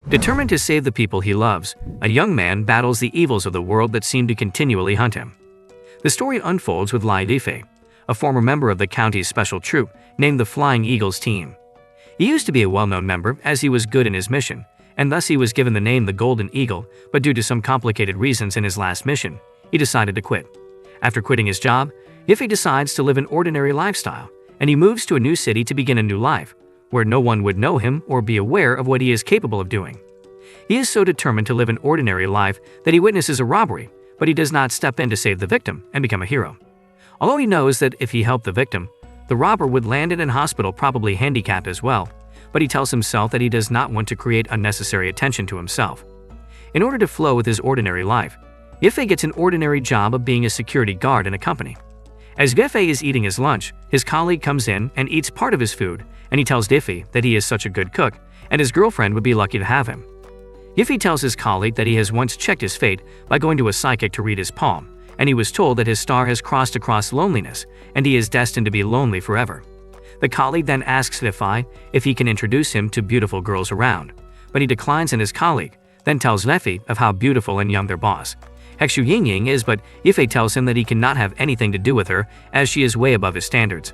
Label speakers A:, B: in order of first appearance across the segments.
A: Determined to save the people he loves, a young man battles the evils of the world that seem to continually hunt him. The story unfolds with Lai Difei, a former member of the county's special troop named the Flying Eagles team. He used to be a well-known member as he was good in his mission, and thus he was given the name the Golden Eagle, but due to some complicated reasons in his last mission, he decided to quit. After quitting his job, Yiffei decides to live an ordinary lifestyle, and he moves to a new city to begin a new life, where no one would know him or be aware of what he is capable of doing. He is so determined to live an ordinary life that he witnesses a robbery, but he does not step in to save the victim and become a hero. Although he knows that if he helped the victim, the robber would land in a hospital probably handicapped as well, but he tells himself that he does not want to create unnecessary attention to himself. In order to flow with his ordinary life, Yiffei gets an ordinary job of being a security guard in a company. As Yiffei is eating his lunch, his colleague comes in and eats part of his food, and he tells Yiffei that he is such a good cook, and his girlfriend would be lucky to have him. Yiffei tells his colleague that he has once checked his fate by going to a psychic to read his palm, and he was told that his star has crossed across loneliness, and he is destined to be lonely forever. The colleague then asks Yiffei if he can introduce him to beautiful girls around, but he declines, and his colleague then tells Yiffei of how beautiful and young their boss, Hexu Yingying, is, but Yiffei tells him that he cannot have anything to do with her as she is way above his standards.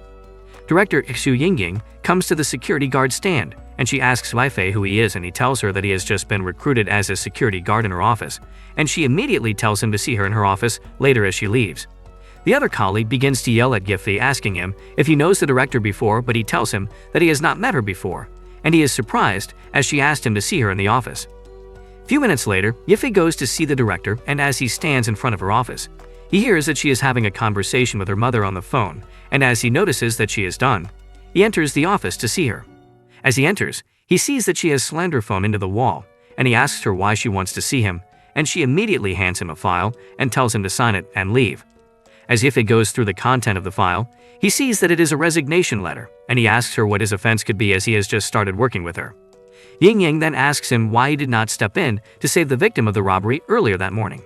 A: Director Hexu Yingying comes to the security guard stand, and she asks Yiffei who he is, and he tells her that he has just been recruited as a security guard in her office, and she immediately tells him to see her in her office later as she leaves. The other colleague begins to yell at Yiffei, asking him if he knows the director before, but he tells him that he has not met her before, and he is surprised as she asked him to see her in the office. A few minutes later, Yiffei goes to see the director, and as he stands in front of her office, he hears that she is having a conversation with her mother on the phone, and as he notices that she is done, he enters the office to see her. As he enters, he sees that she has slammed her phone into the wall, and he asks her why she wants to see him, and she immediately hands him a file and tells him to sign it and leave. As Yiffei goes through the content of the file, he sees that it is a resignation letter, and he asks her what his offense could be as he has just started working with her. Yingying then asks him why he did not step in to save the victim of the robbery earlier that morning.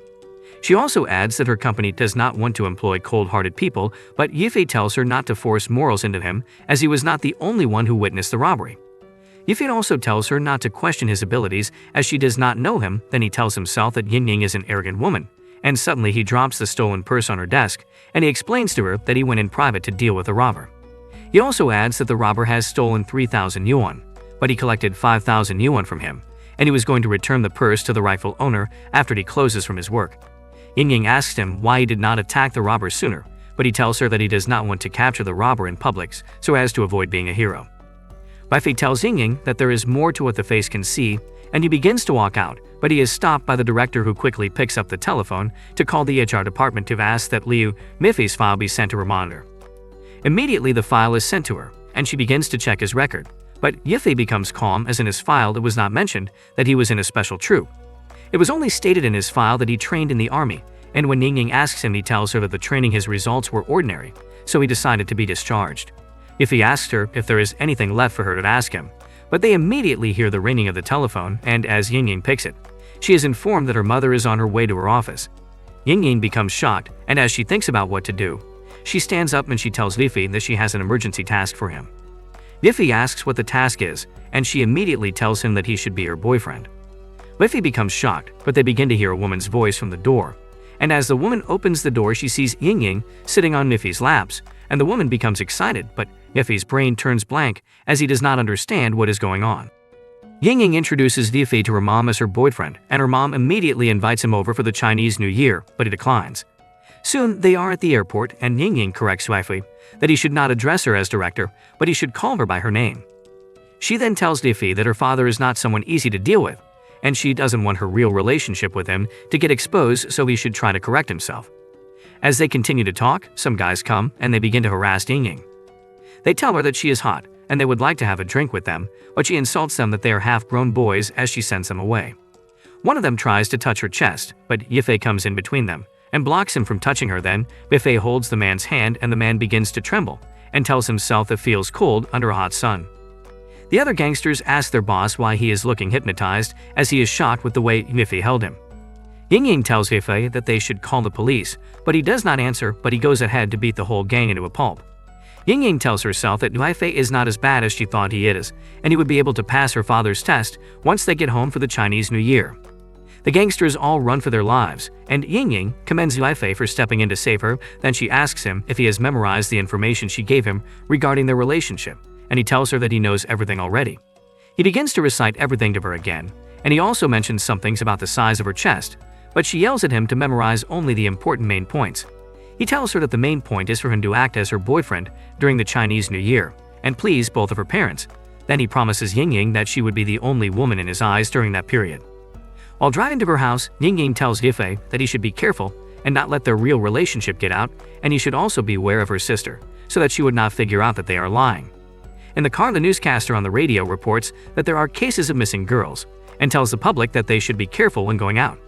A: She also adds that her company does not want to employ cold-hearted people, but Yiffei tells her not to force morals into him as he was not the only one who witnessed the robbery. Yiffei also tells her not to question his abilities as she does not know him. Then he tells himself that Yingying is an arrogant woman, and suddenly he drops the stolen purse on her desk, and he explains to her that he went in private to deal with the robber. He also adds that the robber has stolen 3,000 yuan, but he collected 5,000 yuan from him, and he was going to return the purse to the rightful owner after he closes from his work. Yingying asks him why he did not attack the robber sooner, but he tells her that he does not want to capture the robber in public so as to avoid being a hero. Yiffei tells Yingying that there is more to what the face can see, and he begins to walk out, but he is stopped by the director, who quickly picks up the telephone to call the HR department to ask that Liu Miffei's file be sent to her monitor. Immediately the file is sent to her, and she begins to check his record, but Yiffei becomes calm as in his file it was not mentioned that he was in a special troop. It was only stated in his file that he trained in the army, and when Yingying asks him, he tells her that the training his results were ordinary, so he decided to be discharged. Yiffei asks her if there is anything left for her to ask him, but they immediately hear the ringing of the telephone, and as Yingying picks it, she is informed that her mother is on her way to her office. Yingying becomes shocked, and as she thinks about what to do, she stands up and she tells Yiffei that she has an emergency task for him. Yiffei asks what the task is, and she immediately tells him that he should be her boyfriend. Yiffei becomes shocked, but they begin to hear a woman's voice from the door, and as the woman opens the door, she sees Yingying sitting on Yiffei's laps, and the woman becomes excited, but Yiffei's brain turns blank as he does not understand what is going on. Yingying introduces Yiffei to her mom as her boyfriend, and her mom immediately invites him over for the Chinese New Year, but he declines. Soon they are at the airport, and Yingying corrects Yiffei that he should not address her as director, but he should call her by her name. She then tells Yiffei that her father is not someone easy to deal with, and she doesn't want her real relationship with him to get exposed, so he should try to correct himself. As they continue to talk, some guys come and they begin to harass Yingying. They tell her that she is hot and they would like to have a drink with them, but she insults them that they are half-grown boys as she sends them away. One of them tries to touch her chest, but Yiffei comes in between them and blocks him from touching her. Then Yiffei holds the man's hand and the man begins to tremble and tells himself that feels cold under a hot sun. The other gangsters ask their boss why he is looking hypnotized as he is shocked with the way Yiffei held him. Yingying tells Yiffei that they should call the police, but he does not answer, but he goes ahead to beat the whole gang into a pulp. Yingying tells herself that Weifei is not as bad as she thought he is, and he would be able to pass her father's test once they get home for the Chinese New Year. The gangsters all run for their lives, and Yingying commends Weifei for stepping in to save her. Then she asks him if he has memorized the information she gave him regarding their relationship, and he tells her that he knows everything already. He begins to recite everything to her again, and he also mentions some things about the size of her chest, but she yells at him to memorize only the important main points. He tells her that the main point is for him to act as her boyfriend during the Chinese New Year and please both of her parents. Then he promises Yingying that she would be the only woman in his eyes during that period. While driving to her house, Yingying tells Yifei that he should be careful and not let their real relationship get out, and he should also be aware of her sister so that she would not figure out that they are lying. In the car, the newscaster on the radio reports that there are cases of missing girls and tells the public that they should be careful when going out.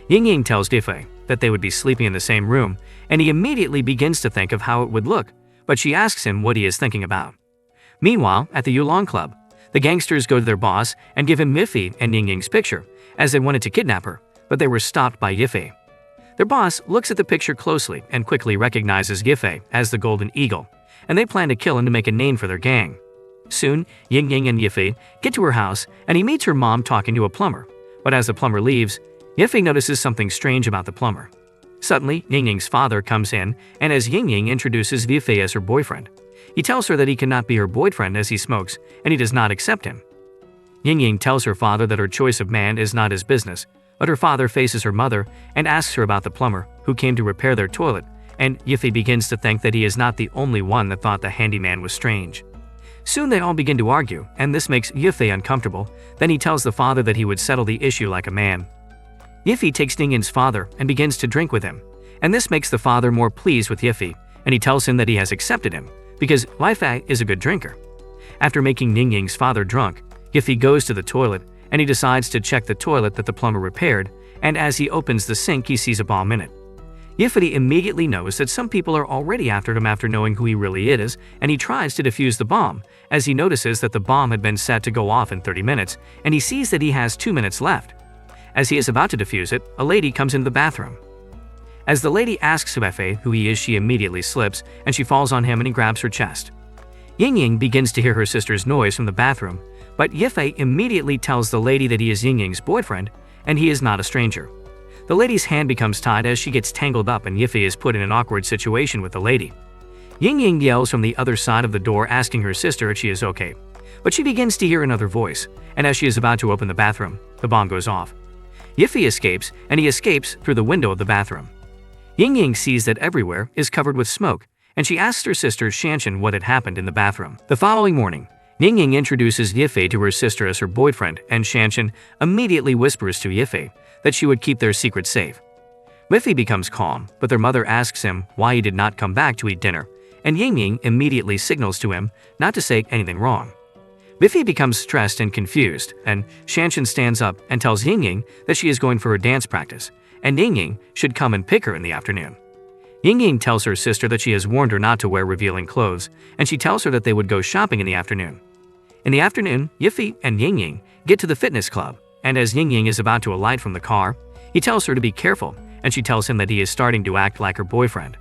A: Yingying tells Yifei that they would be sleeping in the same room, and he immediately begins to think of how it would look, but she asks him what he is thinking about. Meanwhile, at the Yulong Club, the gangsters go to their boss and give him Yifei and Yingying's picture, as they wanted to kidnap her, but they were stopped by Yifei. Their boss looks at the picture closely and quickly recognizes Yifei as the Golden Eagle, and they plan to kill him to make a name for their gang. Soon, Yingying and Yifei get to her house, and he meets her mom talking to a plumber, but as the plumber leaves, Yifei notices something strange about the plumber. Suddenly, Yingying's father comes in, and as Yingying introduces Yifei as her boyfriend, he tells her that he cannot be her boyfriend as he smokes, and he does not accept him. Yingying tells her father that her choice of man is not his business, but her father faces her mother and asks her about the plumber who came to repair their toilet, and Yifei begins to think that he is not the only one that thought the handyman was strange. Soon they all begin to argue, and this makes Yifei uncomfortable. Then he tells the father that he would settle the issue like a man. Yifei takes Yingying's father and begins to drink with him, and this makes the father more pleased with Yifei, and he tells him that he has accepted him because Weifei is a good drinker. After making Yingying's father drunk, Yifei goes to the toilet, and he decides to check the toilet that the plumber repaired, and as he opens the sink he sees a bomb in it. Yifei immediately knows that some people are already after him after knowing who he really is, and he tries to defuse the bomb, as he notices that the bomb had been set to go off in 30 minutes, and he sees that he has 2 minutes left. As he is about to defuse it, a lady comes into the bathroom. As the lady asks Weifei who he is, she immediately slips, and she falls on him and he grabs her chest. Yingying begins to hear her sister's noise from the bathroom, but Yifei immediately tells the lady that he is Yingying's boyfriend, and he is not a stranger. The lady's hand becomes tied as she gets tangled up, and Yifei is put in an awkward situation with the lady. Yingying yells from the other side of the door asking her sister if she is okay, but she begins to hear another voice, and as she is about to open the bathroom, the bomb goes off. Yifei escapes, and he escapes through the window of the bathroom. Yingying sees that everywhere is covered with smoke, and she asks her sister Shanshan what had happened in the bathroom. The following morning, Yingying introduces Yifei to her sister as her boyfriend, and Shanshan immediately whispers to Yifei that she would keep their secret safe. Yifei becomes calm, but their mother asks him why he did not come back to eat dinner, and Yingying immediately signals to him not to say anything wrong. Yifei becomes stressed and confused, and Shanshan stands up and tells Yingying that she is going for her dance practice, and Yingying should come and pick her in the afternoon. Yingying tells her sister that she has warned her not to wear revealing clothes, and she tells her that they would go shopping in the afternoon. In the afternoon, Yifei and Yingying get to the fitness club, and as Yingying is about to alight from the car, he tells her to be careful, and she tells him that he is starting to act like her boyfriend.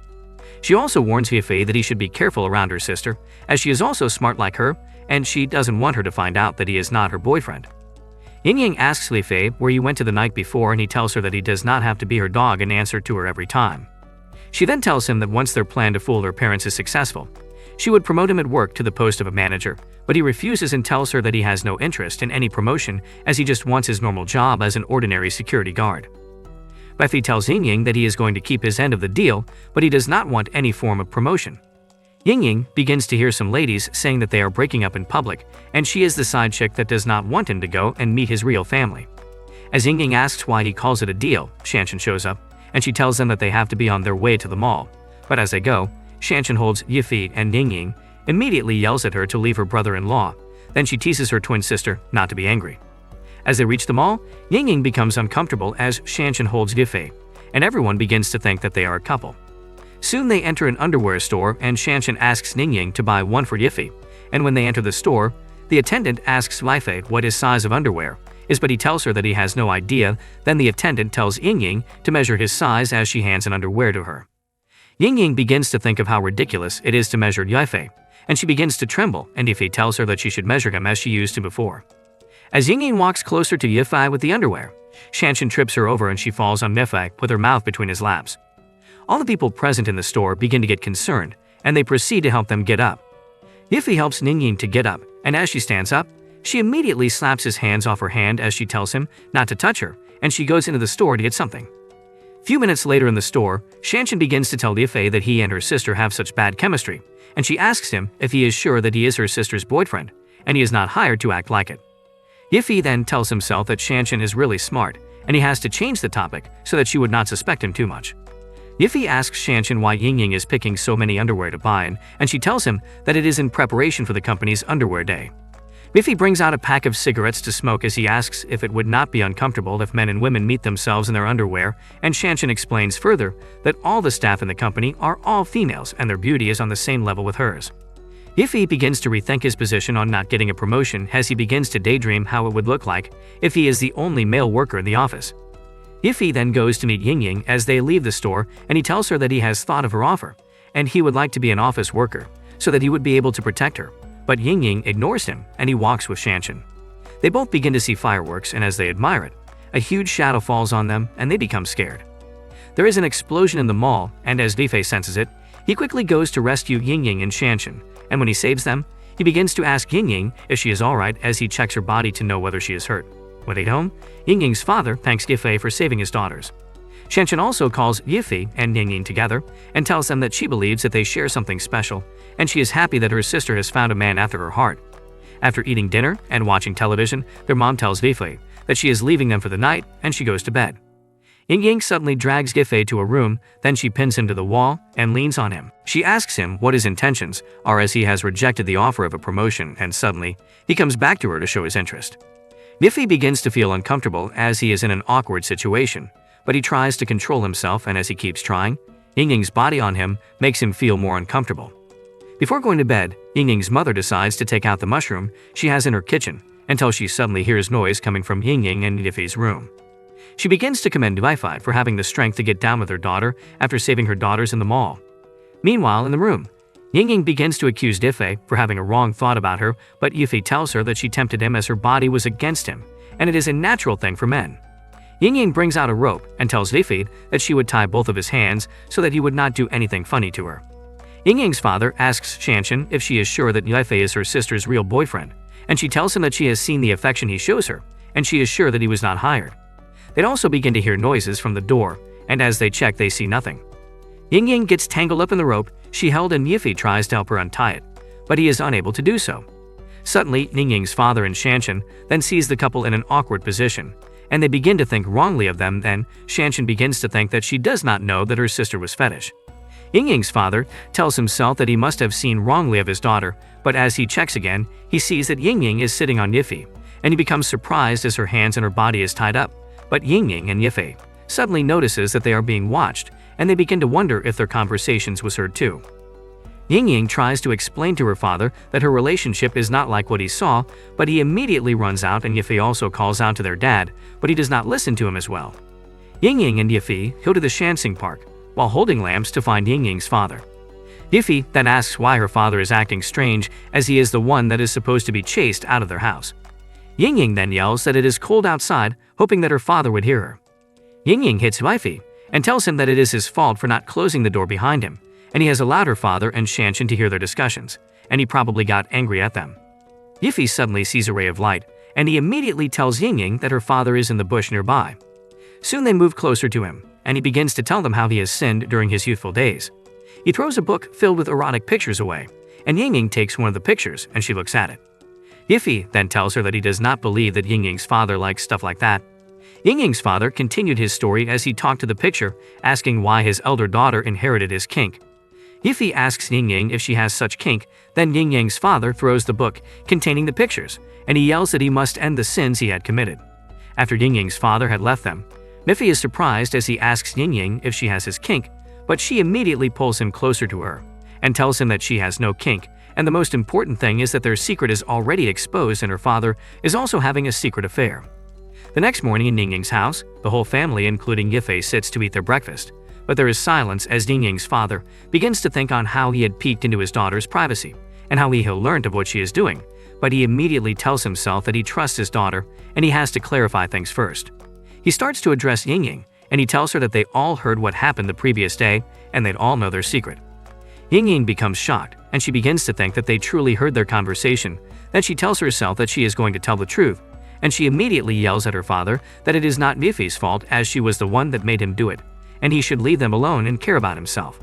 A: She also warns Yifei that he should be careful around her sister, as she is also smart like her, and she doesn't want her to find out that he is not her boyfriend. Yingying asks Yifei where he went to the night before, and he tells her that he does not have to be her dog and answer to her every time. She then tells him that once their plan to fool her parents is successful, she would promote him at work to the post of a manager, but he refuses and tells her that he has no interest in any promotion as he just wants his normal job as an ordinary security guard. Yifei tells Yingying that he is going to keep his end of the deal, but he does not want any form of promotion. Yingying begins to hear some ladies saying that they are breaking up in public, and she is the side chick that does not want him to go and meet his real family. As Yingying asks why he calls it a deal, Shanshan shows up, and she tells them that they have to be on their way to the mall. But as they go, Shanshan holds Yifei, and Yingying immediately yells at her to leave her brother-in-law. Then she teases her twin sister not to be angry. As they reach the mall, Yingying becomes uncomfortable as Shanshan holds Yifei, and everyone begins to think that they are a couple. Soon they enter an underwear store, and Shanshan asks Yingying to buy one for Yifei, and when they enter the store, the attendant asks Yifei what his size of underwear is, but he tells her that he has no idea. Then the attendant tells Yingying to measure his size as she hands an underwear to her. Ying begins to think of how ridiculous it is to measure Yifei, and she begins to tremble, and Yifei tells her that she should measure him as she used to before. As Ying walks closer to Yifei with the underwear, Shanshan trips her over and she falls on Yifei with her mouth between his laps. All the people present in the store begin to get concerned, and they proceed to help them get up. Yifei helps Ying to get up, and as she stands up, she immediately slaps his hands off her hand as she tells him not to touch her, and she goes into the store to get something. Few minutes later in the store, Shanshan begins to tell Yifei that he and her sister have such bad chemistry, and she asks him if he is sure that he is her sister's boyfriend, and he is not hired to act like it. Yifei then tells himself that Shanshan is really smart, and he has to change the topic so that she would not suspect him too much. Yifei asks Shanshan why Ying is picking so many underwear to buy, and she tells him that it is in preparation for the company's underwear day. Yifei brings out a pack of cigarettes to smoke as he asks if it would not be uncomfortable if men and women meet themselves in their underwear, and Shanshan explains further that all the staff in the company are all females and their beauty is on the same level with hers. Yifei begins to rethink his position on not getting a promotion as he begins to daydream how it would look like if he is the only male worker in the office. Yifei then goes to meet Ying as they leave the store, and he tells her that he has thought of her offer, and he would like to be an office worker so that he would be able to protect her. But Ying ignores him, and he walks with Shanshan. They both begin to see fireworks, and as they admire it, a huge shadow falls on them, and they become scared. There is an explosion in the mall, and as Yifei senses it, he quickly goes to rescue Ying and Shanshan, and when he saves them, he begins to ask Ying if she is alright as he checks her body to know whether she is hurt. When they get home, Ying's father thanks Yifei for saving his daughters. Shanshan also calls Yifei and Ying together and tells them that she believes that they share something special, and she is happy that her sister has found a man after her heart. After eating dinner and watching television, their mom tells Yifei that she is leaving them for the night, and she goes to bed. Ying suddenly drags Yifei to a room, then she pins him to the wall and leans on him. She asks him what his intentions are as he has rejected the offer of a promotion, and suddenly, he comes back to her to show his interest. Yifei begins to feel uncomfortable as he is in an awkward situation, but he tries to control himself, and as he keeps trying, Ying's body on him makes him feel more uncomfortable. Before going to bed, Ying's mother decides to take out the mushroom she has in her kitchen until she suddenly hears noise coming from Ying and Yifei's room. She begins to commend Yifei for having the strength to get down with her daughter after saving her daughters in the mall. Meanwhile, in the room, Ying begins to accuse Yifei for having a wrong thought about her, but Yifei tells her that she tempted him as her body was against him, and it is a natural thing for men. Ying brings out a rope and tells Yifei that she would tie both of his hands so that he would not do anything funny to her. Ying's father asks Shanshan if she is sure that Yifei is her sister's real boyfriend, and she tells him that she has seen the affection he shows her, and she is sure that he was not hired. They also begin to hear noises from the door, and as they check they see nothing. Ying gets tangled up in the rope she held, and Yifei tries to help her untie it, but he is unable to do so. Suddenly, Ying's father and Shanshan then sees the couple in an awkward position, and they begin to think wrongly of them. Then Shanshan begins to think that she does not know that her sister was fetish. Ying's father tells himself that he must have seen wrongly of his daughter, but as he checks again, he sees that Ying is sitting on Yifei, and he becomes surprised as her hands and her body is tied up. But Ying and Yifei suddenly notices that they are being watched, and they begin to wonder if their conversations was heard too. Ying tries to explain to her father that her relationship is not like what he saw, but he immediately runs out, and Yifei also calls out to their dad, but he does not listen to him as well. Ying and Yifei go to the Shansing Park while holding lamps to find Ying's father. Yifei then asks why her father is acting strange as he is the one that is supposed to be chased out of their house. Ying then yells that it is cold outside, hoping that her father would hear her. Ying hits Yifei and tells him that it is his fault for not closing the door behind him, and he has allowed her father and Shanshan to hear their discussions, and he probably got angry at them. Yifei suddenly sees a ray of light, and he immediately tells Ying that her father is in the bush nearby. Soon they move closer to him, and he begins to tell them how he has sinned during his youthful days. He throws a book filled with erotic pictures away, and Ying takes one of the pictures and she looks at it. Yifei then tells her that he does not believe that Ying's father likes stuff like that. Ying's father continued his story as he talked to the picture, asking why his elder daughter inherited his kink. Yifei asks Ying if she has such kink, then Ying's father throws the book containing the pictures, and he yells that he must end the sins he had committed. After Ying's father had left them, Yifei is surprised as he asks Ying if she has his kink, but she immediately pulls him closer to her and tells him that she has no kink, and the most important thing is that their secret is already exposed and her father is also having a secret affair. The next morning in Ying's house, the whole family including Yifei sits to eat their breakfast, But there is silence as Yingying's father begins to think on how he had peeked into his daughter's privacy and how he had learned of what she is doing, but he immediately tells himself that he trusts his daughter and he has to clarify things first. He starts to address Yingying and he tells her that they all heard what happened the previous day and they'd all know their secret. Yingying becomes shocked and she begins to think that they truly heard their conversation. Then she tells herself that she is going to tell the truth, and she immediately yells at her father that it is not Yifei's fault as she was the one that made him do it, and he should leave them alone and care about himself.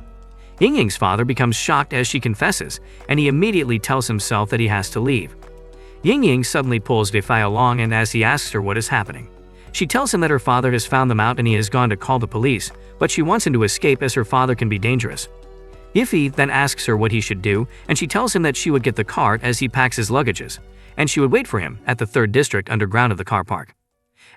A: Yingying's father becomes shocked as she confesses, and he immediately tells himself that he has to leave. Yingying suddenly pulls Yifei along, and as he asks her what is happening, she tells him that her father has found them out and he has gone to call the police, but she wants him to escape as her father can be dangerous. Yifei then asks her what he should do, and she tells him that she would get the cart as he packs his luggages, and she would wait for him at the 3rd district underground of the car park.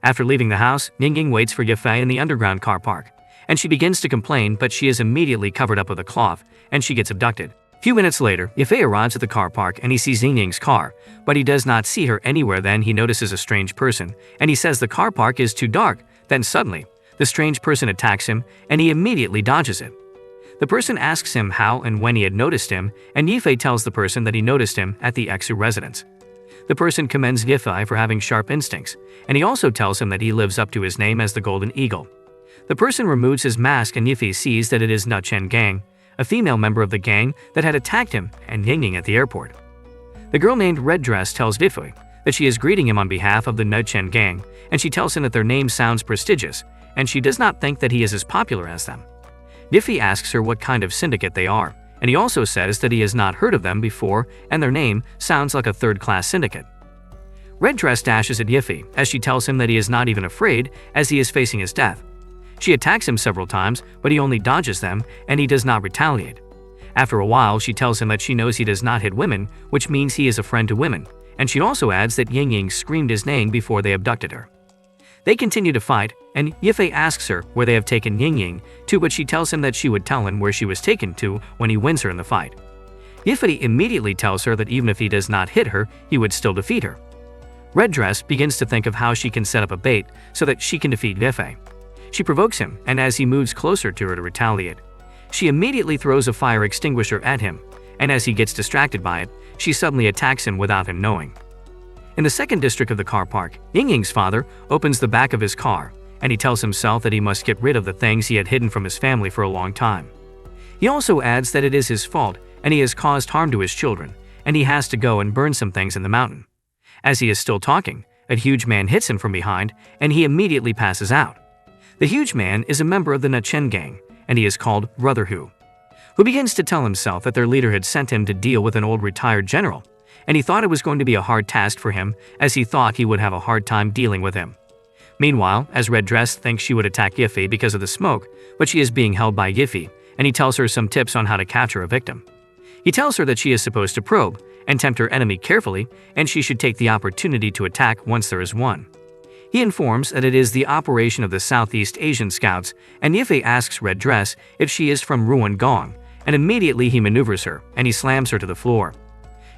A: After leaving the house, Yingying waits for Yifei in the underground car park, and she begins to complain, but she is immediately covered up with a cloth, and she gets abducted. A few minutes later, Yifei arrives at the car park and he sees Yingying's car, but he does not see her anywhere. Then he notices a strange person, and he says the car park is too dark. Then suddenly, the strange person attacks him, and he immediately dodges it. The person asks him how and when he had noticed him, and Yifei tells the person that he noticed him at the Exu residence. The person commends Yifei for having sharp instincts, and he also tells him that he lives up to his name as the Golden Eagle. The person removes his mask and Yifei sees that it is Nuchen Gang, a female member of the gang that had attacked him and Yingying at the airport. The girl named Red Dress tells Yifei that she is greeting him on behalf of the Nuchen Gang, and she tells him that their name sounds prestigious, and she does not think that he is as popular as them. Yifei asks her what kind of syndicate they are, and he also says that he has not heard of them before and their name sounds like a 3rd-class syndicate. Red Dress dashes at Yifei as she tells him that he is not even afraid as he is facing his death. She attacks him several times, but he only dodges them and he does not retaliate. After a while, she tells him that she knows he does not hit women, which means he is a friend to women, and she also adds that Yingying screamed his name before they abducted her. They continue to fight, and Yifei asks her where they have taken Yingying to, but she tells him that she would tell him where she was taken to when he wins her in the fight. Yifei immediately tells her that even if he does not hit her, he would still defeat her. Red Dress begins to think of how she can set up a bait so that she can defeat Yifei. She provokes him, and as he moves closer to her to retaliate, she immediately throws a fire extinguisher at him, and as he gets distracted by it, she suddenly attacks him without him knowing. In the 2nd district of the car park, Yingying's father opens the back of his car, and he tells himself that he must get rid of the things he had hidden from his family for a long time. He also adds that it is his fault, and he has caused harm to his children, and he has to go and burn some things in the mountain. As he is still talking, a huge man hits him from behind, and he immediately passes out. The huge man is a member of the Nuchen Gang, and he is called Brother Hu begins to tell himself that their leader had sent him to deal with an old retired general, and he thought it was going to be a hard task for him as he thought he would have a hard time dealing with him. Meanwhile, as Red Dress thinks she would attack Yifei because of the smoke, but she is being held by Yifei, and he tells her some tips on how to capture a victim. He tells her that she is supposed to probe and tempt her enemy carefully, and she should take the opportunity to attack once there is one. He informs that it is the operation of the Southeast Asian Scouts, and Yifei asks Red Dress if she is from Ruan Gong, and immediately he maneuvers her, and he slams her to the floor.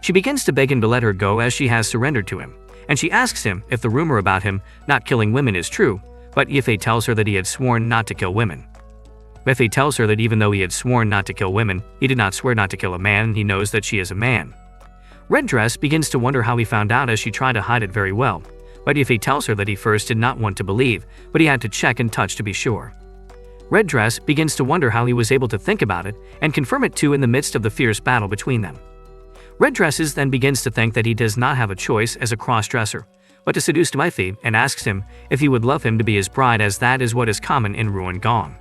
A: She begins to beg him to let her go as she has surrendered to him, and she asks him if the rumor about him not killing women is true, but Yifei tells her that he had sworn not to kill women. Yifei tells her that even though he had sworn not to kill women, he did not swear not to kill a man, and he knows that she is a man. Red Dress begins to wonder how he found out as she tried to hide it very well, but Yifei tells her that he first did not want to believe, but he had to check and touch to be sure. Red Dress begins to wonder how he was able to think about it and confirm it too in the midst of the fierce battle between them. Red Dresses then begins to think that he does not have a choice as a cross-dresser, but to seduce Yifei and asks him if he would love him to be his bride, as that is what is common in Ruan Gong.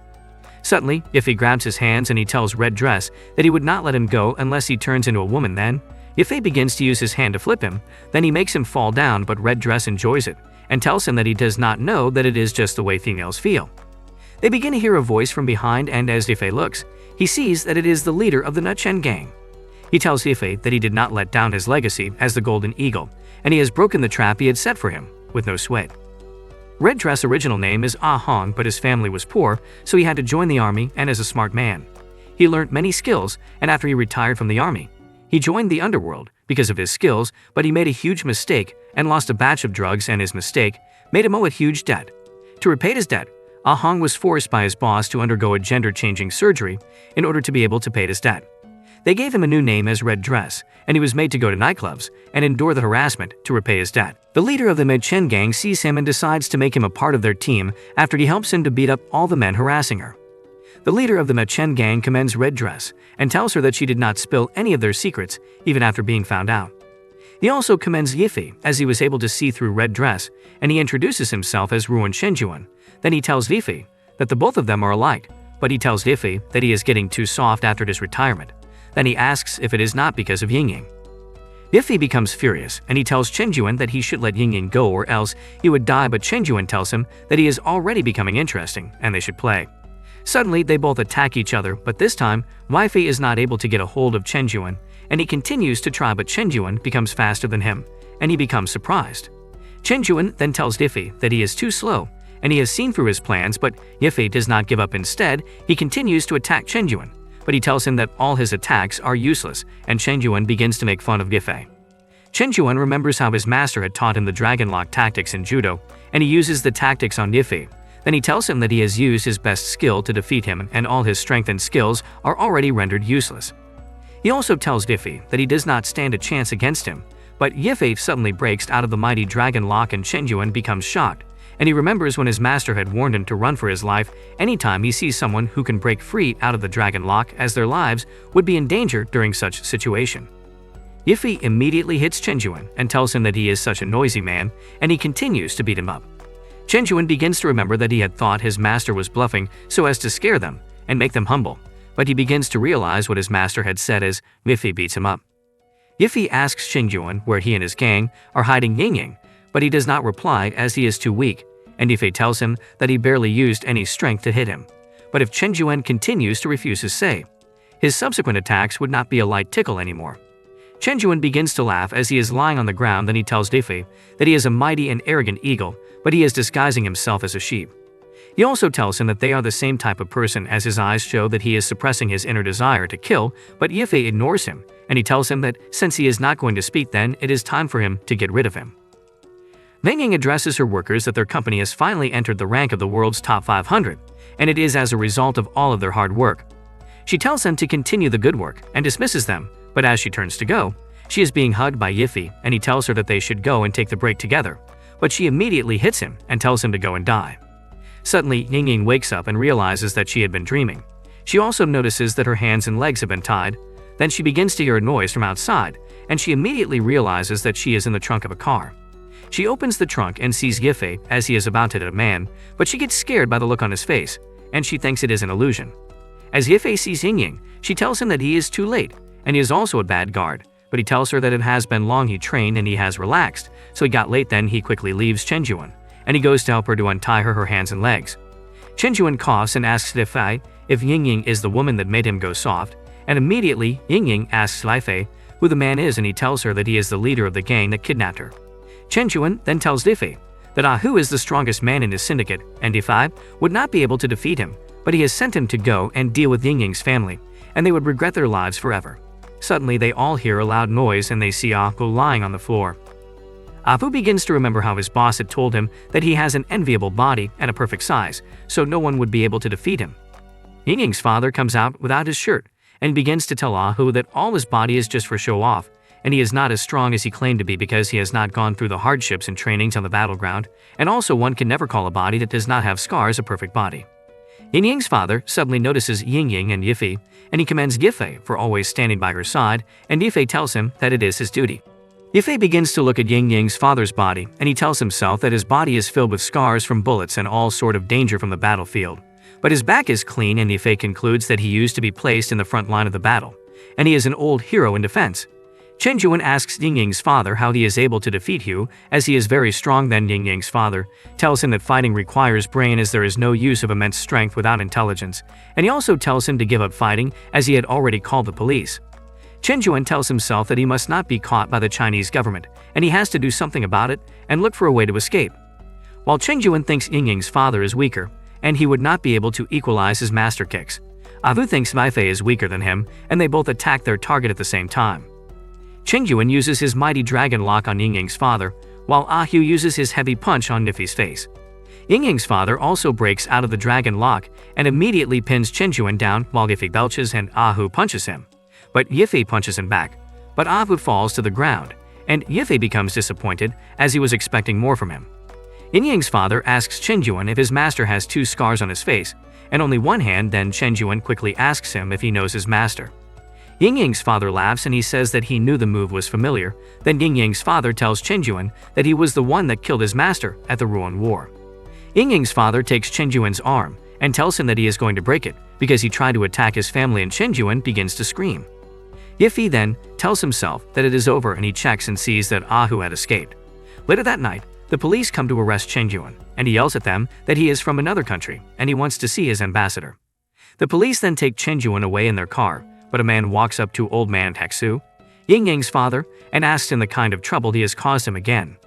A: Suddenly, Yifei grabs his hands and he tells Red Dress that he would not let him go unless he turns into a woman. Then, Yifei begins to use his hand to flip him, then he makes him fall down, but Red Dress enjoys it and tells him that he does not know that it is just the way females feel. They begin to hear a voice from behind, and as Yifei looks, he sees that it is the leader of the Nuchen Gang. He tells Yifei that he did not let down his legacy as the Golden Eagle, and he has broken the trap he had set for him, with no sweat. Red Dress' original name is Ah Hong, but his family was poor, so he had to join the army, and as a smart man, he learned many skills, and after he retired from the army, he joined the underworld because of his skills, but he made a huge mistake and lost a batch of drugs, and his mistake made him owe a huge debt. To repay his debt, Ah Hong was forced by his boss to undergo a gender-changing surgery in order to be able to pay his debt. They gave him a new name as Red Dress, and he was made to go to nightclubs and endure the harassment to repay his debt. The leader of the Medchen gang sees him and decides to make him a part of their team after he helps him to beat up all the men harassing her. The leader of the Medchen gang commends Red Dress and tells her that she did not spill any of their secrets even after being found out. He also commends Yifi as he was able to see through Red Dress, and he introduces himself as Ruan Shenjuan. Then he tells Yifi that the both of them are alike, but he tells Yifi that he is getting too soft after his retirement. Then he asks if it is not because of Yingying. Yifi becomes furious and he tells Chenjuan that he should let Yingying go or else he would die, but Chenjuan tells him that he is already becoming interesting and they should play. Suddenly they both attack each other, but this time Yifi is not able to get a hold of Chenjuan and he continues to try, but Chenjuan becomes faster than him and he becomes surprised. Chenjuan then tells Yifi that he is too slow and he has seen through his plans, but Yifi does not give up. Instead, he continues to attack Chenjuan, but he tells him that all his attacks are useless, and Chenjuan begins to make fun of Yifi. Chenjuan remembers how his master had taught him the dragon lock tactics in judo, and he uses the tactics on Yifi. Then he tells him that he has used his best skill to defeat him and all his strength and skills are already rendered useless. He also tells Yifi that he does not stand a chance against him, but Yifi suddenly breaks out of the mighty dragon lock and Chenjuan becomes shocked, and he remembers when his master had warned him to run for his life anytime he sees someone who can break free out of the dragon lock, as their lives would be in danger during such situation. Yifi immediately hits Chenjuan and tells him that he is such a noisy man, and he continues to beat him up. Chenjuan begins to remember that he had thought his master was bluffing so as to scare them and make them humble, but he begins to realize what his master had said as Yifi beats him up. Yifi asks Chenjuan where he and his gang are hiding Yingying, but he does not reply as he is too weak, and Yifi tells him that he barely used any strength to hit him. But if Chenjuan continues to refuse his say, his subsequent attacks would not be a light tickle anymore. Chenjuan begins to laugh as he is lying on the ground. Then he tells Yifi that he is a mighty and arrogant eagle, but he is disguising himself as a sheep. He also tells him that they are the same type of person, as his eyes show that he is suppressing his inner desire to kill, but Yifi ignores him, and he tells him that since he is not going to speak, then it is time for him to get rid of him. Yingying addresses her workers that their company has finally entered the rank of the world's top 500, and it is as a result of all of their hard work. She tells them to continue the good work and dismisses them, but as she turns to go, she is being hugged by Yifi and he tells her that they should go and take the break together, but she immediately hits him and tells him to go and die. Suddenly, Yingying wakes up and realizes that she had been dreaming. She also notices that her hands and legs have been tied. Then she begins to hear a noise from outside, and she immediately realizes that she is in the trunk of a car. She opens the trunk and sees Yifi as he is about to hit a man, but she gets scared by the look on his face, and she thinks it is an illusion. As Yifi sees Yingying, she tells him that he is too late, and he is also a bad guard, but he tells her that it has been long he trained and he has relaxed, so he got late. Then he quickly leaves Chenjuan, and he goes to help her to untie her hands and legs. Chenjuan coughs and asks Yifi if Yingying is the woman that made him go soft, and immediately Yingying asks Yifi who the man is, and he tells her that he is the leader of the gang that kidnapped her. Chenjuan then tells Yifi that Ahu is the strongest man in his syndicate, and Yifi would not be able to defeat him, but he has sent him to go and deal with Yingying's family, and they would regret their lives forever. Suddenly they all hear a loud noise and they see Ahu lying on the floor. Ahu begins to remember how his boss had told him that he has an enviable body and a perfect size, so no one would be able to defeat him. Yingying's father comes out without his shirt and begins to tell Ahu that all his body is just for show off, and he is not as strong as he claimed to be because he has not gone through the hardships and trainings on the battleground, and also one can never call a body that does not have scars a perfect body. Yingying's father suddenly notices Yingying and Yifi, and he commends Yifi for always standing by her side, and Yifi tells him that it is his duty. Yifi begins to look at Yingying's father's body, and he tells himself that his body is filled with scars from bullets and all sort of danger from the battlefield. But his back is clean, and Yifi concludes that he used to be placed in the front line of the battle, and he is an old hero in defense. Chenjuan asks Yingying's father how he is able to defeat Hu, as he is very strong. Then Yingying's father tells him that fighting requires brain, as there is no use of immense strength without intelligence, and he also tells him to give up fighting as he had already called the police. Chenjuan tells himself that he must not be caught by the Chinese government, and he has to do something about it and look for a way to escape. While Chenjuan thinks Yingying's father is weaker, and he would not be able to equalize his master kicks, Ahu thinks Yifi is weaker than him, and they both attack their target at the same time. Chenjuan uses his mighty dragon lock on Yingying's father, while Ahu uses his heavy punch on Yifi's face. Ying Ying's father also breaks out of the dragon lock and immediately pins Chen Juan down while Yifi belches and Ahu punches him. But Yifi punches him back, but Ahu falls to the ground, and Yifi becomes disappointed as he was expecting more from him. Ying Ying's father asks Chen Juan if his master has 2 scars on his face and only one hand, then Chen Juan quickly asks him if he knows his master. Ying Ying's father laughs and he says that he knew the move was familiar. Then Ying Ying's father tells Chen Juan that he was the one that killed his master at the Ruan War. Ying Ying's father takes Chen Juan's arm and tells him that he is going to break it because he tried to attack his family, and Chen Juan begins to scream. Yifi then tells himself that it is over and he checks and sees that Ahu had escaped. Later that night, the police come to arrest Chen Juan, and he yells at them that he is from another country and he wants to see his ambassador. The police then take Chen Juan away in their car, but a man walks up to Old Man Teksu, Ying Ying's father, and asks him the kind of trouble he has caused him again.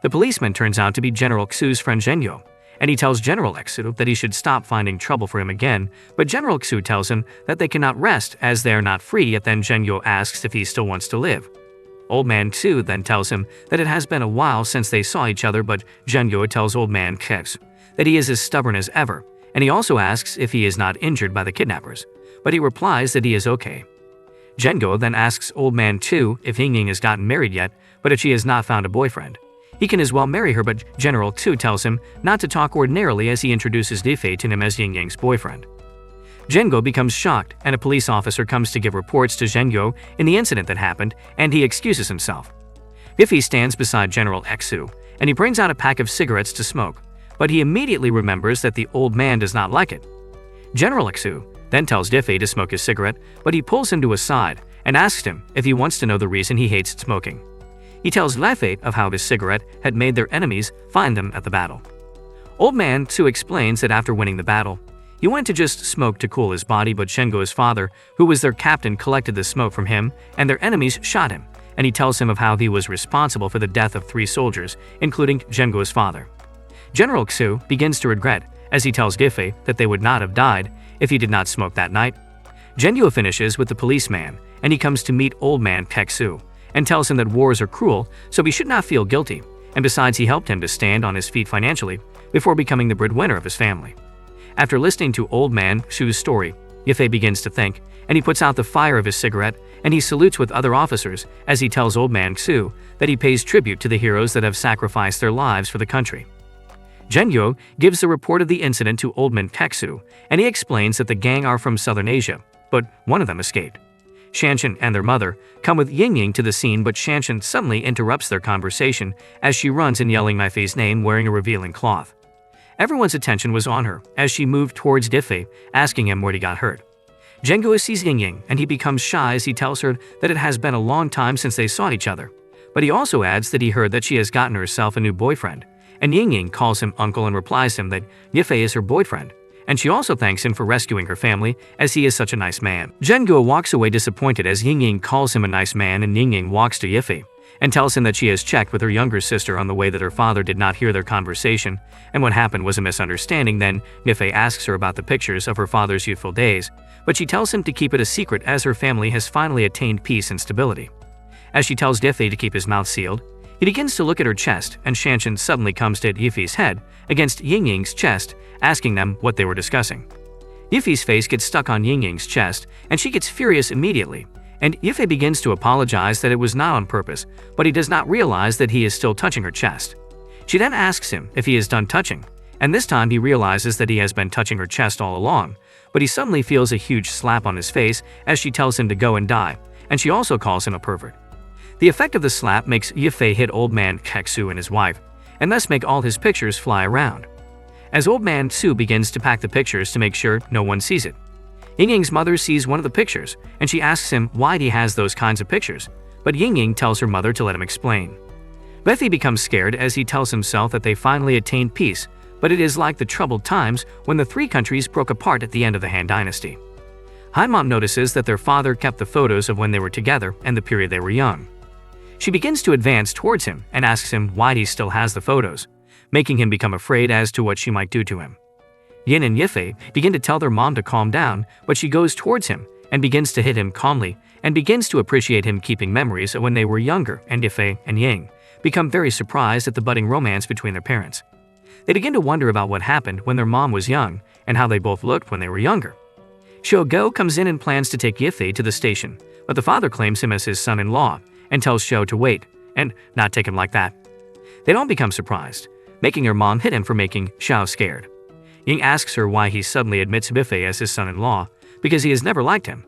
A: The policeman turns out to be General Xu's friend Zhenyo, and he tells General Xu that he should stop finding trouble for him again, but General Xu tells him that they cannot rest as they are not free, yet then Zhenyo asks if he still wants to live. Old Man Xu then tells him that it has been a while since they saw each other, but Zhenyo tells Old Man Kex that he is as stubborn as ever, and he also asks if he is not injured by the kidnappers, but he replies that he is okay. Zhenyo then asks Old Man Tu if Ying Ying has gotten married yet, but if she has not found a boyfriend. He can as well marry her, but General Tu tells him not to talk ordinarily as he introduces Difei to him as Ying Ying's boyfriend. Zhengo becomes shocked, and a police officer comes to give reports to Zhenyo in the incident that happened, and he excuses himself. Difei stands beside General Xu, and he brings out a pack of cigarettes to smoke, but he immediately remembers that the old man does not like it. General Xu then tells Difei to smoke his cigarette, but he pulls him to his side and asks him if he wants to know the reason he hates smoking. He tells Lefei of how his cigarette had made their enemies find them at the battle. Old Man Su explains that after winning the battle, he went to just smoke to cool his body, but Shengo's father, who was their captain, collected the smoke from him, and their enemies shot him, and he tells him of how he was responsible for the death of 3 soldiers, including Zhengo's father. General Xu begins to regret, as he tells Difei that they would not have died if he did not smoke that night. Zhenyo finishes with the policeman, and he comes to meet Old Man Keksu, and tells him that wars are cruel, so he should not feel guilty, and besides he helped him to stand on his feet financially before becoming the breadwinner of his family. After listening to Old Man Xu's story, Yifei begins to think, and he puts out the fire of his cigarette, and he salutes with other officers as he tells Old Man Xu that he pays tribute to the heroes that have sacrificed their lives for the country. Zhenyo gives the report of the incident to Old Man Keksu, and he explains that the gang are from southern Asia, but one of them escaped. Shanshan and their mother come with Ying Ying to the scene, but Shanshan suddenly interrupts their conversation as she runs in yelling Maifei's name wearing a revealing cloth. Everyone's attention was on her as she moved towards Difei, asking him where he got hurt. Zhengo sees Ying Ying and he becomes shy as he tells her that it has been a long time since they saw each other, but he also adds that he heard that she has gotten herself a new boyfriend, and Ying Ying calls him uncle and replies him that Yifei is her boyfriend, and she also thanks him for rescuing her family as he is such a nice man. Zhengo walks away disappointed as Ying Ying calls him a nice man, and Ying Ying walks to Yifei and tells him that she has checked with her younger sister on the way that her father did not hear their conversation, and what happened was a misunderstanding. Then Yifei asks her about the pictures of her father's youthful days, but she tells him to keep it a secret as her family has finally attained peace and stability. As she tells Difei to keep his mouth sealed, he begins to look at her chest, and Shanshan suddenly comes to hit Yifei's head against Ying Ying's chest, asking them what they were discussing. Yifei's face gets stuck on Ying Ying's chest, and she gets furious immediately, and Yifei begins to apologize that it was not on purpose, but he does not realize that he is still touching her chest. She then asks him if he is done touching, and this time he realizes that he has been touching her chest all along, but he suddenly feels a huge slap on his face as she tells him to go and die, and she also calls him a pervert. The effect of the slap makes Yifei hit Old Man Keksu and his wife, and thus make all his pictures fly around. As Old Man Su begins to pack the pictures to make sure no one sees it, Ying Ying's mother sees one of the pictures, and she asks him why he has those kinds of pictures, but Ying Ying tells her mother to let him explain. Befi becomes scared as he tells himself that they finally attained peace, but it is like the troubled times when the 3 countries broke apart at the end of the Han Dynasty. Haimom notices that their father kept the photos of when they were together and the period they were young. She begins to advance towards him and asks him why he still has the photos, making him become afraid as to what she might do to him. Yin and Yifei begin to tell their mom to calm down, but she goes towards him and begins to hit him calmly and begins to appreciate him keeping memories of when they were younger, and Yifei and Ying become very surprised at the budding romance between their parents. They begin to wonder about what happened when their mom was young and how they both looked when they were younger. Shou-go comes in and plans to take Yifei to the station, but the father claims him as his son-in-law and tells Shou to wait and not take him like that. They don't become surprised, making her mom hit him for making Shou scared. Ying asks her why he suddenly admits Yifei as his son-in-law, because he has never liked him.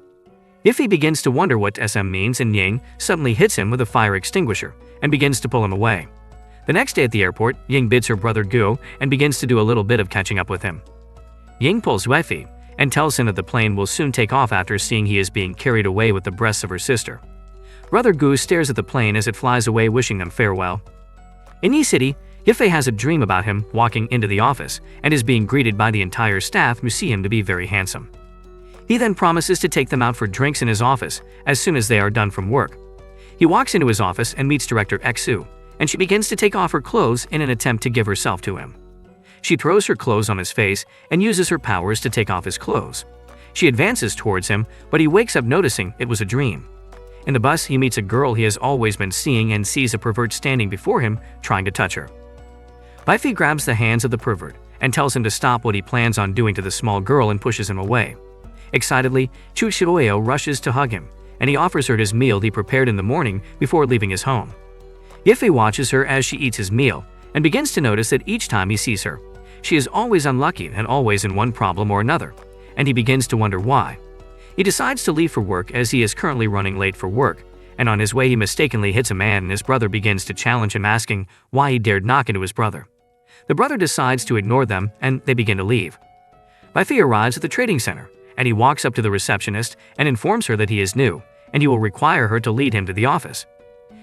A: Yifei begins to wonder what SM means, and Ying suddenly hits him with a fire extinguisher and begins to pull him away. The next day at the airport, Ying bids her brother go and begins to do a little bit of catching up with him. Ying pulls Yifei and tells him that the plane will soon take off after seeing he is being carried away with the breasts of her sister. Brother Gu stares at the plane as it flies away, wishing them farewell. In Yi City, Yifei has a dream about him walking into the office and is being greeted by the entire staff who see him to be very handsome. He then promises to take them out for drinks in his office as soon as they are done from work. He walks into his office and meets Director Xu, and she begins to take off her clothes in an attempt to give herself to him. She throws her clothes on his face and uses her powers to take off his clothes. She advances towards him, but he wakes up noticing it was a dream. In the bus, he meets a girl he has always been seeing and sees a pervert standing before him, trying to touch her. Yifei grabs the hands of the pervert and tells him to stop what he plans on doing to the small girl and pushes him away. Excitedly, Chu Xiaoyou rushes to hug him, and he offers her his meal he prepared in the morning before leaving his home. Yifei watches her as she eats his meal and begins to notice that each time he sees her, she is always unlucky and always in one problem or another, and he begins to wonder why. He decides to leave for work as he is currently running late for work, and on his way he mistakenly hits a man and his brother begins to challenge him, asking why he dared knock into his brother. The brother decides to ignore them and they begin to leave. Yifei arrives at the trading center, and he walks up to the receptionist and informs her that he is new, and he will require her to lead him to the office.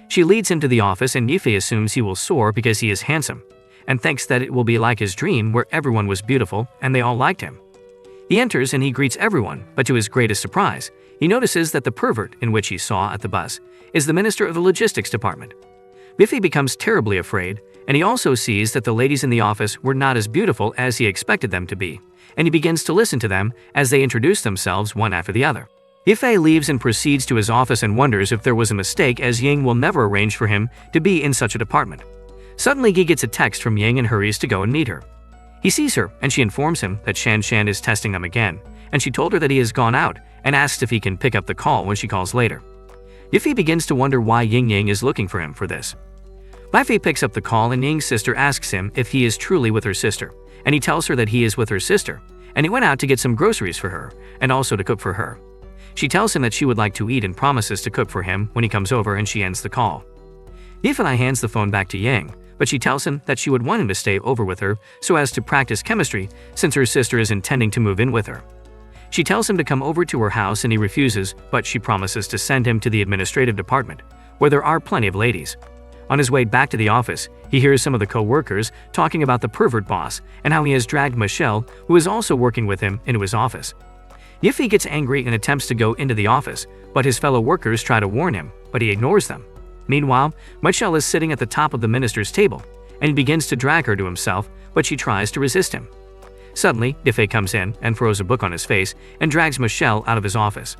A: She leads him to the office, and Yifei assumes he will soar because he is handsome, and thinks that it will be like his dream where everyone was beautiful and they all liked him. He enters and he greets everyone, but to his greatest surprise, he notices that the pervert in which he saw at the bus is the minister of the logistics department. Yifei becomes terribly afraid, and he also sees that the ladies in the office were not as beautiful as he expected them to be, and he begins to listen to them as they introduce themselves one after the other. Yifei leaves and proceeds to his office and wonders if there was a mistake, as Ying will never arrange for him to be in such a department. Suddenly he gets a text from Ying and hurries to go and meet her. He sees her and she informs him that Shan Shan is testing them again, and she told her that he has gone out and asks if he can pick up the call when she calls later. Yifei begins to wonder why Ying is looking for him for this. Yifei picks up the call and Ying's sister asks him if he is truly with her sister, and he tells her that he is with her sister, and he went out to get some groceries for her and also to cook for her. She tells him that she would like to eat and promises to cook for him when he comes over, and she ends the call. Yifei hands the phone back to Ying, but she tells him that she would want him to stay over with her so as to practice chemistry since her sister is intending to move in with her. She tells him to come over to her house and he refuses, but she promises to send him to the administrative department, where there are plenty of ladies. On his way back to the office, he hears some of the co-workers talking about the pervert boss and how he has dragged Michelle, who is also working with him, into his office. Yifei gets angry and attempts to go into the office, but his fellow workers try to warn him, but he ignores them. Meanwhile, Michelle is sitting at the top of the minister's table, and he begins to drag her to himself, but she tries to resist him. Suddenly, Yifei comes in and throws a book on his face and drags Michelle out of his office.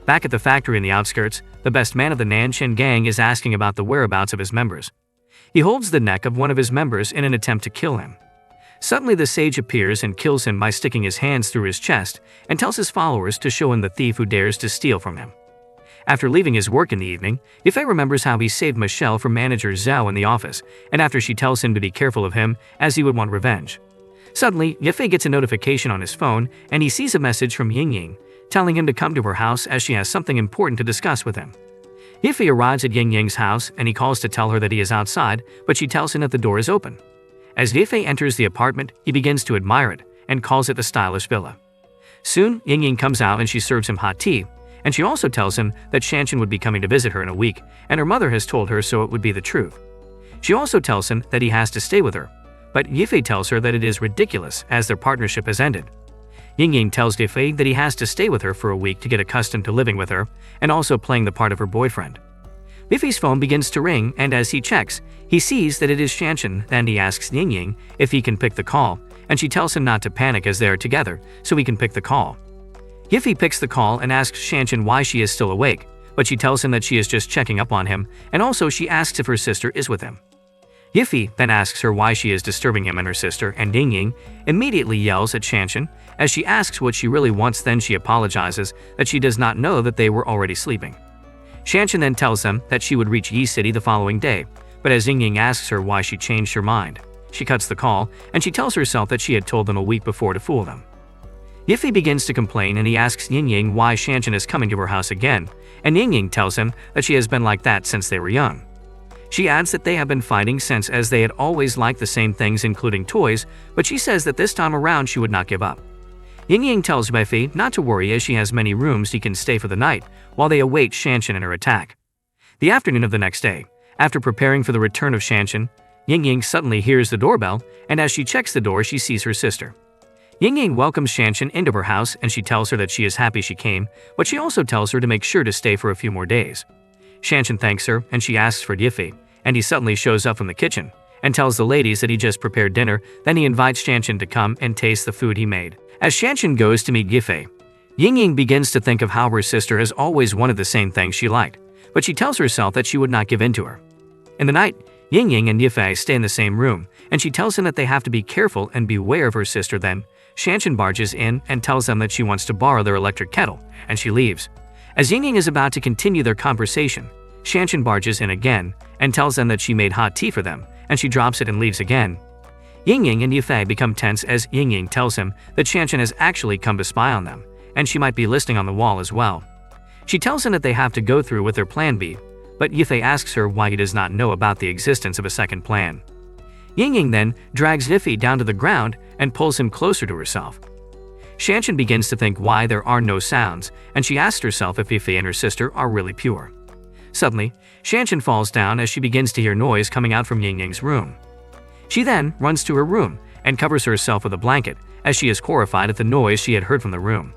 A: Back at the factory in the outskirts, the best man of the Nanshin gang is asking about the whereabouts of his members. He holds the neck of one of his members in an attempt to kill him. Suddenly the sage appears and kills him by sticking his hands through his chest and tells his followers to show him the thief who dares to steal from him. After leaving his work in the evening, Yifei remembers how he saved Michelle from manager Zhao in the office, and after she tells him to be careful of him as he would want revenge. Suddenly, Yifei gets a notification on his phone and he sees a message from Ying, telling him to come to her house as she has something important to discuss with him. Yifei arrives at Ying's house and he calls to tell her that he is outside, but she tells him that the door is open. As Yifei enters the apartment, he begins to admire it and calls it the stylish villa. Soon, Ying comes out and she serves him hot tea, and she also tells him that Shanshan would be coming to visit her in a week, and her mother has told her so it would be the truth. She also tells him that he has to stay with her, but Yifei tells her that it is ridiculous as their partnership has ended. Ying tells Yifei that he has to stay with her for a week to get accustomed to living with her and also playing the part of her boyfriend. Yifei's phone begins to ring, and as he checks, he sees that it is Shanshan. Then he asks Ying if he can pick the call, and she tells him not to panic as they are together so he can pick the call. Yifei picks the call and asks Shanshan why she is still awake, but she tells him that she is just checking up on him, and also she asks if her sister is with him. Yiffei then asks her why she is disturbing him and her sister, and Yingying immediately yells at Shanshan as she asks what she really wants. Then she apologizes that she does not know that they were already sleeping. Shanshan then tells them that she would reach Yi City the following day, but as Yingying asks her why she changed her mind, she cuts the call and she tells herself that she had told them a week before to fool them. Yiffei begins to complain and he asks Yingying why Shanshan is coming to her house again, and Yingying tells him that she has been like that since they were young. She adds that they have been fighting since, as they had always liked the same things including toys, but she says that this time around she would not give up. Yingying tells Yiffei not to worry as she has many rooms he can stay for the night while they await Shanshan and her attack. The afternoon of the next day, after preparing for the return of Shanshan, Yingying suddenly hears the doorbell, and as she checks the door she sees her sister. Yingying welcomes Shanshan into her house and she tells her that she is happy she came, but she also tells her to make sure to stay for a few more days. Shanshan thanks her and she asks for Yiffei, and he suddenly shows up from the kitchen and tells the ladies that he just prepared dinner. Then he invites Shanshan to come and taste the food he made. As Shanshan goes to meet Yiffei, Yingying begins to think of how her sister has always wanted the same things she liked, but she tells herself that she would not give in to her. In the night, Yingying and Yiffei stay in the same room, and she tells him that they have to be careful and beware of her sister. Then, Shanshan barges in and tells them that she wants to borrow their electric kettle, and she leaves. As Yingying is about to continue their conversation, Shanshan barges in again and tells them that she made hot tea for them, and she drops it and leaves again. Yingying and Yiffei become tense as Yingying tells him that Shanshan has actually come to spy on them, and she might be listening on the wall as well. She tells him that they have to go through with their plan B, but Yiffei asks her why he does not know about the existence of a second plan. Yingying then drags Yiffei down to the ground and pulls him closer to herself. Shanshan begins to think why there are no sounds, and she asks herself if Yiffei and her sister are really pure. Suddenly, Shanshan falls down as she begins to hear noise coming out from Yingying's room. She then runs to her room and covers herself with a blanket as she is horrified at the noise she had heard from the room.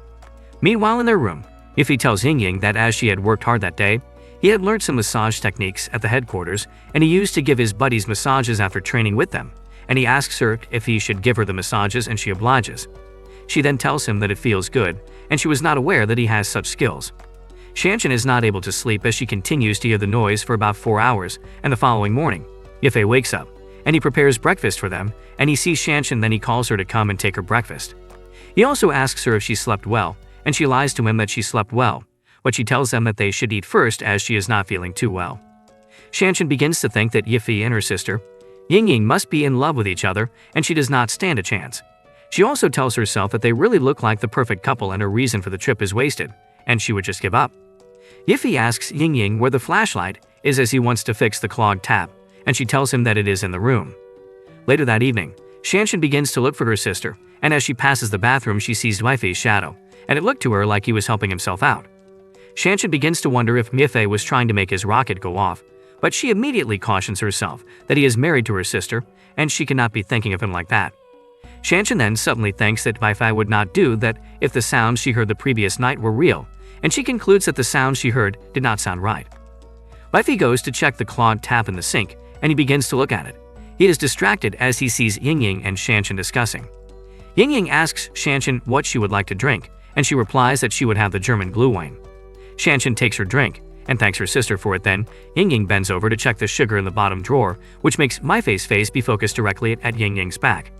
A: Meanwhile in their room, Yiffei tells Yingying that as she had worked hard that day, he had learned some massage techniques at the headquarters and he used to give his buddies massages after training with them, and he asks her if he should give her the massages and she obliges. She then tells him that it feels good, and she was not aware that he has such skills. Shanshan is not able to sleep as she continues to hear the noise for about 4 hours, and the following morning, Yiffei wakes up, and he prepares breakfast for them, and he sees Shanshan. Then he calls her to come and take her breakfast. He also asks her if she slept well, and she lies to him that she slept well, but she tells them that they should eat first as she is not feeling too well. Shanshan begins to think that Yiffei and her sister, Yingying, must be in love with each other, and she does not stand a chance. She also tells herself that they really look like the perfect couple and her reason for the trip is wasted, and she would just give up. Yiffei asks Yingying where the flashlight is as he wants to fix the clogged tap, and she tells him that it is in the room. Later that evening, Shanshan begins to look for her sister, and as she passes the bathroom she sees Yiffei's shadow, and it looked to her like he was helping himself out. Shanshan begins to wonder if Yiffei was trying to make his rocket go off, but she immediately cautions herself that he is married to her sister, and she cannot be thinking of him like that. Shanshan then suddenly thinks that Yiffei would not do that if the sounds she heard the previous night were real, and she concludes that the sounds she heard did not sound right. Yiffei goes to check the clogged tap in the sink, and he begins to look at it. He is distracted as he sees Yingying and Shanshan discussing. Yingying asks Shanshan what she would like to drink, and she replies that she would have the German glue wine. Shanshan takes her drink and thanks her sister for it. Then, Yingying bends over to check the sugar in the bottom drawer, which makes Yiffei's face be focused directly at Yingying's back.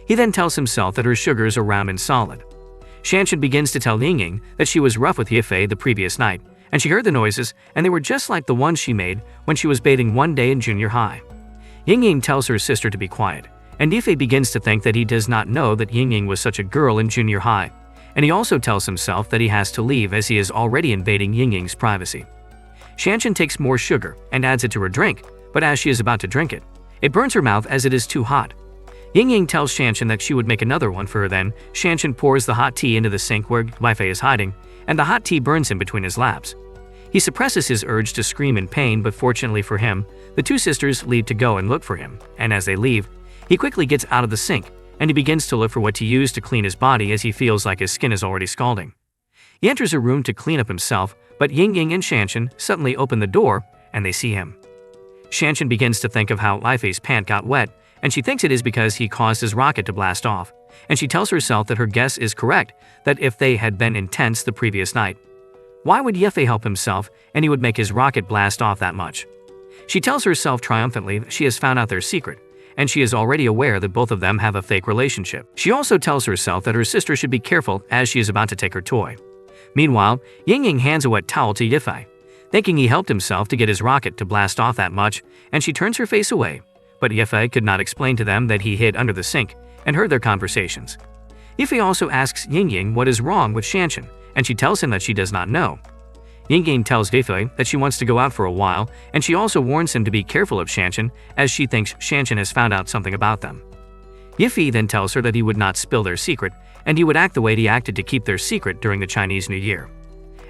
A: He then tells himself that her sugars are round and solid. Shanshan begins to tell Yingying that she was rough with Yiffei the previous night, and she heard the noises, and they were just like the ones she made when she was bathing one day in junior high. Yingying tells her sister to be quiet, and Yiffei begins to think that he does not know that Yingying was such a girl in junior high, and he also tells himself that he has to leave as he is already invading Yingying's privacy. Shanshan takes more sugar and adds it to her drink, but as she is about to drink it, it burns her mouth as it is too hot. Yingying tells Shanshan that she would make another one for her. Then, Shanshan pours the hot tea into the sink where Yiffei is hiding, and the hot tea burns him between his laps. He suppresses his urge to scream in pain, but fortunately for him, the two sisters leave to go and look for him, and as they leave, he quickly gets out of the sink, and he begins to look for what to use to clean his body as he feels like his skin is already scalding. He enters a room to clean up himself, but Yingying and Shanshan suddenly open the door, and they see him. Shanshan begins to think of how Yiffei's pant got wet, and she thinks it is because he caused his rocket to blast off, and she tells herself that her guess is correct, that if they had been intense the previous night, why would Yiffei help himself and he would make his rocket blast off that much? She tells herself triumphantly that she has found out their secret, and she is already aware that both of them have a fake relationship. She also tells herself that her sister should be careful as she is about to take her toy. Meanwhile, Ying hands a wet towel to Yifei, thinking he helped himself to get his rocket to blast off that much, and she turns her face away. But Yifei could not explain to them that he hid under the sink and heard their conversations. Yifei also asks Ying what is wrong with Shanshan, and she tells him that she does not know. Ying tells Yifei that she wants to go out for a while, and she also warns him to be careful of Shanshan as she thinks Shanshan has found out something about them. Yifei then tells her that he would not spill their secret, and he would act the way he acted to keep their secret during the Chinese New Year.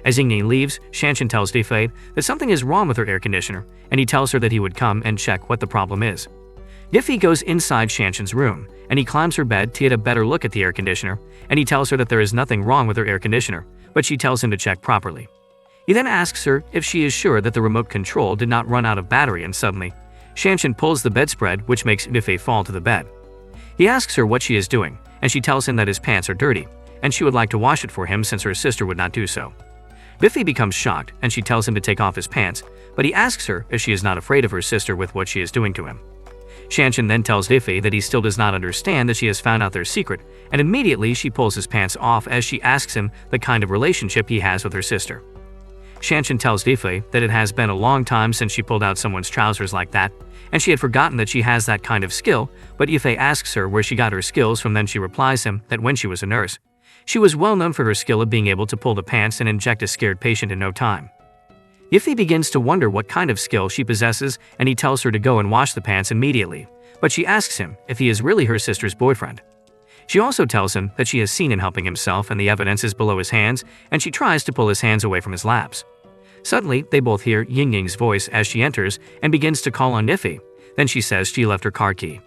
A: As Ying leaves, Shanshan tells Yifei that something is wrong with her air conditioner, and he tells her that he would come and check what the problem is. Yifei goes inside Shanshan's room, and he climbs her bed to get a better look at the air conditioner, and he tells her that there is nothing wrong with her air conditioner, but she tells him to check properly. He then asks her if she is sure that the remote control did not run out of battery, and suddenly, Shanshan pulls the bedspread, which makes Yifei fall to the bed. He asks her what she is doing, and she tells him that his pants are dirty, and she would like to wash it for him since her sister would not do so. Yifei becomes shocked, and she tells him to take off his pants, but he asks her if she is not afraid of her sister with what she is doing to him. Shanshan then tells Yifei that he still does not understand that she has found out their secret, and immediately she pulls his pants off as she asks him the kind of relationship he has with her sister. Shanshan tells Yifei that it has been a long time since she pulled out someone's trousers like that, and she had forgotten that she has that kind of skill, but Yifei asks her where she got her skills from. Then she replies him that when she was a nurse, she was well known for her skill of being able to pull the pants and inject a scared patient in no time. Yifei begins to wonder what kind of skill she possesses, and he tells her to go and wash the pants immediately, but she asks him if he is really her sister's boyfriend. She also tells him that she has seen him helping himself and the evidence is below his hands, and she tries to pull his hands away from his laps. Suddenly, they both hear Ying's voice as she enters and begins to call on Yifei. Then she says she left her car key.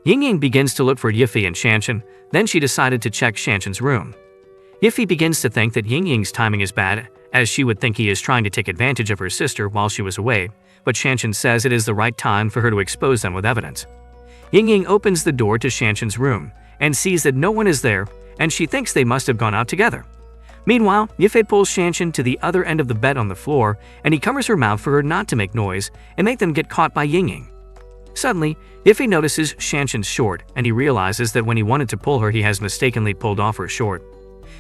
A: Ying begins to look for Yifei and Shanshan, then she decided to check Shanshan's room. Yifei begins to think that Ying's timing is bad, as she would think he is trying to take advantage of her sister while she was away, but Shanshan says it is the right time for her to expose them with evidence. Ying opens the door to Shanshan's room and sees that no one is there, and she thinks they must have gone out together. Meanwhile, Yifei pulls Shanshan to the other end of the bed on the floor, and he covers her mouth for her not to make noise and make them get caught by Ying. Suddenly, Yifei notices Shanshan's short, and he realizes that when he wanted to pull her, he has mistakenly pulled off her short.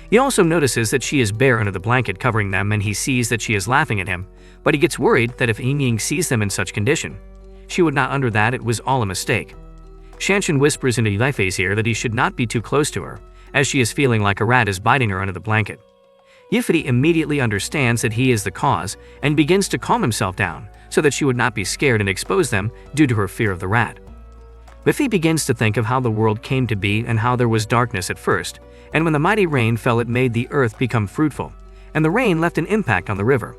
A: He also notices that she is bare under the blanket covering them, and he sees that she is laughing at him, but he gets worried that if Ying sees them in such condition, she would not under that it was all a mistake. Shanshan whispers into Yifei's ear that he should not be too close to her, as she is feeling like a rat is biting her under the blanket. Yifei immediately understands that he is the cause and begins to calm himself down so that she would not be scared and expose them due to her fear of the rat. Yifei begins to think of how the world came to be and how there was darkness at first, and when the mighty rain fell it made the earth become fruitful, and the rain left an impact on the river.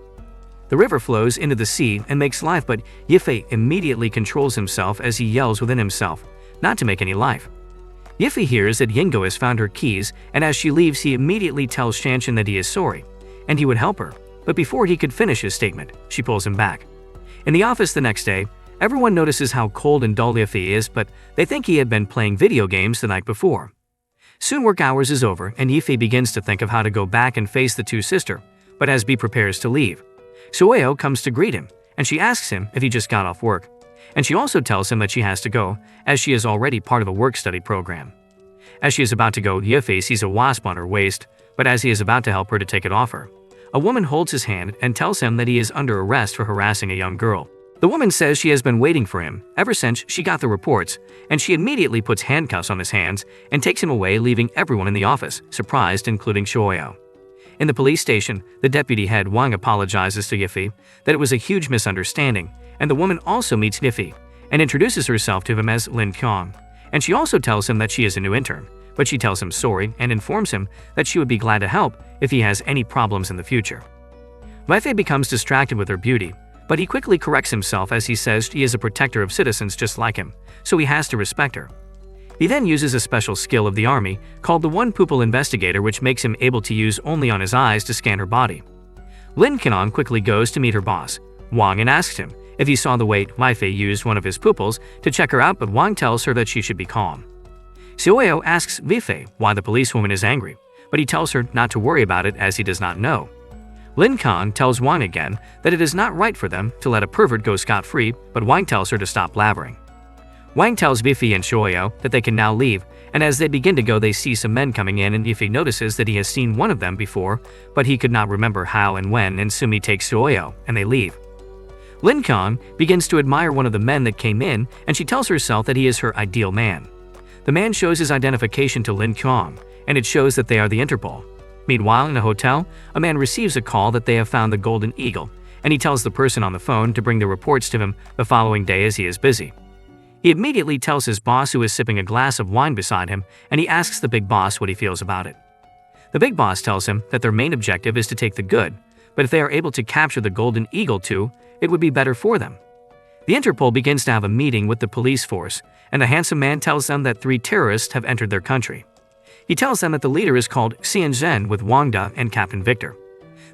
A: The river flows into the sea and makes life, but Yifei immediately controls himself as he yells within himself not to make any life. Yifei hears that Yingo has found her keys, and as she leaves he immediately tells Shanshan that he is sorry, and he would help her, but before he could finish his statement, she pulls him back. In the office the next day, everyone notices how cold and dull Yifei is, but they think he had been playing video games the night before. Soon work hours is over, and Yifei begins to think of how to go back and face the two sisters, but as B prepares to leave, Sueo comes to greet him, and she asks him if he just got off work. And she also tells him that she has to go, as she is already part of a work-study program. As she is about to go, Yifei sees a wasp on her waist, but as he is about to help her to take it off her, a woman holds his hand and tells him that he is under arrest for harassing a young girl. The woman says she has been waiting for him ever since she got the reports, and she immediately puts handcuffs on his hands and takes him away, leaving everyone in the office surprised, including Shoyo. In the police station, the deputy head Wang apologizes to Yifei that it was a huge misunderstanding, and the woman also meets Yifei and introduces herself to him as Lin Kyong, and she also tells him that she is a new intern, but she tells him sorry and informs him that she would be glad to help if he has any problems in the future. Yifei becomes distracted with her beauty, but he quickly corrects himself as he says she is a protector of citizens just like him, so he has to respect her. He then uses a special skill of the army called the one-pupil investigator, which makes him able to use only on his eyes to scan her body. Lin Kyong quickly goes to meet her boss, Wang, and asks him if he saw the way Yifei used one of his pupils to check her out, but Wang tells her that she should be calm. Sueo asks Yifei why the policewoman is angry, but he tells her not to worry about it as he does not know. Lin Kang tells Wang again that it is not right for them to let a pervert go scot-free, but Wang tells her to stop blabbering. Wang tells Yifi and Shoyo that they can now leave, and as they begin to go they see some men coming in and Yifi notices that he has seen one of them before, but he could not remember how and when, and Sumi takes Shoyo and they leave. Lin Kang begins to admire one of the men that came in and she tells herself that he is her ideal man. The man shows his identification to Lin Kang, and it shows that they are the Interpol. Meanwhile, in a hotel, a man receives a call that they have found the Golden Eagle, and he tells the person on the phone to bring the reports to him the following day as he is busy. He immediately tells his boss, who is sipping a glass of wine beside him, and he asks the big boss what he feels about it. The big boss tells him that their main objective is to take the good, but if they are able to capture the Golden Eagle too, it would be better for them. The Interpol begins to have a meeting with the police force, and the handsome man tells them that 3 terrorists have entered their country. He tells them that the leader is called Xian Zhen with Wang Da and Captain Victor.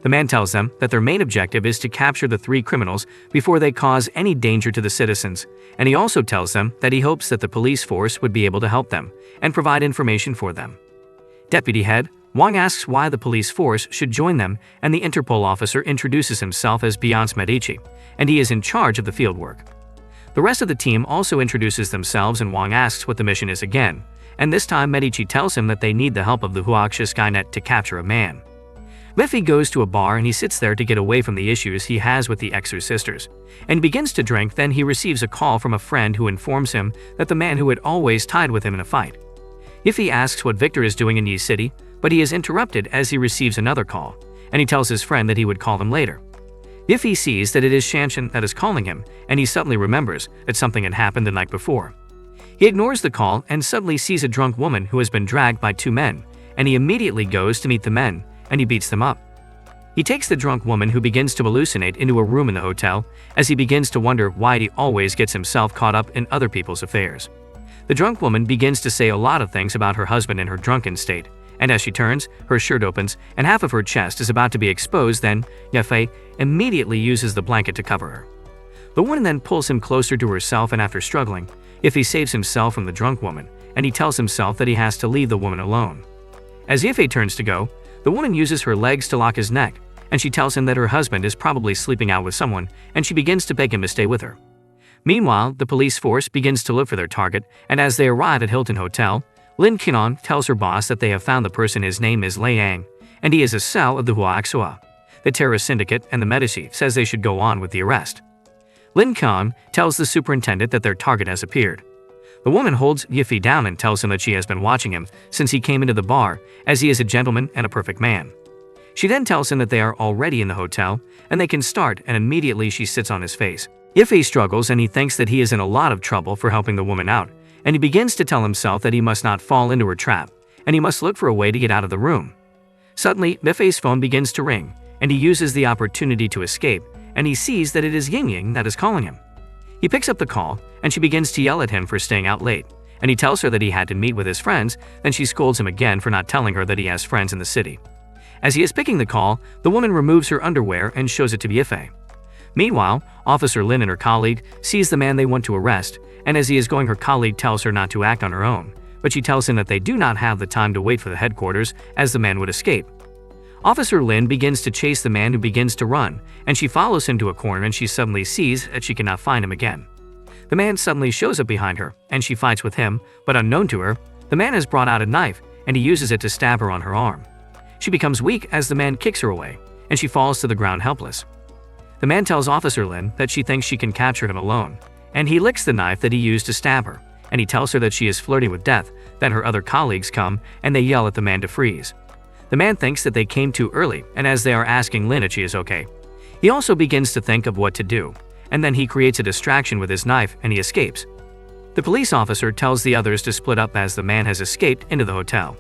A: The man tells them that their main objective is to capture the 3 criminals before they cause any danger to the citizens, and he also tells them that he hopes that the police force would be able to help them and provide information for them. Deputy Head Wang asks why the police force should join them, and the Interpol officer introduces himself as Beyonce Medici, and he is in charge of the fieldwork. The rest of the team also introduces themselves, and Wang asks what the mission is again, and this time Medici tells him that they need the help of the Huaxia Skynet to capture a man. Miffy goes to a bar and he sits there to get away from the issues he has with the Xer sisters, and begins to drink. Then he receives a call from a friend who informs him that the man who had always tied with him in a fight. Miffy asks what Victor is doing in Yi City, but he is interrupted as he receives another call, and he tells his friend that he would call him later. Yifi sees that it is Shanshan that is calling him, and he suddenly remembers that something had happened the night before. He ignores the call and suddenly sees a drunk woman who has been dragged by 2 men, and he immediately goes to meet the men, and he beats them up. He takes the drunk woman, who begins to hallucinate, into a room in the hotel as he begins to wonder why he always gets himself caught up in other people's affairs. The drunk woman begins to say a lot of things about her husband in her drunken state, and as she turns, her shirt opens and half of her chest is about to be exposed. Then Yafei immediately uses the blanket to cover her. The woman then pulls him closer to herself, and after struggling, Yifi saves himself from the drunk woman, and he tells himself that he has to leave the woman alone. As Yifi turns to go, the woman uses her legs to lock his neck, and she tells him that her husband is probably sleeping out with someone, and she begins to beg him to stay with her. Meanwhile, the police force begins to look for their target, and as they arrive at Hilton Hotel, Lin Qinan tells her boss that they have found the person. His name is Lei Yang, and he is a cell of the Huaxia. The terrorist syndicate and the Medici says they should go on with the arrest. Lin Kang tells the superintendent that their target has appeared. The woman holds Yifi down and tells him that she has been watching him since he came into the bar, as he is a gentleman and a perfect man. She then tells him that they are already in the hotel and they can start, and immediately she sits on his face. Yifi struggles and he thinks that he is in a lot of trouble for helping the woman out, and he begins to tell himself that he must not fall into her trap and he must look for a way to get out of the room. Suddenly, Yifei's phone begins to ring, and he uses the opportunity to escape, and he sees that it is Yingying that is calling him. He picks up the call, and she begins to yell at him for staying out late, and he tells her that he had to meet with his friends. Then she scolds him again for not telling her that he has friends in the city. As he is picking the call, the woman removes her underwear and shows it to Yifei. Meanwhile, Officer Lin and her colleague sees the man they want to arrest, and as he is going, her colleague tells her not to act on her own, but she tells him that they do not have the time to wait for the headquarters, as the man would escape. Officer Lin begins to chase the man, who begins to run, and she follows him to a corner, and she suddenly sees that she cannot find him again. The man suddenly shows up behind her, and she fights with him, but unknown to her, the man has brought out a knife, and he uses it to stab her on her arm. She becomes weak as the man kicks her away, and she falls to the ground helpless. The man tells Officer Lin that she thinks she can capture him alone, and he licks the knife that he used to stab her, and he tells her that she is flirting with death. Then her other colleagues come, and they yell at the man to freeze. The man thinks that they came too early, and as they are asking Lin if she is okay, he also begins to think of what to do, and then he creates a distraction with his knife and he escapes. The police officer tells the others to split up as the man has escaped into the hotel.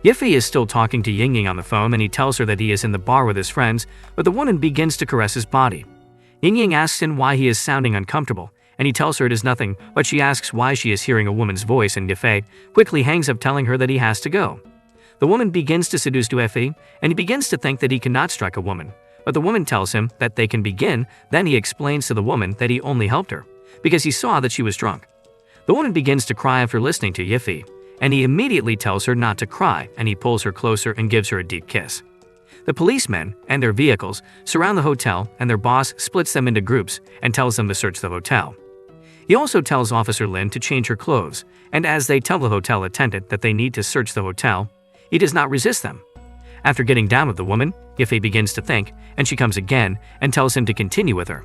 A: Yifi is still talking to Yingying on the phone, and he tells her that he is in the bar with his friends, but the woman begins to caress his body. Yingying asks him why he is sounding uncomfortable, and he tells her it is nothing, but she asks why she is hearing a woman's voice, and Yifi quickly hangs up, telling her that he has to go. The woman begins to seduce Yifi, and he begins to think that he cannot strike a woman, but the woman tells him that they can begin. Then he explains to the woman that he only helped her because he saw that she was drunk. The woman begins to cry after listening to Yifi, and he immediately tells her not to cry, and he pulls her closer and gives her a deep kiss. The policemen and their vehicles surround the hotel, and their boss splits them into groups and tells them to search the hotel. He also tells Officer Lin to change her clothes, and as they tell the hotel attendant that they need to search the hotel, he does not resist them. After getting down with the woman, Yifei begins to think, and she comes again and tells him to continue with her.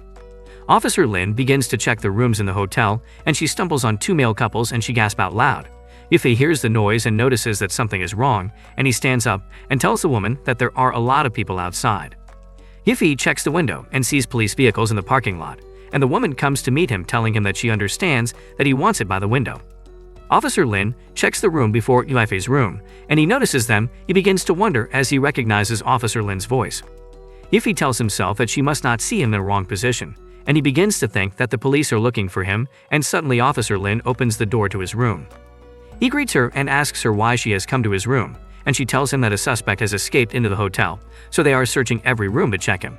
A: Officer Lin begins to check the rooms in the hotel, and she stumbles on two male couples and she gasps out loud. Yifei hears the noise and notices that something is wrong, and he stands up and tells the woman that there are a lot of people outside. Yifei checks the window and sees police vehicles in the parking lot, and the woman comes to meet him, telling him that she understands that he wants it by the window. Officer Lin checks the room before Yifei's room, and he notices them. He begins to wonder as he recognizes Officer Lin's voice. Yifei tells himself that she must not see him in the wrong position, and he begins to think that the police are looking for him, and suddenly Officer Lin opens the door to his room. He greets her and asks her why she has come to his room, and she tells him that a suspect has escaped into the hotel, so they are searching every room to check him.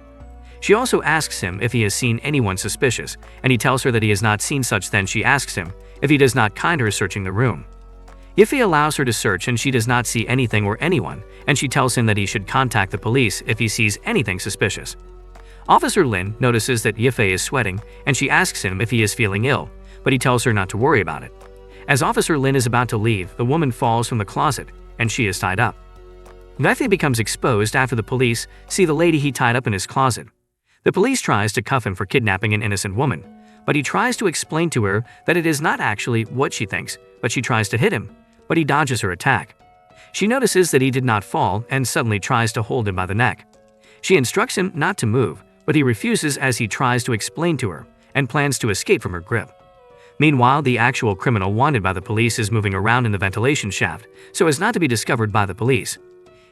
A: She also asks him if he has seen anyone suspicious, and he tells her that he has not seen such. Then she asks him if he does not mind her searching the room. Yifei allows her to search, and she does not see anything or anyone, and she tells him that he should contact the police if he sees anything suspicious. Officer Lin notices that Yifei is sweating, and she asks him if he is feeling ill, but he tells her not to worry about it. As Officer Lin is about to leave, the woman falls from the closet, and she is tied up. Yifei becomes exposed after the police see the lady he tied up in his closet. The police tries to cuff him for kidnapping an innocent woman, but he tries to explain to her that it is not actually what she thinks, but she tries to hit him, but he dodges her attack. She notices that he did not fall and suddenly tries to hold him by the neck. She instructs him not to move, but he refuses as he tries to explain to her and plans to escape from her grip. Meanwhile, the actual criminal wanted by the police is moving around in the ventilation shaft so as not to be discovered by the police.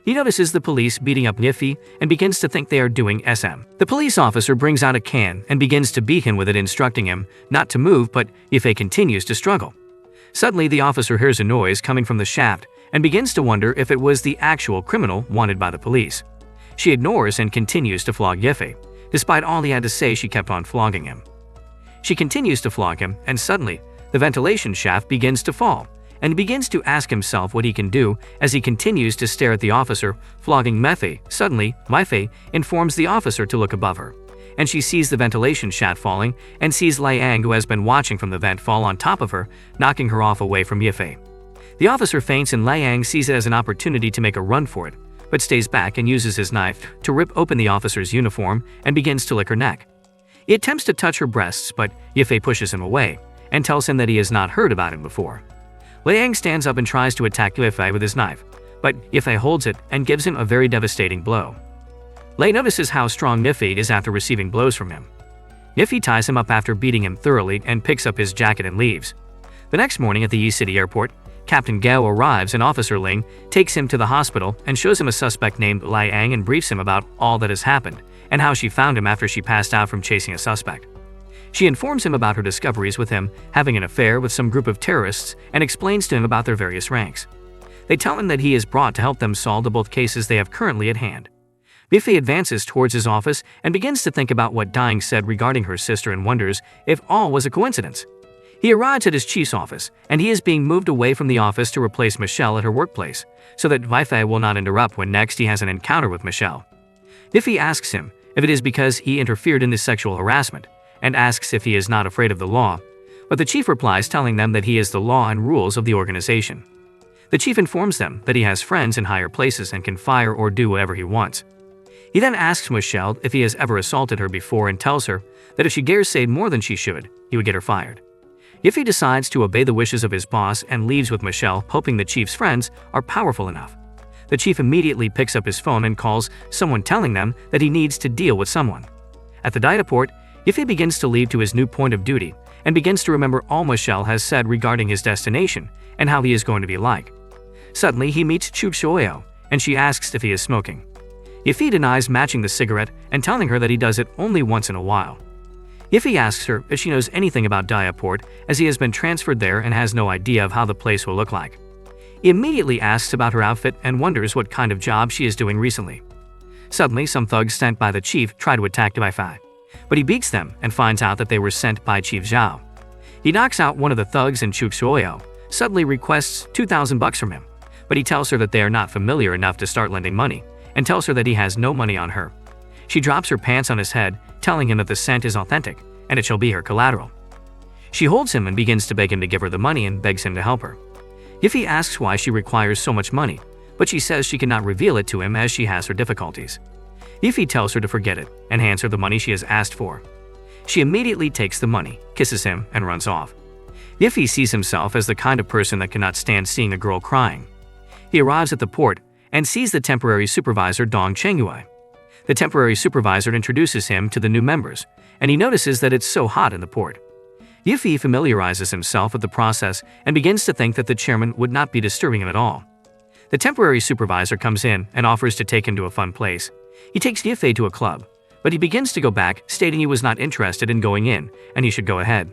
A: He notices the police beating up Yifei and begins to think they are doing SM. The police officer brings out a can and begins to beat him with it, instructing him not to move, but Yifei continues to struggle. Suddenly, the officer hears a noise coming from the shaft and begins to wonder if it was the actual criminal wanted by the police. She ignores and continues to flog Yifei. Despite all he had to say, she kept on flogging him. She continues to flog him, and suddenly, the ventilation shaft begins to fall, and he begins to ask himself what he can do as he continues to stare at the officer flogging Yifei. Suddenly, Yifei informs the officer to look above her, and she sees the ventilation shaft falling and sees Liang, who has been watching from the vent, fall on top of her, knocking her off away from Yifei. The officer faints, and Liang sees it as an opportunity to make a run for it, but stays back and uses his knife to rip open the officer's uniform and begins to lick her neck. He attempts to touch her breasts, but Yifei pushes him away and tells him that he has not heard about him before. Liang stands up and tries to attack Yifei with his knife, but Yifei holds it and gives him a very devastating blow. Lei notices how strong Yifei is after receiving blows from him. Yifei ties him up after beating him thoroughly and picks up his jacket and leaves. The next morning at the Yi City airport, Captain Gao arrives, and Officer Ling takes him to the hospital and shows him a suspect named Liang and briefs him about all that has happened and how she found him after she passed out from chasing a suspect. She informs him about her discoveries with him having an affair with some group of terrorists and explains to him about their various ranks. They tell him that he is brought to help them solve the both cases they have currently at hand. Yifei advances towards his office and begins to think about what Dying said regarding her sister and wonders if all was a coincidence. He arrives at his chief's office, and he is being moved away from the office to replace Michelle at her workplace, so that Yifei will not interrupt when next he has an encounter with Michelle. Yifei asks him if it is because he interfered in this sexual harassment, and asks if he is not afraid of the law, but the chief replies telling them that he is the law and rules of the organization. The chief informs them that he has friends in higher places and can fire or do whatever he wants. He then asks Michelle if he has ever assaulted her before and tells her that if she dares say more than she should, he would get her fired. Yifei decides to obey the wishes of his boss and leaves with Michelle, hoping the chief's friends are powerful enough. The chief immediately picks up his phone and calls someone, telling them that he needs to deal with someone. At the data port, Yifei begins to leave to his new point of duty and begins to remember all Michelle has said regarding his destination and how he is going to be like. Suddenly, he meets Chu Xiaoyao, and she asks if he is smoking. Yifei denies matching the cigarette and telling her that he does it only once in a while. Yifei asks her if she knows anything about Diaport, as he has been transferred there and has no idea of how the place will look like. He immediately asks about her outfit and wonders what kind of job she is doing recently. Suddenly, some thugs sent by the chief try to attack Yifei, but he beats them and finds out that they were sent by Chief Zhao. He knocks out one of the thugs, and Chu Xiaoyao suddenly requests $2,000 from him, but he tells her that they are not familiar enough to start lending money, and tells her that he has no money on her. She drops her pants on his head, telling him that the scent is authentic and it shall be her collateral. She holds him and begins to beg him to give her the money and begs him to help her. Yiffy asks why she requires so much money, but she says she cannot reveal it to him as she has her difficulties. Yiffy tells her to forget it and hands her the money she has asked for. She immediately takes the money, kisses him, and runs off. Yiffy sees himself as the kind of person that cannot stand seeing a girl crying. He arrives at the port and sees the temporary supervisor Dong Chengyue. The temporary supervisor introduces him to the new members, and he notices that it's so hot in the port. Yiffy familiarizes himself with the process and begins to think that the chairman would not be disturbing him at all. The temporary supervisor comes in and offers to take him to a fun place. He takes Yiffy to a club, but he begins to go back, stating he was not interested in going in and he should go ahead.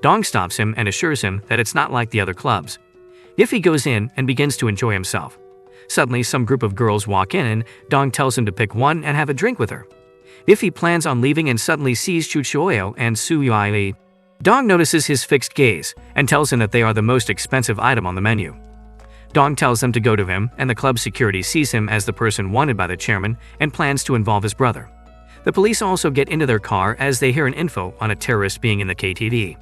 A: Dong stops him and assures him that it's not like the other clubs. Yiffy goes in and begins to enjoy himself. Suddenly, some group of girls walk in and Dong tells him to pick one and have a drink with her. Yiffy plans on leaving and suddenly sees Chu Chuoyo and Su Yuili. Dong notices his fixed gaze and tells him that they are the most expensive item on the menu. Dong tells them to go to him, and the club security sees him as the person wanted by the chairman and plans to involve his brother. The police also get into their car as they hear an info on a terrorist being in the KTV.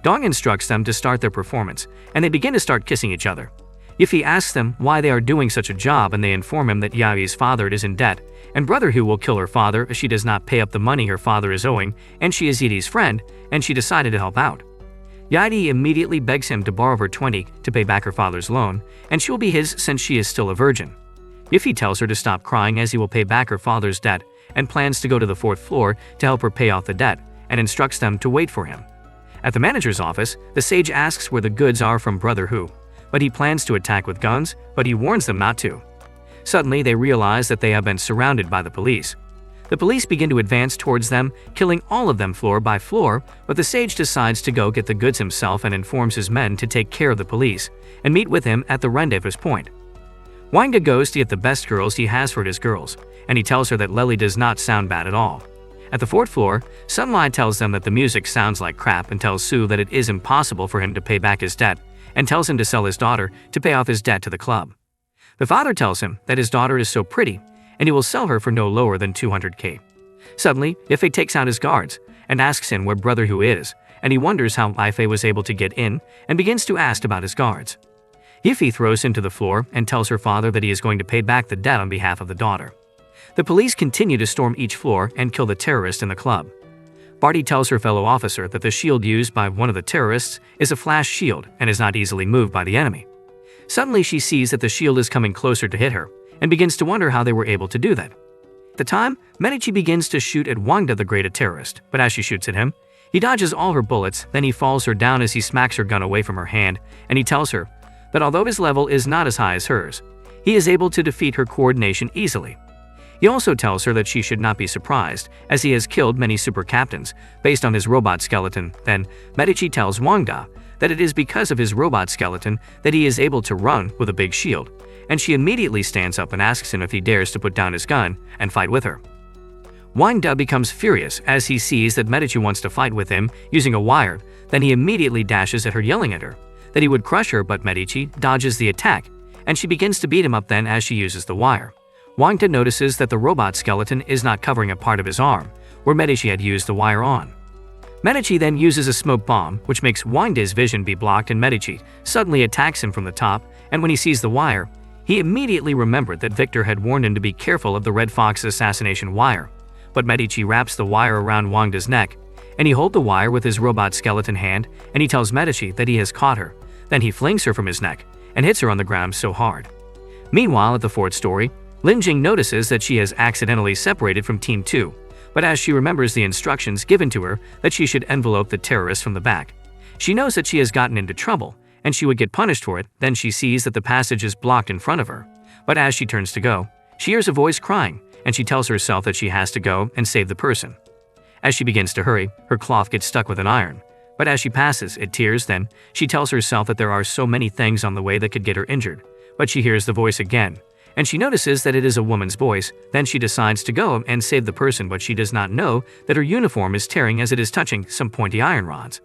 A: Dong instructs them to start their performance, and they begin to start kissing each other. Yiffy asks them why they are doing such a job, and they inform him that Yaoyi's father is in debt, and brother who will kill her father if she does not pay up the money her father is owing, and she is Yidi's friend, and she decided to help out. Yidi immediately begs him to borrow her 20 to pay back her father's loan, and she will be his since she is still a virgin. Yiffy tells her to stop crying as he will pay back her father's debt, and plans to go to the 4th floor to help her pay off the debt, and instructs them to wait for him. At the manager's office, the sage asks where the goods are from Brother Hu, but he plans to attack with guns, but he warns them not to. Suddenly, they realize that they have been surrounded by the police. The police begin to advance towards them, killing all of them floor by floor, but the sage decides to go get the goods himself and informs his men to take care of the police and meet with him at the rendezvous point. Wanga goes to get the best girls he has for his girls, and he tells her that Lely does not sound bad at all. At the 4th floor, Sunlight tells them that the music sounds like crap and tells Sue that it is impossible for him to pay back his debt, and tells him to sell his daughter to pay off his debt to the club. The father tells him that his daughter is so pretty, and he will sell her for no lower than 200k. Suddenly, Ife takes out his guards and asks him where Brother Hu is, and he wonders how Ife was able to get in and begins to ask about his guards. Ife throws him to the floor and tells her father that he is going to pay back the debt on behalf of the daughter. The police continue to storm each floor and kill the terrorist in the club. Barty tells her fellow officer that the shield used by one of the terrorists is a flash shield and is not easily moved by the enemy. Suddenly, she sees that the shield is coming closer to hit her and begins to wonder how they were able to do that. At the time, Medici begins to shoot at Wangda the Great, a terrorist, but as she shoots at him, he dodges all her bullets, then he falls her down as he smacks her gun away from her hand, and he tells her that although his level is not as high as hers, he is able to defeat her coordination easily. He also tells her that she should not be surprised, as he has killed many super captains based on his robot skeleton. Then, Medici tells Wangda that it is because of his robot skeleton that he is able to run with a big shield, and she immediately stands up and asks him if he dares to put down his gun and fight with her. Wangda becomes furious as he sees that Medici wants to fight with him using a wire, then he immediately dashes at her, yelling at her that he would crush her, but Medici dodges the attack, and she begins to beat him up then as she uses the wire. Wangda notices that the robot skeleton is not covering a part of his arm, where Medici had used the wire on. Medici then uses a smoke bomb, which makes Wangda's vision be blocked, and Medici suddenly attacks him from the top, and when he sees the wire, he immediately remembered that Victor had warned him to be careful of the Red Fox assassination wire. But Medici wraps the wire around Wangda's neck, and he holds the wire with his robot skeleton hand, and he tells Medici that he has caught her. Then he flings her from his neck and hits her on the ground so hard. Meanwhile, at the 4th story, Lin Jing notices that she has accidentally separated from Team 2, but as she remembers the instructions given to her that she should envelope the terrorist from the back, she knows that she has gotten into trouble and she would get punished for it. Then she sees that the passage is blocked in front of her, but as she turns to go, she hears a voice crying, and she tells herself that she has to go and save the person. As she begins to hurry, her cloth gets stuck with an iron, but as she passes, it tears. Then she tells herself that there are so many things on the way that could get her injured, but she hears the voice again, and she notices that it is a woman's voice. Then she decides to go and save the person, but she does not know that her uniform is tearing as it is touching some pointy iron rods.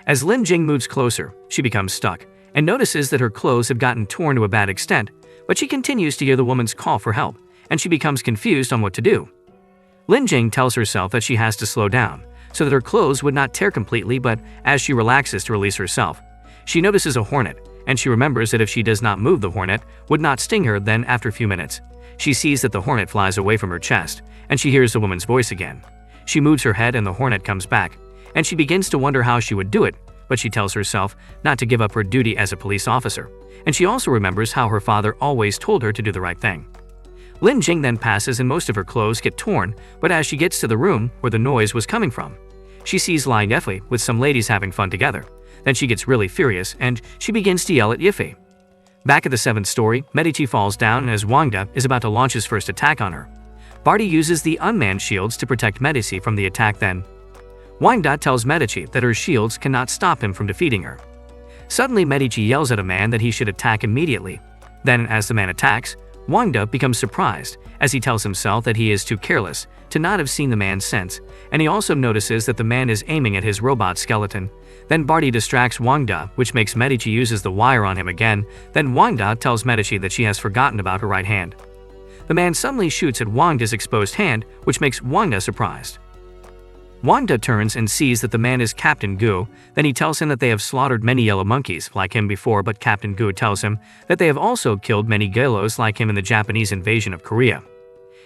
A: As Lin Jing moves closer, she becomes stuck and notices that her clothes have gotten torn to a bad extent, but she continues to hear the woman's call for help, and she becomes confused on what to do. Lin Jing tells herself that she has to slow down, so that her clothes would not tear completely, but as she relaxes to release herself, she notices a hornet, and she remembers that if she does not move, the hornet would not sting her. Then after a few minutes, she sees that the hornet flies away from her chest, and she hears the woman's voice again. She moves her head and the hornet comes back, and she begins to wonder how she would do it, but she tells herself not to give up her duty as a police officer, and she also remembers how her father always told her to do the right thing. Lin Jing then passes and most of her clothes get torn, but as she gets to the room where the noise was coming from, she sees Lai Yifei with some ladies having fun together. Then she gets really furious and she begins to yell at Yifei. Back at the 7th story, Medici falls down as Wang De is about to launch his first attack on her. Barty uses the unmanned shields to protect Medici from the attack. Then Wang De tells Medici that her shields cannot stop him from defeating her. Suddenly Medici yells at a man that he should attack immediately. Then as the man attacks, Wang De becomes surprised as he tells himself that he is too careless to not have seen the man's sense, and he also notices that the man is aiming at his robot skeleton. Then Barty distracts Wang De, which makes Medici uses the wire on him again. Then Wang De tells Medici that she has forgotten about her right hand. The man suddenly shoots at Wang De's exposed hand, which makes Wang De surprised. Wang De turns and sees that the man is Captain Gu. Then he tells him that they have slaughtered many yellow monkeys like him before, but Captain Gu tells him that they have also killed many gelos like him in the Japanese invasion of Korea.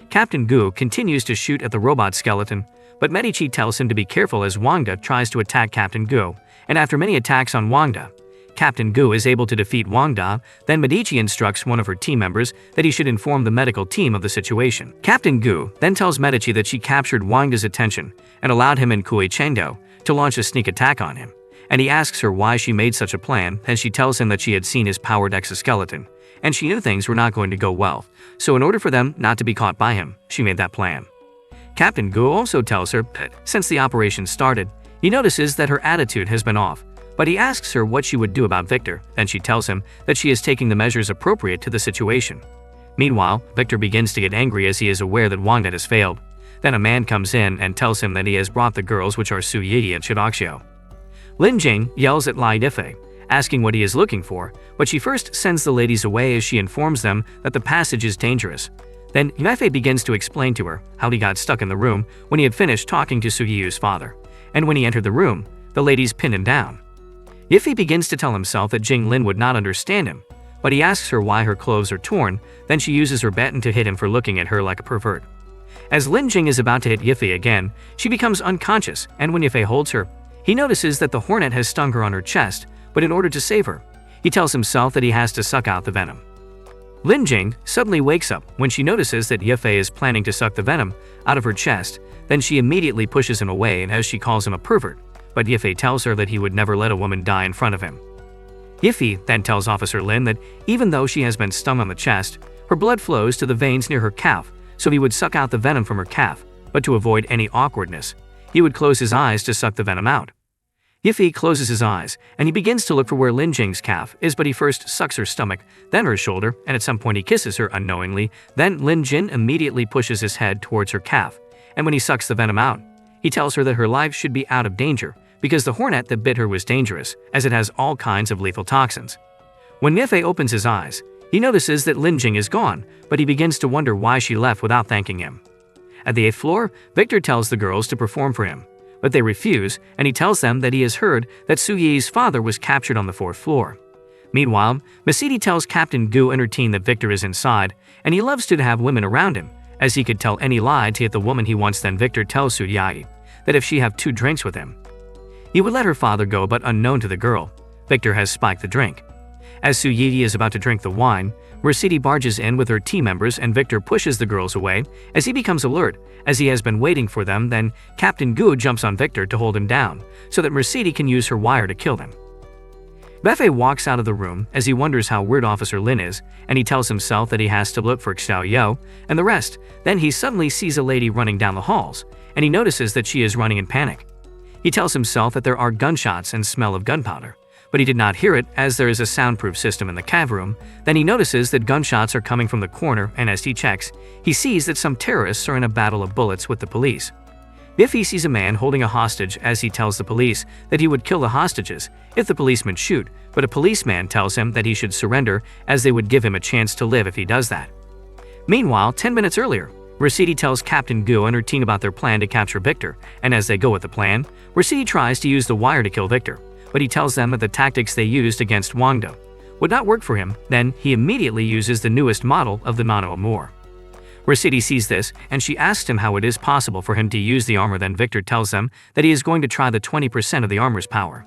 A: Captain Gu continues to shoot at the robot skeleton, but Medici tells him to be careful as Wang De tries to attack Captain Gu, and after many attacks on Wang De, Captain Gu is able to defeat Wang De. Then Medici instructs one of her team members that he should inform the medical team of the situation. Captain Gu then tells Medici that she captured Wang De's attention and allowed him and Kui Chengdo to launch a sneak attack on him, and he asks her why she made such a plan, and she tells him that she had seen his powered exoskeleton, and she knew things were not going to go well, so in order for them not to be caught by him, she made that plan. Captain Gu also tells her that since the operation started, he notices that her attitude has been off, but he asks her what she would do about Victor, and she tells him that she is taking the measures appropriate to the situation. Meanwhile, Victor begins to get angry as he is aware that Wang De has failed. Then a man comes in and tells him that he has brought the girls, which are Su Yi and Shidoxio. Lin Jing yells at Lai Yifei, asking what he is looking for, but she first sends the ladies away as she informs them that the passage is dangerous. Then Yifei begins to explain to her how he got stuck in the room when he had finished talking to Su Yi's father, and when he entered the room, the ladies pinned him down. Yifei begins to tell himself that Jing Lin would not understand him, but he asks her why her clothes are torn. Then she uses her baton to hit him for looking at her like a pervert. As Lin Jing is about to hit Yifei again, she becomes unconscious, and when Yifei holds her, he notices that the hornet has stung her on her chest, but in order to save her, he tells himself that he has to suck out the venom. Lin Jing suddenly wakes up when she notices that Yifei is planning to suck the venom out of her chest. Then she immediately pushes him away, and as she calls him a pervert, but Yifei tells her that he would never let a woman die in front of him. Yifei then tells Officer Lin that even though she has been stung on the chest, her blood flows to the veins near her calf, so he would suck out the venom from her calf, but to avoid any awkwardness, he would close his eyes to suck the venom out. Yifei closes his eyes, and he begins to look for where Lin Jing's calf is, but he first sucks her stomach, then her shoulder, and at some point he kisses her unknowingly. Then Lin Jin immediately pushes his head towards her calf, and when he sucks the venom out, he tells her that her life should be out of danger because the hornet that bit her was dangerous, as it has all kinds of lethal toxins. When Yifei opens his eyes, he notices that Lin Jing is gone, but he begins to wonder why she left without thanking him. At the 8th floor, Victor tells the girls to perform for him, but they refuse, and he tells them that he has heard that Su Yi's father was captured on the 4th floor. Meanwhile, Masidi tells Captain Gu and her team that Victor is inside, and he loves to have women around him, as he could tell any lie to hit the woman he wants. Then Victor tells Su Yi that if she have 2 drinks with him, he would let her father go, but unknown to the girl, Victor has spiked the drink. As Su Yi is about to drink the wine, Masidi barges in with her team members, and Victor pushes the girls away as he becomes alert, as he has been waiting for them. Then Captain Gu jumps on Victor to hold him down, so that Masidi can use her wire to kill them. Befe walks out of the room as he wonders how weird Officer Lin is, and he tells himself that he has to look for Xiao Yo and the rest. Then he suddenly sees a lady running down the halls, and he notices that she is running in panic. He tells himself that there are gunshots and smell of gunpowder, but he did not hear it as there is a soundproof system in the cav room. Then he notices that gunshots are coming from the corner, and as he checks, he sees that some terrorists are in a battle of bullets with the police. Biffy sees a man holding a hostage as he tells the police that he would kill the hostages if the policemen shoot, but a policeman tells him that he should surrender as they would give him a chance to live if he does that. Meanwhile, 10 minutes earlier, Mercedes tells Captain Gu and her team about their plan to capture Victor, and as they go with the plan, Mercedes tries to use the wire to kill Victor, but he tells them that the tactics they used against Wangdo would not work for him. Then he immediately uses the newest model of the Nano Amour. Mercedes sees this, and she asks him how it is possible for him to use the armor. Then Victor tells them that he is going to try the 20% of the armor's power.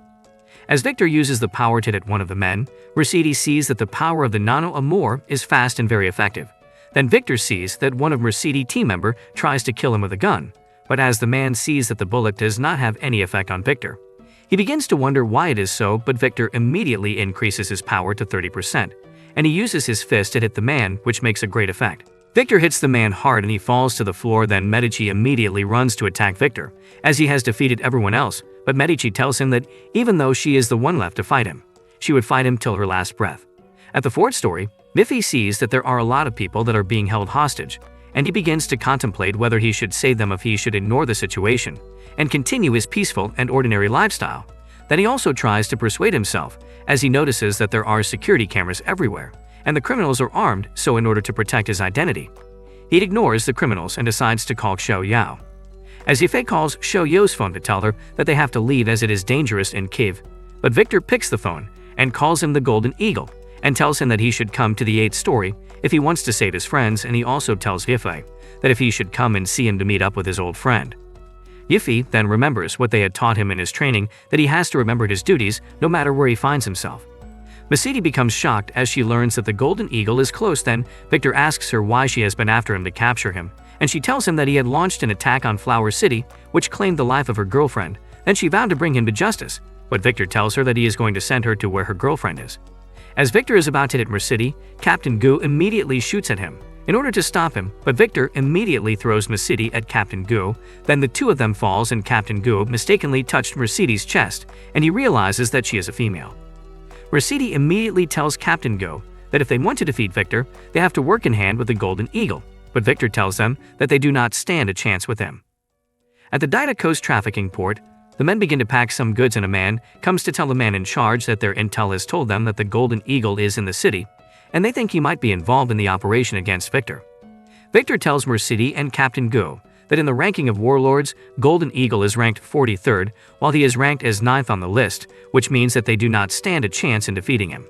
A: As Victor uses the power to hit one of the men, Mercedes sees that the power of the Nano Amour is fast and very effective. Then Victor sees that one of Mercedes' team member tries to kill him with a gun, but as the man sees that the bullet does not have any effect on Victor, he begins to wonder why it is so. But Victor immediately increases his power to 30%, and he uses his fist to hit the man, which makes a great effect. Victor hits the man hard and he falls to the floor. Then Medici immediately runs to attack Victor, as he has defeated everyone else, but Medici tells him that even though she is the one left to fight him, she would fight him till her last breath. At the fourth story, Viffy sees that there are a lot of people that are being held hostage, and he begins to contemplate whether he should save them or if he should ignore the situation and continue his peaceful and ordinary lifestyle. Then he also tries to persuade himself, as he notices that there are security cameras everywhere, and the criminals are armed, so in order to protect his identity, he ignores the criminals and decides to call Xiao Yao. As Yifei calls Xiao Yao's phone to tell her that they have to leave as it is dangerous in Kiev, but Victor picks the phone and calls him the Golden Eagle and tells him that he should come to the 8th story if he wants to save his friends, and he also tells Yifei that if he should come and see him to meet up with his old friend. Yifei then remembers what they had taught him in his training, that he has to remember his duties no matter where he finds himself. Mercedes becomes shocked as she learns that the Golden Eagle is close. Then Victor asks her why she has been after him to capture him, and she tells him that he had launched an attack on Flower City, which claimed the life of her girlfriend. Then she vowed to bring him to justice, but Victor tells her that he is going to send her to where her girlfriend is. As Victor is about to hit Mercedes, Captain Gu immediately shoots at him in order to stop him, but Victor immediately throws Mercedes at Captain Gu. Then the two of them falls and Captain Gu mistakenly touched Mercedes' chest, and he realizes that she is a female. Mercedes immediately tells Captain Gu that if they want to defeat Victor, they have to work in hand with the Golden Eagle, but Victor tells them that they do not stand a chance with him. At the Daida Coast trafficking port, the men begin to pack some goods and a man comes to tell the man in charge that their intel has told them that the Golden Eagle is in the city, and they think he might be involved in the operation against Victor. Victor tells Mercedes and Captain Gu that in the ranking of warlords, Golden Eagle is ranked 43rd, while he is ranked as 9th on the list, which means that they do not stand a chance in defeating him.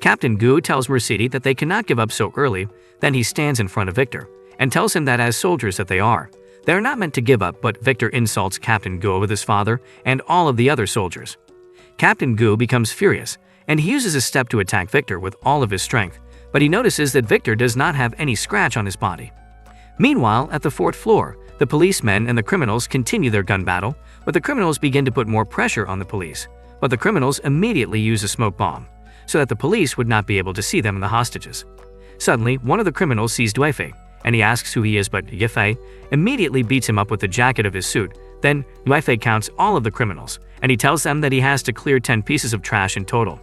A: Captain Gu tells Mercedes that they cannot give up so early. Then he stands in front of Victor and tells him that as soldiers that they are not meant to give up, but Victor insults Captain Gu with his father and all of the other soldiers. Captain Gu becomes furious, and he uses a step to attack Victor with all of his strength, but he notices that Victor does not have any scratch on his body. Meanwhile, at the 4th floor, the policemen and the criminals continue their gun battle, but the criminals begin to put more pressure on the police. But the criminals immediately use a smoke bomb, so that the police would not be able to see them and the hostages. Suddenly, one of the criminals sees Duifei, and he asks who he is, but Yifei immediately beats him up with the jacket of his suit. Then Duifei counts all of the criminals, and he tells them that he has to clear 10 pieces of trash in total.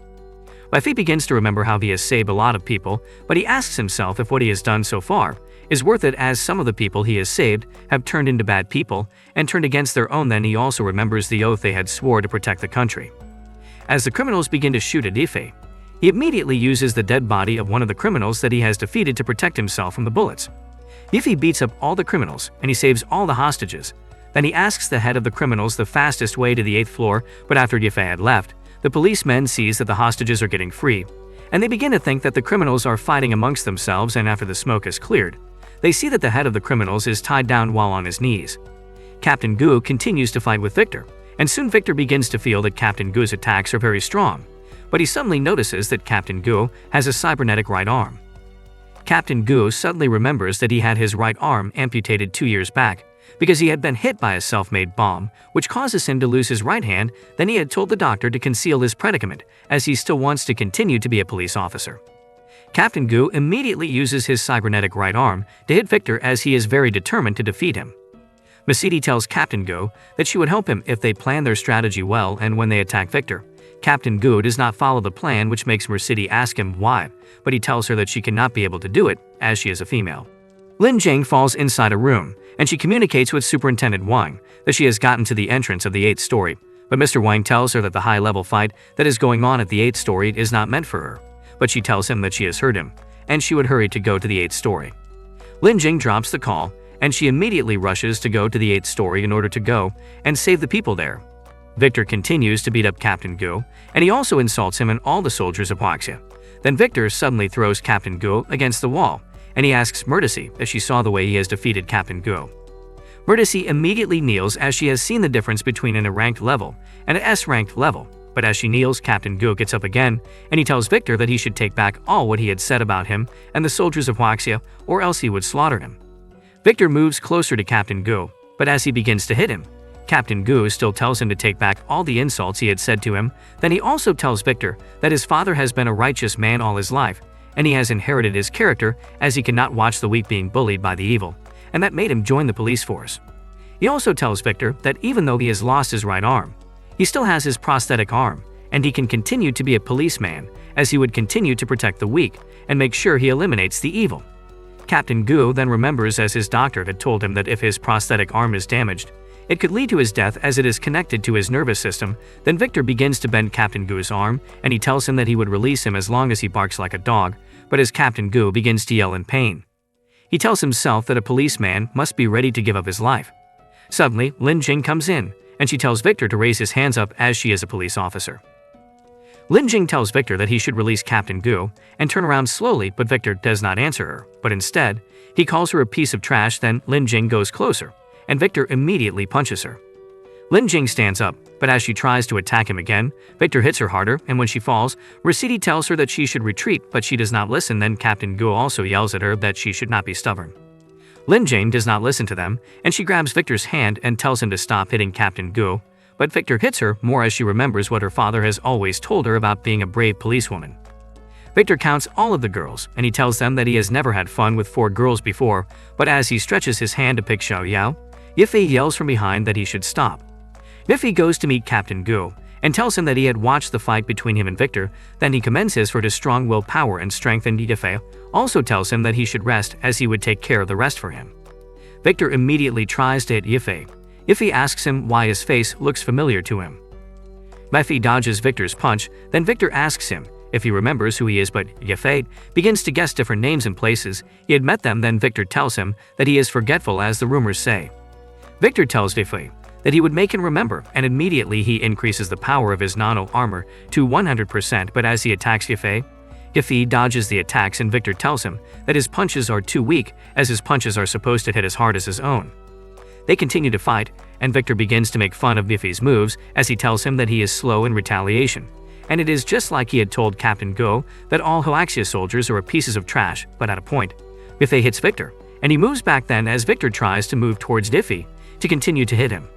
A: Duifei begins to remember how he has saved a lot of people, but he asks himself if what he has done so far is worth it, as some of the people he has saved have turned into bad people and turned against their own. Then he also remembers the oath they had swore to protect the country. As the criminals begin to shoot at Yifei, he immediately uses the dead body of one of the criminals that he has defeated to protect himself from the bullets. Yifei beats up all the criminals and he saves all the hostages. Then he asks the head of the criminals the fastest way to the 8th floor, but after Yifei had left, the policemen sees that the hostages are getting free, and they begin to think that the criminals are fighting amongst themselves. And after the smoke is cleared, they see that the head of the criminals is tied down while on his knees. Captain Gu continues to fight with Victor, and soon Victor begins to feel that Captain Gu's attacks are very strong, but he suddenly notices that Captain Gu has a cybernetic right arm. Captain Gu suddenly remembers that he had his right arm amputated 2 years back because he had been hit by a self-made bomb, which causes him to lose his right hand. Then he had told the doctor to conceal his predicament, as he still wants to continue to be a police officer. Captain Gu immediately uses his cybernetic right arm to hit Victor, as he is very determined to defeat him. Mercedes tells Captain Gu that she would help him if they plan their strategy well, and when they attack Victor, Captain Gu does not follow the plan, which makes Mercedes ask him why, but he tells her that she cannot be able to do it, as she is a female. Lin Jiang falls inside a room, and she communicates with Superintendent Wang that she has gotten to the entrance of the 8th story, but Mr. Wang tells her that the high-level fight that is going on at the 8th story is not meant for her, but she tells him that she has heard him, and she would hurry to go to the 8th story. Lin Jing drops the call, and she immediately rushes to go to the 8th story in order to go and save the people there. Victor continues to beat up Captain Gu, and he also insults him and all the soldiers of Huaxia. Then Victor suddenly throws Captain Gu against the wall, and he asks Murdacy if she saw the way he has defeated Captain Gu. Murdacy immediately kneels as she has seen the difference between an A-ranked level and an S-ranked level, but as she kneels, Captain Gu gets up again, and he tells Victor that he should take back all what he had said about him and the soldiers of Huaxia, or else he would slaughter him. Victor moves closer to Captain Gu, but as he begins to hit him, Captain Gu still tells him to take back all the insults he had said to him. Then he also tells Victor that his father has been a righteous man all his life, and he has inherited his character as he cannot watch the weak being bullied by the evil, and that made him join the police force. He also tells Victor that even though he has lost his right arm, he still has his prosthetic arm, and he can continue to be a policeman as he would continue to protect the weak and make sure he eliminates the evil. Captain Gu then remembers as his doctor had told him that if his prosthetic arm is damaged, it could lead to his death as it is connected to his nervous system. Then Victor begins to bend Captain Gu's arm, and he tells him that he would release him as long as he barks like a dog, but as Captain Gu begins to yell in pain. He tells himself that a policeman must be ready to give up his life. Suddenly, Lin Jing comes in, and she tells Victor to raise his hands up as she is a police officer. Lin Jing tells Victor that he should release Captain Gu and turn around slowly, but Victor does not answer her, but instead, he calls her a piece of trash. Then Lin Jing goes closer, and Victor immediately punches her. Lin Jing stands up, but as she tries to attack him again, Victor hits her harder, and when she falls, Rosidi tells her that she should retreat, but she does not listen. Then Captain Gu also yells at her that she should not be stubborn. Lin Jing does not listen to them, and she grabs Victor's hand and tells him to stop hitting Captain Gu, but Victor hits her more as she remembers what her father has always told her about being a brave policewoman. Victor counts all of the girls, and he tells them that he has never had fun with 4 girls before, but as he stretches his hand to pick Xiao Yao, Yifei yells from behind that he should stop. Yifei goes to meet Captain Gu and tells him that he had watched the fight between him and Victor. Then he commends his for his strong willpower and strength, and Yifei also tells him that he should rest as he would take care of the rest for him. Victor immediately tries to hit Yifei. Yifei asks him why his face looks familiar to him. Yifei dodges Victor's punch, then Victor asks him if he remembers who he is, but Yifei begins to guess different names and places he had met them. Then Victor tells him that he is forgetful as the rumors say. Victor tells Yifei that he would make him remember, and immediately he increases the power of his nano armor to 100%, but as he attacks Yifei, Yifei dodges the attacks, and Victor tells him that his punches are too weak as his punches are supposed to hit as hard as his own. They continue to fight, and Victor begins to make fun of Yifei's moves as he tells him that he is slow in retaliation. And it is just like he had told Captain Go that all Huaxia soldiers are pieces of trash, but at a point, Yifei hits Victor, and he moves back then as Victor tries to move towards Yifei to continue to hit him.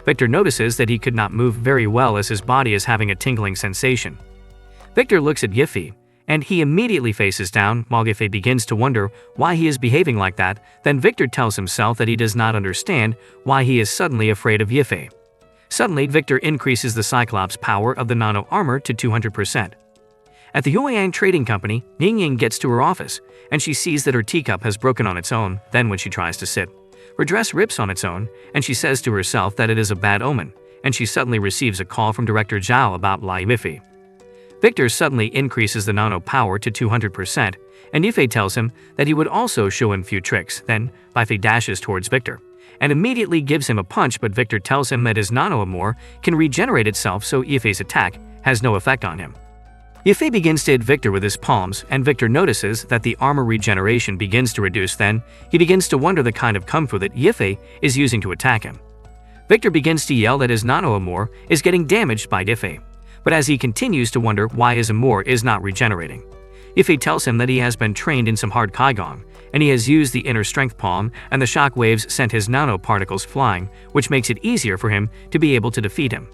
A: Victor notices that he could not move very well as his body is having a tingling sensation. Victor looks at Yifei, and he immediately faces down while Yifei begins to wonder why he is behaving like that. Then Victor tells himself that he does not understand why he is suddenly afraid of Yifei. Suddenly, Victor increases the Cyclops power of the nano armor to 200%. At the Yueyang Trading Company, Ying Ying gets to her office, and she sees that her teacup has broken on its own. Then when she tries to sit, her dress rips on its own, and she says to herself that it is a bad omen, and she suddenly receives a call from Director Zhao about Lai Yifei. Victor suddenly increases the nano power to 200%, and Yifei tells him that he would also show him few tricks. Then, Yifei dashes towards Victor, and immediately gives him a punch, but Victor tells him that his nano armor can regenerate itself, so Yifei's attack has no effect on him. Yifei begins to hit Victor with his palms, and Victor notices that the armor regeneration begins to reduce. Then, he begins to wonder the kind of kung fu that Yifei is using to attack him. Victor begins to yell that his nano armor is getting damaged by Yifei, but as he continues to wonder why his armor is not regenerating, Yifei tells him that he has been trained in some hard Kaigong, and he has used the inner strength palm, and the shock waves sent his nanoparticles flying, which makes it easier for him to be able to defeat him.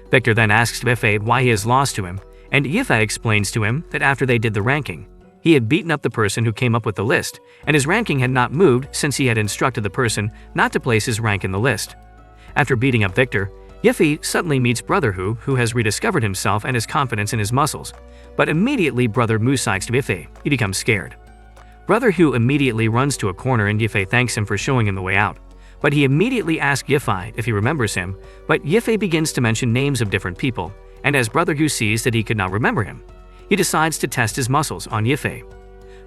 A: Victor then asks Yifei why he has lost to him, and Yifei explains to him that after they did the ranking, he had beaten up the person who came up with the list, and his ranking had not moved since he had instructed the person not to place his rank in the list. After beating up Victor, Yifei suddenly meets Brother Hu, who has rediscovered himself and his confidence in his muscles, but immediately Brother Mu sikes to Yifei. He becomes scared. Brother Hu immediately runs to a corner, and Yifei thanks him for showing him the way out, but he immediately asks Yifei if he remembers him, but Yifei begins to mention names of different people, and as Brother Hu sees that he could not remember him, he decides to test his muscles on Yifei.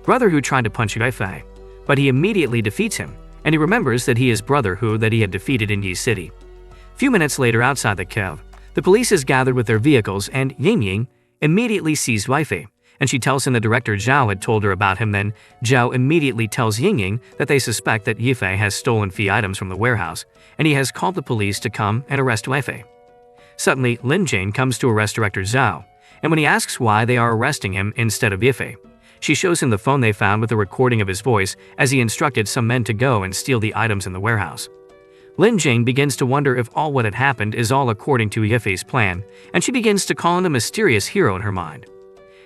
A: Brother Hu tried to punch Yifei, but he immediately defeats him, and he remembers that he is Brother Hu that he had defeated in Yi City. Few minutes later outside the cave, the police is gathered with their vehicles and Ying immediately sees Weifei, and she tells him the director Zhao had told her about him. Then Zhao immediately tells Ying that they suspect that Yifei has stolen fee items from the warehouse, and he has called the police to come and arrest Weifei. Suddenly, Lin Jane comes to arrest director Zhao, and when he asks why they are arresting him instead of Yifei, she shows him the phone they found with a recording of his voice as he instructed some men to go and steal the items in the warehouse. Lin Jane begins to wonder if all what had happened is all according to Yifei's plan, and she begins to call in a mysterious hero in her mind.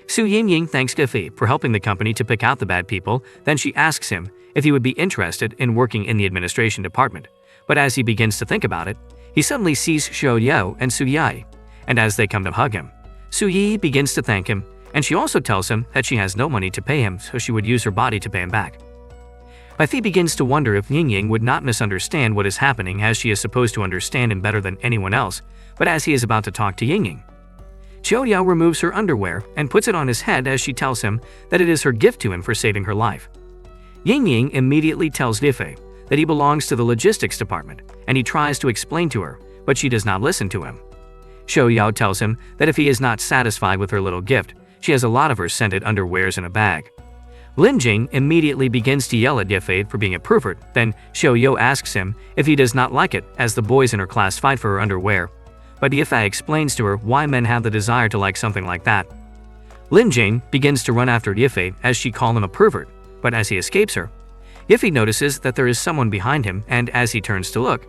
A: Su Ying thanks Yifei for helping the company to pick out the bad people. Then she asks him if he would be interested in working in the administration department. But as he begins to think about it, he suddenly sees Xiao Yao and Su Yi, and as they come to hug him, Su Yi begins to thank him, and she also tells him that she has no money to pay him, so she would use her body to pay him back. Weifei begins to wonder if Ying would not misunderstand what is happening, as she is supposed to understand him better than anyone else. But as he is about to talk to Ying, Xiao Yao removes her underwear and puts it on his head as she tells him that it is her gift to him for saving her life. Ying immediately tells Yifei that he belongs to the logistics department, and he tries to explain to her, but she does not listen to him. Xiao Yao tells him that if he is not satisfied with her little gift, she has a lot of her scented underwears in a bag. Lin Jing immediately begins to yell at Yifei for being a pervert. Then Xiao Yao asks him if he does not like it, as the boys in her class fight for her underwear. But Yifei explains to her why men have the desire to like something like that. Lin Jing begins to run after Yifei as she calls him a pervert, but as he escapes her, Yifei notices that there is someone behind him, and as he turns to look,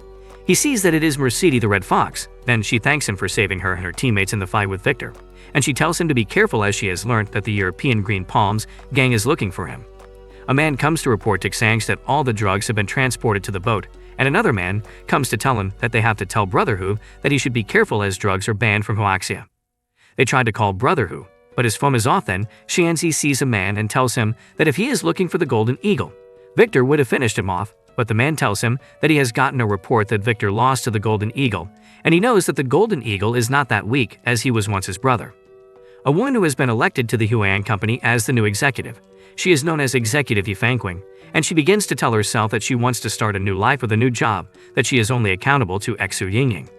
A: he sees that it is Mercedes the Red Fox. Then she thanks him for saving her and her teammates in the fight with Victor, and she tells him to be careful as she has learned that the European Green Palms gang is looking for him. A man comes to report to Xangs that all the drugs have been transported to the boat, and another man comes to tell him that they have to tell Brother Hu that he should be careful as drugs are banned from Huaxia. They tried to call Brother Hu, but his phone is off. Then Xianzi sees a man and tells him that if he is looking for the Golden Eagle, Victor would have finished him off, but the man tells him that he has gotten a report that Victor lost to the Golden Eagle, and he knows that the Golden Eagle is not that weak as he was once his brother. A woman who has been elected to the Huan Company as the new executive. She is known as Executive Yi Fangqing, and she begins to tell herself that she wants to start a new life with a new job, that she is only accountable to Xu Yingying.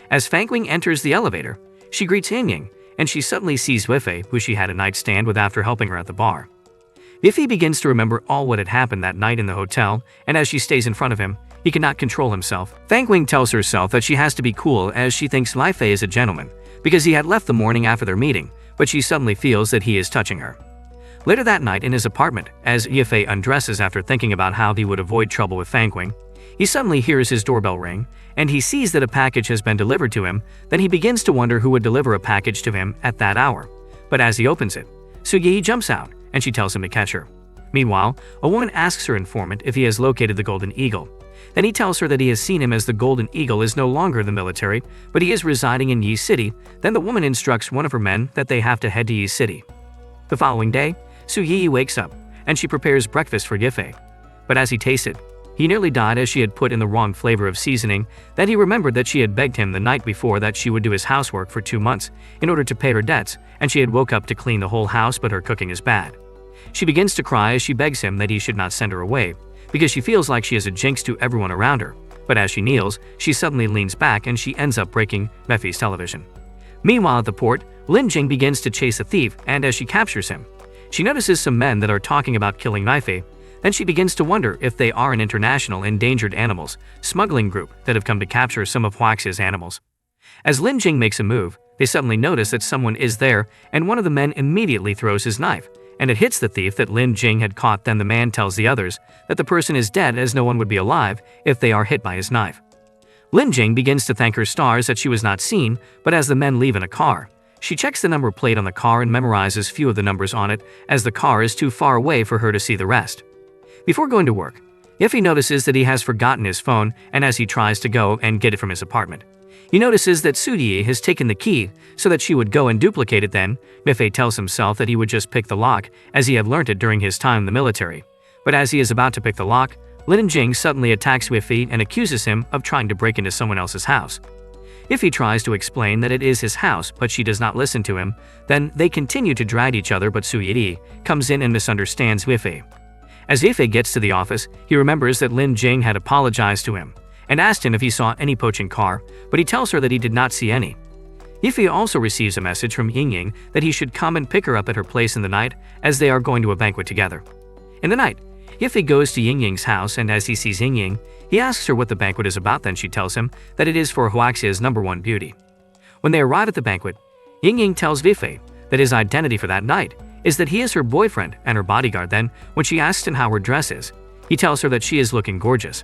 A: As Fangqing enters the elevator, she greets Yingying, and she suddenly sees Weifei, who she had a nightstand with after helping her at the bar. Yifei begins to remember all what had happened that night in the hotel, and as she stays in front of him, he cannot control himself. Fangqing tells herself that she has to be cool as she thinks Weifei is a gentleman, because he had left the morning after their meeting, but she suddenly feels that he is touching her. Later that night in his apartment, as Yifei undresses after thinking about how he would avoid trouble with Fangqing, he suddenly hears his doorbell ring, and he sees that a package has been delivered to him. Then he begins to wonder who would deliver a package to him at that hour. But as he opens it, Su Yi jumps out, and she tells him to catch her. Meanwhile, a woman asks her informant if he has located the Golden Eagle. Then he tells her that he has seen him, as the Golden Eagle is no longer in the military, but he is residing in Yi City. Then the woman instructs one of her men that they have to head to Yi City. The following day, Su Yi wakes up, and she prepares breakfast for Yifei. But as he tastes it, he nearly died as she had put in the wrong flavor of seasoning. Then he remembered that she had begged him the night before that she would do his housework for 2 months in order to pay her debts, and she had woke up to clean the whole house, but her cooking is bad. She begins to cry as she begs him that he should not send her away, because she feels like she is a jinx to everyone around her. But as she kneels, she suddenly leans back and she ends up breaking Weifei's television. Meanwhile at the port, Lin Jing begins to chase a thief, and as she captures him, she notices some men that are talking about killing Weifei. Then she begins to wonder if they are an international endangered animals smuggling group that have come to capture some of Huaxia's animals. As Lin Jing makes a move, they suddenly notice that someone is there, and one of the men immediately throws his knife, and it hits the thief that Lin Jing had caught. Then the man tells the others that the person is dead, as no one would be alive if they are hit by his knife. Lin Jing begins to thank her stars that she was not seen, but as the men leave in a car, she checks the number plate on the car and memorizes few of the numbers on it, as the car is too far away for her to see the rest. Before going to work, Yifei notices that he has forgotten his phone, and as he tries to go and get it from his apartment, he notices that Su Yi has taken the key so that she would go and duplicate it. Then Yifei tells himself that he would just pick the lock, as he had learnt it during his time in the military. But as he is about to pick the lock, Lin Jing suddenly attacks Yifei and accuses him of trying to break into someone else's house. Yifei tries to explain that it is his house, but she does not listen to him. Then they continue to drag each other, but Su Yi comes in and misunderstands Yifei. As Yifei gets to the office, he remembers that Lin Jing had apologized to him and asked him if he saw any poaching car, but he tells her that he did not see any. Yifei also receives a message from Yingying that he should come and pick her up at her place in the night, as they are going to a banquet together. In the night, Yifei goes to Yingying's house, and as he sees Yingying, he asks her what the banquet is about. Then she tells him that it is for Huaxia's #1 beauty. When they arrive at the banquet, Yingying tells Yifei that his identity for that night is that he is her boyfriend and her bodyguard. Then, when she asks him how her dress is, he tells her that she is looking gorgeous.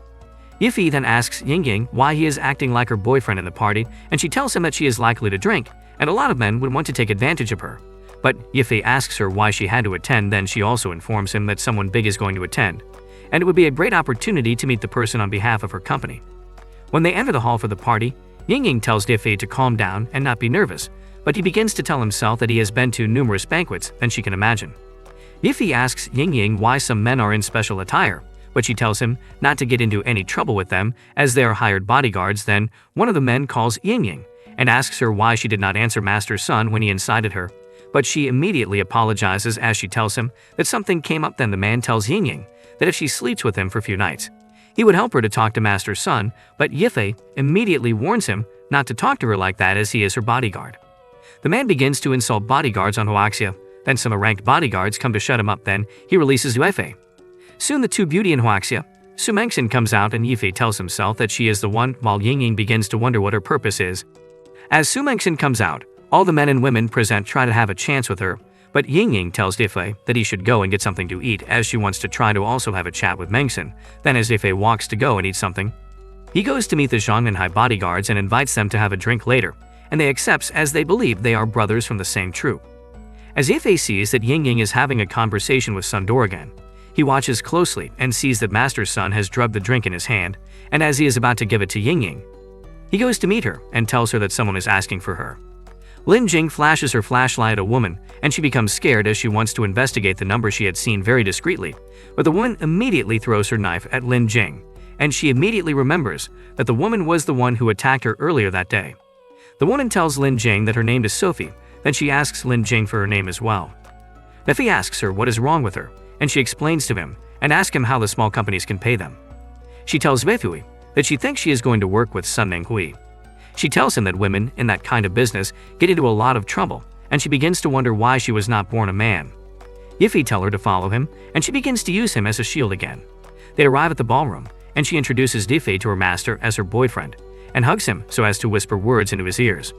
A: Yifei then asks Yingying why he is acting like her boyfriend in the party, and she tells him that she is likely to drink, and a lot of men would want to take advantage of her. But Yifei asks her why she had to attend. Then she also informs him that someone big is going to attend, and it would be a great opportunity to meet the person on behalf of her company. When they enter the hall for the party, Yingying tells Yifei to calm down and not be nervous, but he begins to tell himself that he has been to numerous banquets than she can imagine. Yifei asks Yingying why some men are in special attire, but she tells him not to get into any trouble with them as they are hired bodyguards. Then one of the men calls Yingying and asks her why she did not answer Master Sun when he incited her, but she immediately apologizes as she tells him that something came up. Then the man tells Yingying that if she sleeps with him for a few nights, he would help her to talk to Master Sun, but Yifei immediately warns him not to talk to her like that as he is her bodyguard. The man begins to insult bodyguards on Huaxia, then some ranked bodyguards come to shut him up. Then he releases Yifei. Soon the two beauty in Huaxia, Su Mengxin, comes out, and Yifei tells himself that she is the one, while Yingying begins to wonder what her purpose is. As Su Mengxin comes out, all the men and women present try to have a chance with her, but Yingying tells Yifei that he should go and get something to eat as she wants to try to also have a chat with Mengxin. Then as Yifei walks to go and eat something, he goes to meet the Zhongmenhai bodyguards and invites them to have a drink later, and they accept as they believe they are brothers from the same troop. As Yifei sees that Yingying is having a conversation with Sun Dorigan, he watches closely and sees that Master Sun has drugged the drink in his hand, and as he is about to give it to Yingying, he goes to meet her and tells her that someone is asking for her. Lin Jing flashes her flashlight at a woman, and she becomes scared as she wants to investigate the number she had seen very discreetly, but the woman immediately throws her knife at Lin Jing, and she immediately remembers that the woman was the one who attacked her earlier that day. The woman tells Lin Jing that her name is Sophie, then she asks Lin Jing for her name as well. Yifei asks her what is wrong with her, and she explains to him and asks him how the small companies can pay them. She tells Yifei that she thinks she is going to work with Sun Menghui. She tells him that women in that kind of business get into a lot of trouble, and she begins to wonder why she was not born a man. Yifei tells her to follow him, and she begins to use him as a shield again. They arrive at the ballroom, and she introduces Yifei to her master as her boyfriend, and hugs him so as to whisper words into his ears.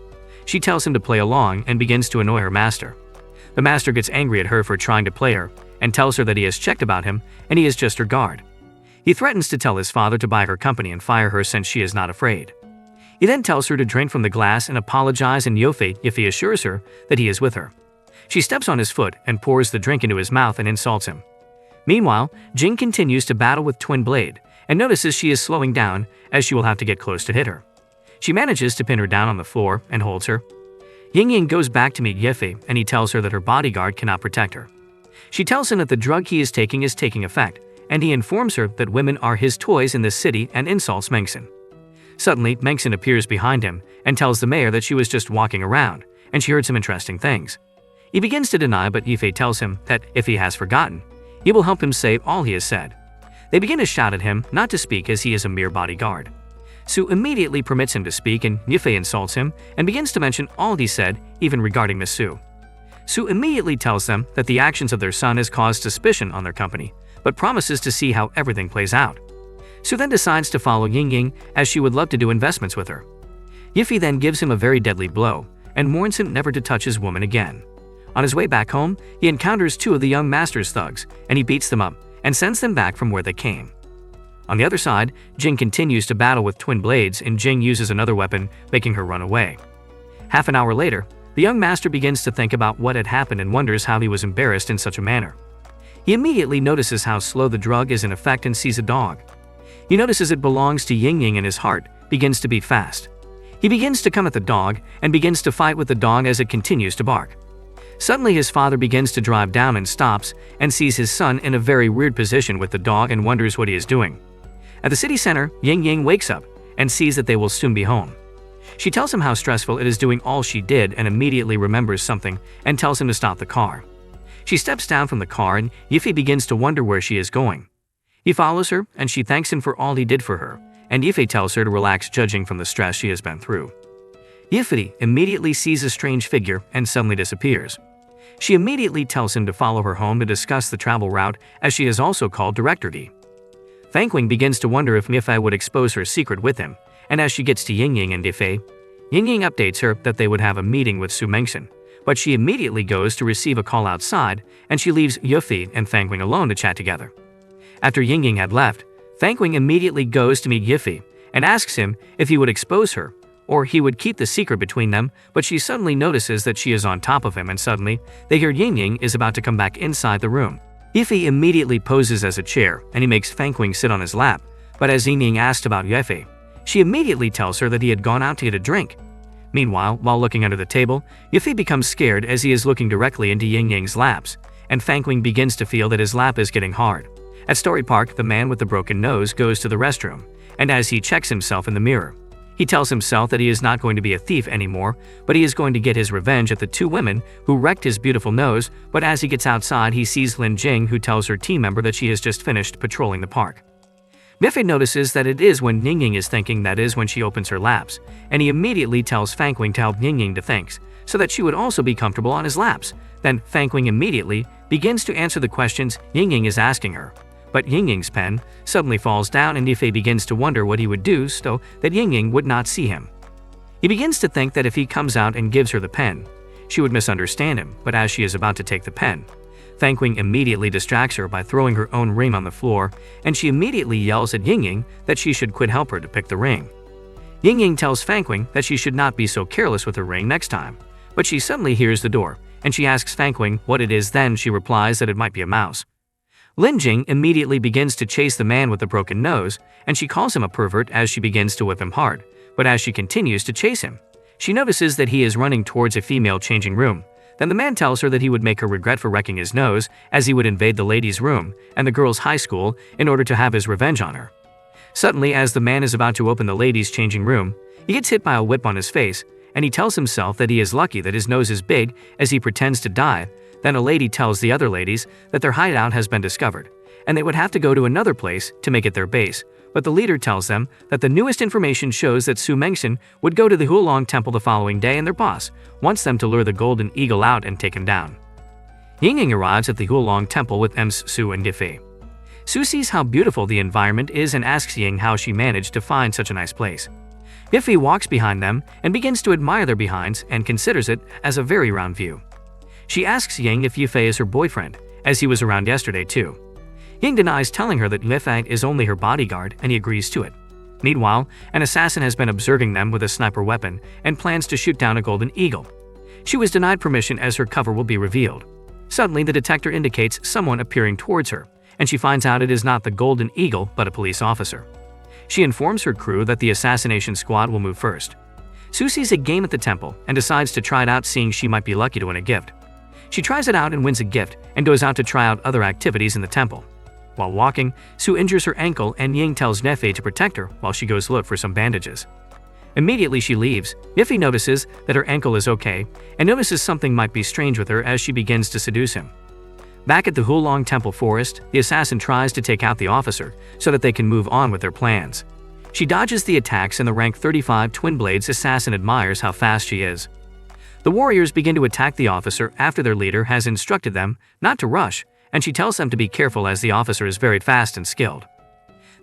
A: She tells him to play along and begins to annoy her master. The master gets angry at her for trying to play her, and tells her that he has checked about him and he is just her guard. He threatens to tell his father to buy her company and fire her since she is not afraid. He then tells her to drink from the glass and apologize, and Yifei assures her that he is with her. She steps on his foot and pours the drink into his mouth and insults him. Meanwhile, Jing continues to battle with Twin Blade and notices she is slowing down as she will have to get close to hit her. She manages to pin her down on the floor and holds her. Yingying goes back to meet Yifei, and he tells her that her bodyguard cannot protect her. She tells him that the drug he is taking effect, and he informs her that women are his toys in this city and insults Mengxin. Suddenly, Mengxin appears behind him and tells the mayor that she was just walking around, and she heard some interesting things. He begins to deny, but Yifei tells him that if he has forgotten, he will help him say all he has said. They begin to shout at him not to speak as he is a mere bodyguard. Su immediately permits him to speak, and Yifei insults him and begins to mention all he said, even regarding Miss Su. Su immediately tells them that the actions of their son has caused suspicion on their company, but promises to see how everything plays out. Su then decides to follow Yingying as she would love to do investments with her. Yifei then gives him a very deadly blow and warns him never to touch his woman again. On his way back home, he encounters two of the young master's thugs, and he beats them up and sends them back from where they came. On the other side, Jing continues to battle with Twin Blades, and Jing uses another weapon, making her run away. Half an hour later, the young master begins to think about what had happened and wonders how he was embarrassed in such a manner. He immediately notices how slow the drug is in effect and sees a dog. He notices it belongs to Yingying, and his heart begins to beat fast. He begins to come at the dog and begins to fight with the dog as it continues to bark. Suddenly his father begins to drive down and stops and sees his son in a very weird position with the dog and wonders what he is doing. At the city center, Yingying wakes up and sees that they will soon be home. She tells him how stressful it is doing all she did and immediately remembers something and tells him to stop the car. She steps down from the car and Yiffei begins to wonder where she is going. He follows her and she thanks him for all he did for her, and Yiffei tells her to relax, judging from the stress she has been through. Yiffei immediately sees a strange figure and suddenly disappears. She immediately tells him to follow her home to discuss the travel route, as she has also called Director D. Fangqing begins to wonder if Yiffei would expose her secret with him, and as she gets to Yingying and Yiffei, Yingying updates her that they would have a meeting with Su Mengxin, but she immediately goes to receive a call outside, and she leaves Yiffei and Fangqing alone to chat together. After Yingying had left, Fangqing immediately goes to meet Yiffei and asks him if he would expose her, or he would keep the secret between them, but she suddenly notices that she is on top of him, and suddenly, they hear Yingying is about to come back inside the room. Yiffei immediately poses as a chair, and he makes Fangqing sit on his lap, but as Yingying asked about Yiffei, she immediately tells her that he had gone out to get a drink. Meanwhile, while looking under the table, Yiffei becomes scared as he is looking directly into Yingying's laps, and Fangqing begins to feel that his lap is getting hard. At Story Park, the man with the broken nose goes to the restroom, and as he checks himself in the mirror, he tells himself that he is not going to be a thief anymore, but he is going to get his revenge at the two women who wrecked his beautiful nose. But as he gets outside, he sees Lin Jing, who tells her team member that she has just finished patrolling the park. Yiffei notices that it is when Yingying is thinking, that is when she opens her laps, and he immediately tells Fangqing to help Yingying to think, so that she would also be comfortable on his laps. Then Fangqing immediately begins to answer the questions Yingying is asking her. But Yingying's pen suddenly falls down, and Yiffei begins to wonder what he would do so that Yingying would not see him. He begins to think that if he comes out and gives her the pen, she would misunderstand him, but as she is about to take the pen, Fangqing immediately distracts her by throwing her own ring on the floor, and she immediately yells at Yingying that she should quit, help her to pick the ring. Yingying tells Fangqing that she should not be so careless with her ring next time, but she suddenly hears the door, and she asks Fangqing what it is. Then she replies that it might be a mouse. Lin Jing immediately begins to chase the man with the broken nose, and she calls him a pervert as she begins to whip him hard, but as she continues to chase him, she notices that he is running towards a female changing room. Then the man tells her that he would make her regret for wrecking his nose, as he would invade the ladies' room and the girls' high school in order to have his revenge on her. Suddenly, as the man is about to open the ladies' changing room, he gets hit by a whip on his face, and he tells himself that he is lucky that his nose is big as he pretends to die. Then a lady tells the other ladies that their hideout has been discovered, and they would have to go to another place to make it their base. But the leader tells them that the newest information shows that Su Mengxin would go to the Hulong Temple the following day, and their boss wants them to lure the Golden Eagle out and take him down. Yingying arrives at the Hulong Temple with Ms. Su and Yiffei. Su sees how beautiful the environment is and asks Ying how she managed to find such a nice place. Yiffei walks behind them and begins to admire their behinds and considers it as a very round view. She asks Ying if Yiffei is her boyfriend, as he was around yesterday too. Ying denies, telling her that Yiffei is only her bodyguard, and he agrees to it. Meanwhile, an assassin has been observing them with a sniper weapon and plans to shoot down a golden eagle. She was denied permission as her cover will be revealed. Suddenly, the detector indicates someone appearing towards her, and she finds out it is not the golden eagle but a police officer. She informs her crew that the assassination squad will move first. Su sees a game at the temple and decides to try it out, seeing she might be lucky to win a gift. She tries it out and wins a gift and goes out to try out other activities in the temple. While walking, Su injures her ankle, and Ying tells Yiffei to protect her while she goes look for some bandages. Immediately she leaves. Yiffei notices that her ankle is okay and notices something might be strange with her as she begins to seduce him. Back at the Hulong Temple forest, the assassin tries to take out the officer so that they can move on with their plans. She dodges the attacks, and the rank 35 Twin Blades assassin admires how fast she is. The warriors begin to attack the officer after their leader has instructed them not to rush, and she tells them to be careful as the officer is very fast and skilled.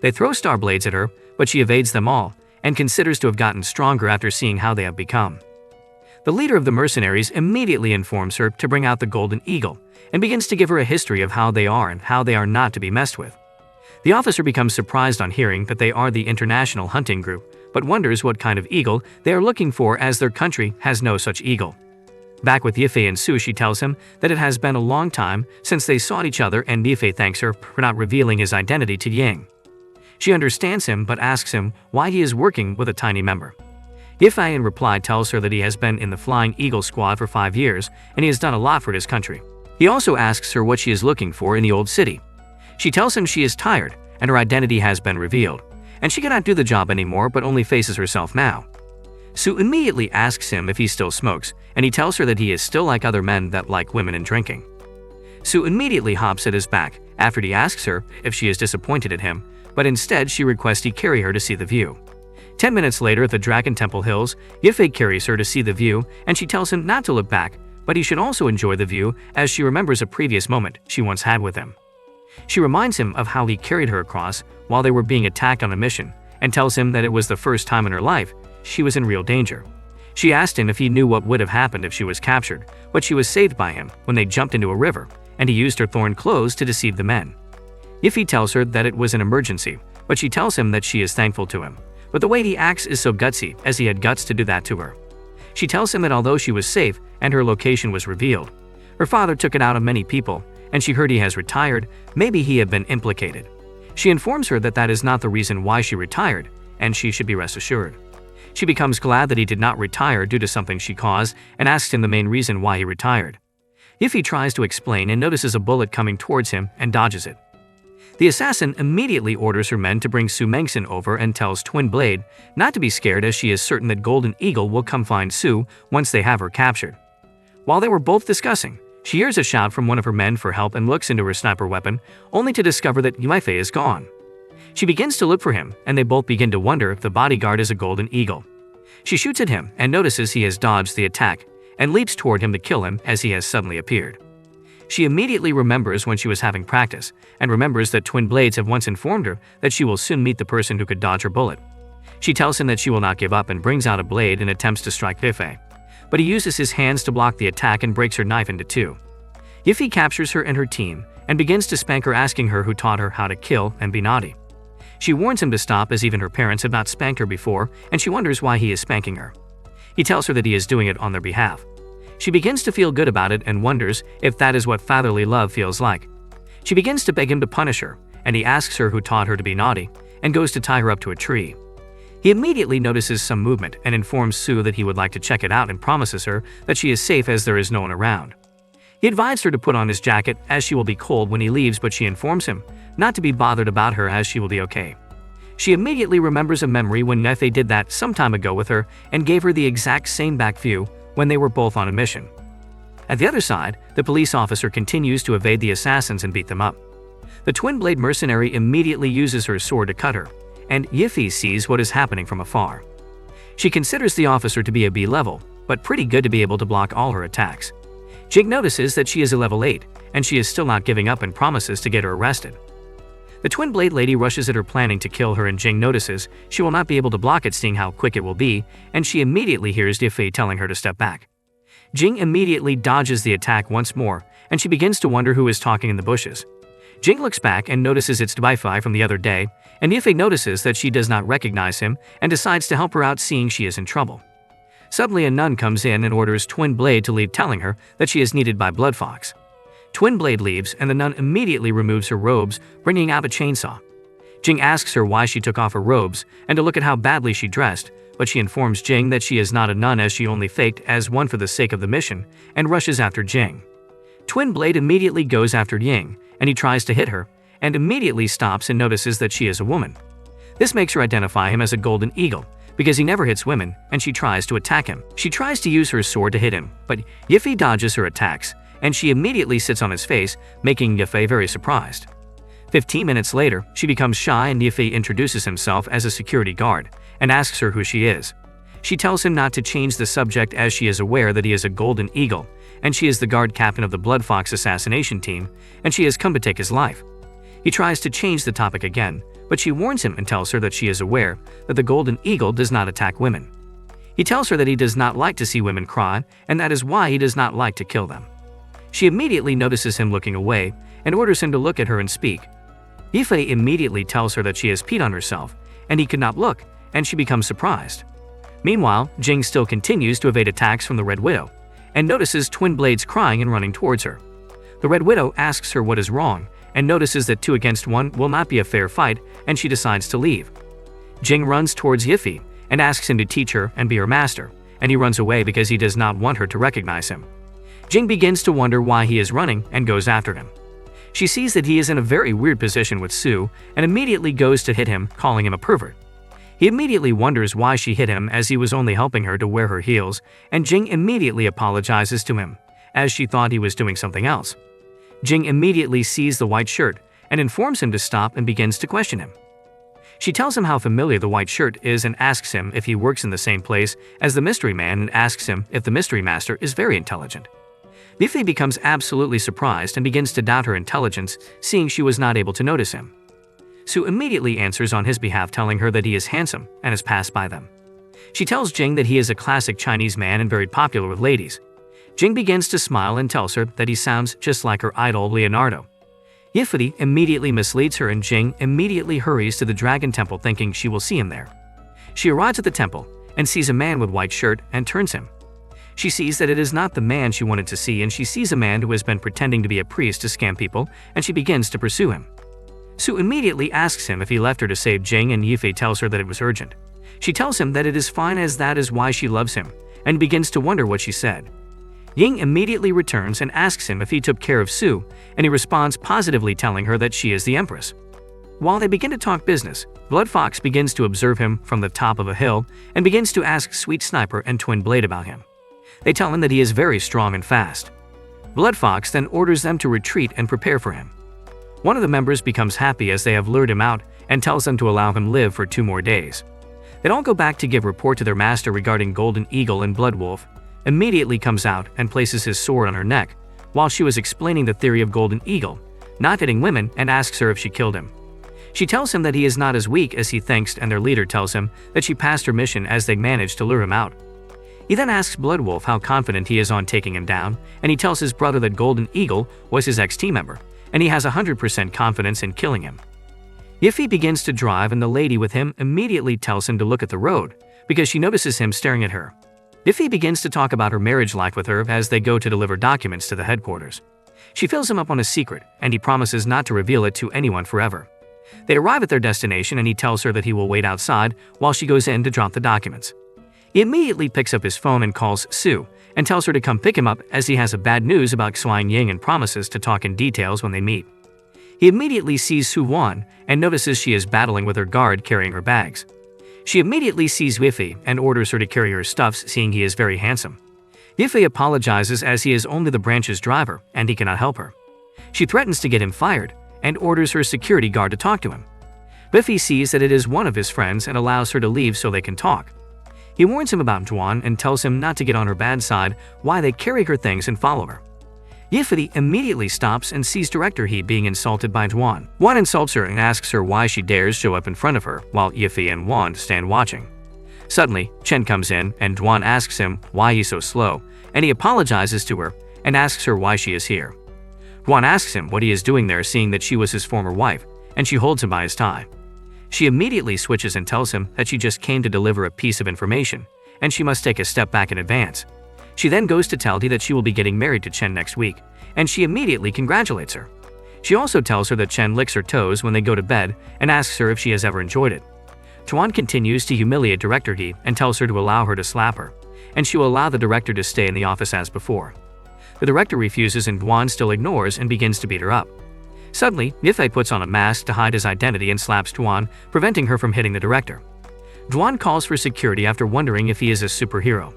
A: They throw star blades at her, but she evades them all and considers to have gotten stronger after seeing how they have become. The leader of the mercenaries immediately informs her to bring out the golden eagle and begins to give her a history of how they are and how they are not to be messed with. The officer becomes surprised on hearing that they are the international hunting group, but wonders what kind of eagle they are looking for, as their country has no such eagle. Back with Yiffei and Su, she tells him that it has been a long time since they saw each other, and Yiffei thanks her for not revealing his identity to Ying. She understands him but asks him why he is working with a tiny member. Yiffei in reply tells her that he has been in the Flying Eagle squad for 5 years and he has done a lot for his country. He also asks her what she is looking for in the old city. She tells him she is tired and her identity has been revealed, and she cannot do the job anymore but only faces herself now. Su immediately asks him if he still smokes, and he tells her that he is still like other men that like women and drinking. Su immediately hops at his back after he asks her if she is disappointed at him, but instead she requests he carry her to see the view. 10 minutes later at the Dragon Temple Hills, Yifei carries her to see the view and she tells him not to look back, but he should also enjoy the view as she remembers a previous moment she once had with him. She reminds him of how he carried her across while they were being attacked on a mission and tells him that it was the first time in her life she was in real danger. She asked him if he knew what would have happened if she was captured, but she was saved by him when they jumped into a river, and he used her thorn clothes to deceive the men. Yifei tells her that it was an emergency, but she tells him that she is thankful to him. But the way he acts is so gutsy, as he had guts to do that to her. She tells him that although she was safe and her location was revealed, her father took it out of many people, and she heard he has retired, maybe he had been implicated. She informs her that that is not the reason why she retired, and she should be rest assured. She becomes glad that he did not retire due to something she caused and asks him the main reason why he retired. Yifei tries to explain and notices a bullet coming towards him and dodges it. The assassin immediately orders her men to bring Su Mengson over and tells Twin Blade not to be scared as she is certain that Golden Eagle will come find Su once they have her captured. While they were both discussing, she hears a shout from one of her men for help and looks into her sniper weapon, only to discover that Yifei is gone. She begins to look for him, and they both begin to wonder if the bodyguard is a Golden Eagle. She shoots at him and notices he has dodged the attack and leaps toward him to kill him as he has suddenly appeared. She immediately remembers when she was having practice and remembers that Twin Blades have once informed her that she will soon meet the person who could dodge her bullet. She tells him that she will not give up and brings out a blade and attempts to strike Yifei, but he uses his hands to block the attack and breaks her knife into two. Yifei captures her and her team and begins to spank her, asking her who taught her how to kill and be naughty. She warns him to stop as even her parents have not spanked her before, and she wonders why he is spanking her. He tells her that he is doing it on their behalf. She begins to feel good about it and wonders if that is what fatherly love feels like. She begins to beg him to punish her, and he asks her who taught her to be naughty and goes to tie her up to a tree. He immediately notices some movement and informs Su that he would like to check it out and promises her that she is safe as there is no one around. He advised her to put on his jacket as she will be cold when he leaves, but she informs him not to be bothered about her as she will be okay. She immediately remembers a memory when Yifei did that some time ago with her and gave her the exact same back view when they were both on a mission. At the other side, the police officer continues to evade the assassins and beat them up. The Twin Blade mercenary immediately uses her sword to cut her, and Yifei sees what is happening from afar. She considers the officer to be a B level, but pretty good to be able to block all her attacks. Jing notices that she is a level 8, and she is still not giving up and promises to get her arrested. The Twin Blade lady rushes at her, planning to kill her, and Jing notices she will not be able to block it, seeing how quick it will be, and she immediately hears Yifei telling her to step back. Jing immediately dodges the attack once more, and she begins to wonder who is talking in the bushes. Jing looks back and notices it's Yifei from the other day, and Yifei notices that she does not recognize him and decides to help her out, seeing she is in trouble. Suddenly a nun comes in and orders Twin Blade to leave, telling her that she is needed by Blood Fox. Twin Blade leaves and the nun immediately removes her robes, bringing out a chainsaw. Jing asks her why she took off her robes and to look at how badly she dressed, but she informs Jing that she is not a nun as she only faked as one for the sake of the mission and rushes after Jing. Twin Blade immediately goes after Ying and he tries to hit her and immediately stops and notices that she is a woman. This makes her identify him as a Golden Eagle because he never hits women, and she tries to attack him. She tries to use her sword to hit him, but Yifei dodges her attacks and she immediately sits on his face, making Yifei very surprised. 15 minutes later, she becomes shy and Yifei introduces himself as a security guard and asks her who she is. She tells him not to change the subject as she is aware that he is a Golden Eagle and she is the guard captain of the Blood Fox assassination team and she has come to take his life. He tries to change the topic again, but she warns him and tells her that she is aware that the Golden Eagle does not attack women. He tells her that he does not like to see women cry and that is why he does not like to kill them. She immediately notices him looking away and orders him to look at her and speak. Yifei immediately tells her that she has peed on herself and he could not look, and she becomes surprised. Meanwhile, Jing still continues to evade attacks from the Red Widow and notices Twin Blades crying and running towards her. The Red Widow asks her what is wrong and notices that 2 against 1 will not be a fair fight, and she decides to leave. Jing runs towards Yifei and asks him to teach her and be her master, and he runs away because he does not want her to recognize him. Jing begins to wonder why he is running and goes after him. She sees that he is in a very weird position with Su and immediately goes to hit him, calling him a pervert. He immediately wonders why she hit him as he was only helping her to wear her heels, and Jing immediately apologizes to him as she thought he was doing something else. Jing immediately sees the white shirt and informs him to stop and begins to question him. She tells him how familiar the white shirt is and asks him if he works in the same place as the mystery man and asks him if the mystery master is very intelligent. Yiffei becomes absolutely surprised and begins to doubt her intelligence, seeing she was not able to notice him. Su immediately answers on his behalf, telling her that he is handsome and has passed by them. She tells Jing that he is a classic Chinese man and very popular with ladies. Jing begins to smile and tells her that he sounds just like her idol Leonardo. Yiffei immediately misleads her and Jing immediately hurries to the Dragon Temple thinking she will see him there. She arrives at the temple and sees a man with white shirt and turns him. She sees that it is not the man she wanted to see and she sees a man who has been pretending to be a priest to scam people and she begins to pursue him. Su immediately asks him if he left her to save Jing and Yiffei tells her that it was urgent. She tells him that it is fine as that is why she loves him and begins to wonder what she said. Ying immediately returns and asks him if he took care of Su, and he responds positively telling her that she is the empress. While they begin to talk business, Blood Fox begins to observe him from the top of a hill and begins to ask Sweet Sniper and Twin Blade about him. They tell him that he is very strong and fast. Blood Fox then orders them to retreat and prepare for him. One of the members becomes happy as they have lured him out and tells them to allow him live for 2 more days. They all go back to give report to their master regarding Golden Eagle, and Blood Wolf immediately comes out and places his sword on her neck while she was explaining the theory of Golden Eagle, not hitting women, and asks her if she killed him. She tells him that he is not as weak as he thinks and their leader tells him that she passed her mission as they managed to lure him out. He then asks Blood Wolf how confident he is on taking him down, and he tells his brother that Golden Eagle was his ex-team member and he has 100% confidence in killing him. Yiffei begins to drive and the lady with him immediately tells him to look at the road because she notices him staring at her. Yiffei begins to talk about her marriage life with her as they go to deliver documents to the headquarters. She fills him up on a secret and he promises not to reveal it to anyone forever. They arrive at their destination and he tells her that he will wait outside while she goes in to drop the documents. He immediately picks up his phone and calls Su and tells her to come pick him up as he has a bad news about Xuan Ying and promises to talk in details when they meet. He immediately sees Su Wan and notices she is battling with her guard carrying her bags. She immediately sees Yiffei and orders her to carry her stuffs, seeing he is very handsome. Yiffei apologizes as he is only the branch's driver and he cannot help her. She threatens to get him fired and orders her security guard to talk to him. Yiffei sees that it is one of his friends and allows her to leave so they can talk. He warns him about Juan and tells him not to get on her bad side while they carry her things and follow her. Yiffei immediately stops and sees Director He being insulted by Juan. Juan insults her and asks her why she dares show up in front of her while Yiffei and Juan stand watching. Suddenly, Chen comes in and Juan asks him why he's so slow, and he apologizes to her and asks her why she is here. Juan asks him what he is doing there, seeing that she was his former wife, and she holds him by his tie. She immediately switches and tells him that she just came to deliver a piece of information, and she must take a step back in advance. She then goes to tell Dee that she will be getting married to Chen next week, and she immediately congratulates her. She also tells her that Chen licks her toes when they go to bed and asks her if she has ever enjoyed it. Tuan continues to humiliate Director He and tells her to allow her to slap her, and she will allow the director to stay in the office as before. The director refuses and Tuan still ignores and begins to beat her up. Suddenly, Yiffei puts on a mask to hide his identity and slaps Tuan, preventing her from hitting the director. Tuan calls for security after wondering if he is a superhero.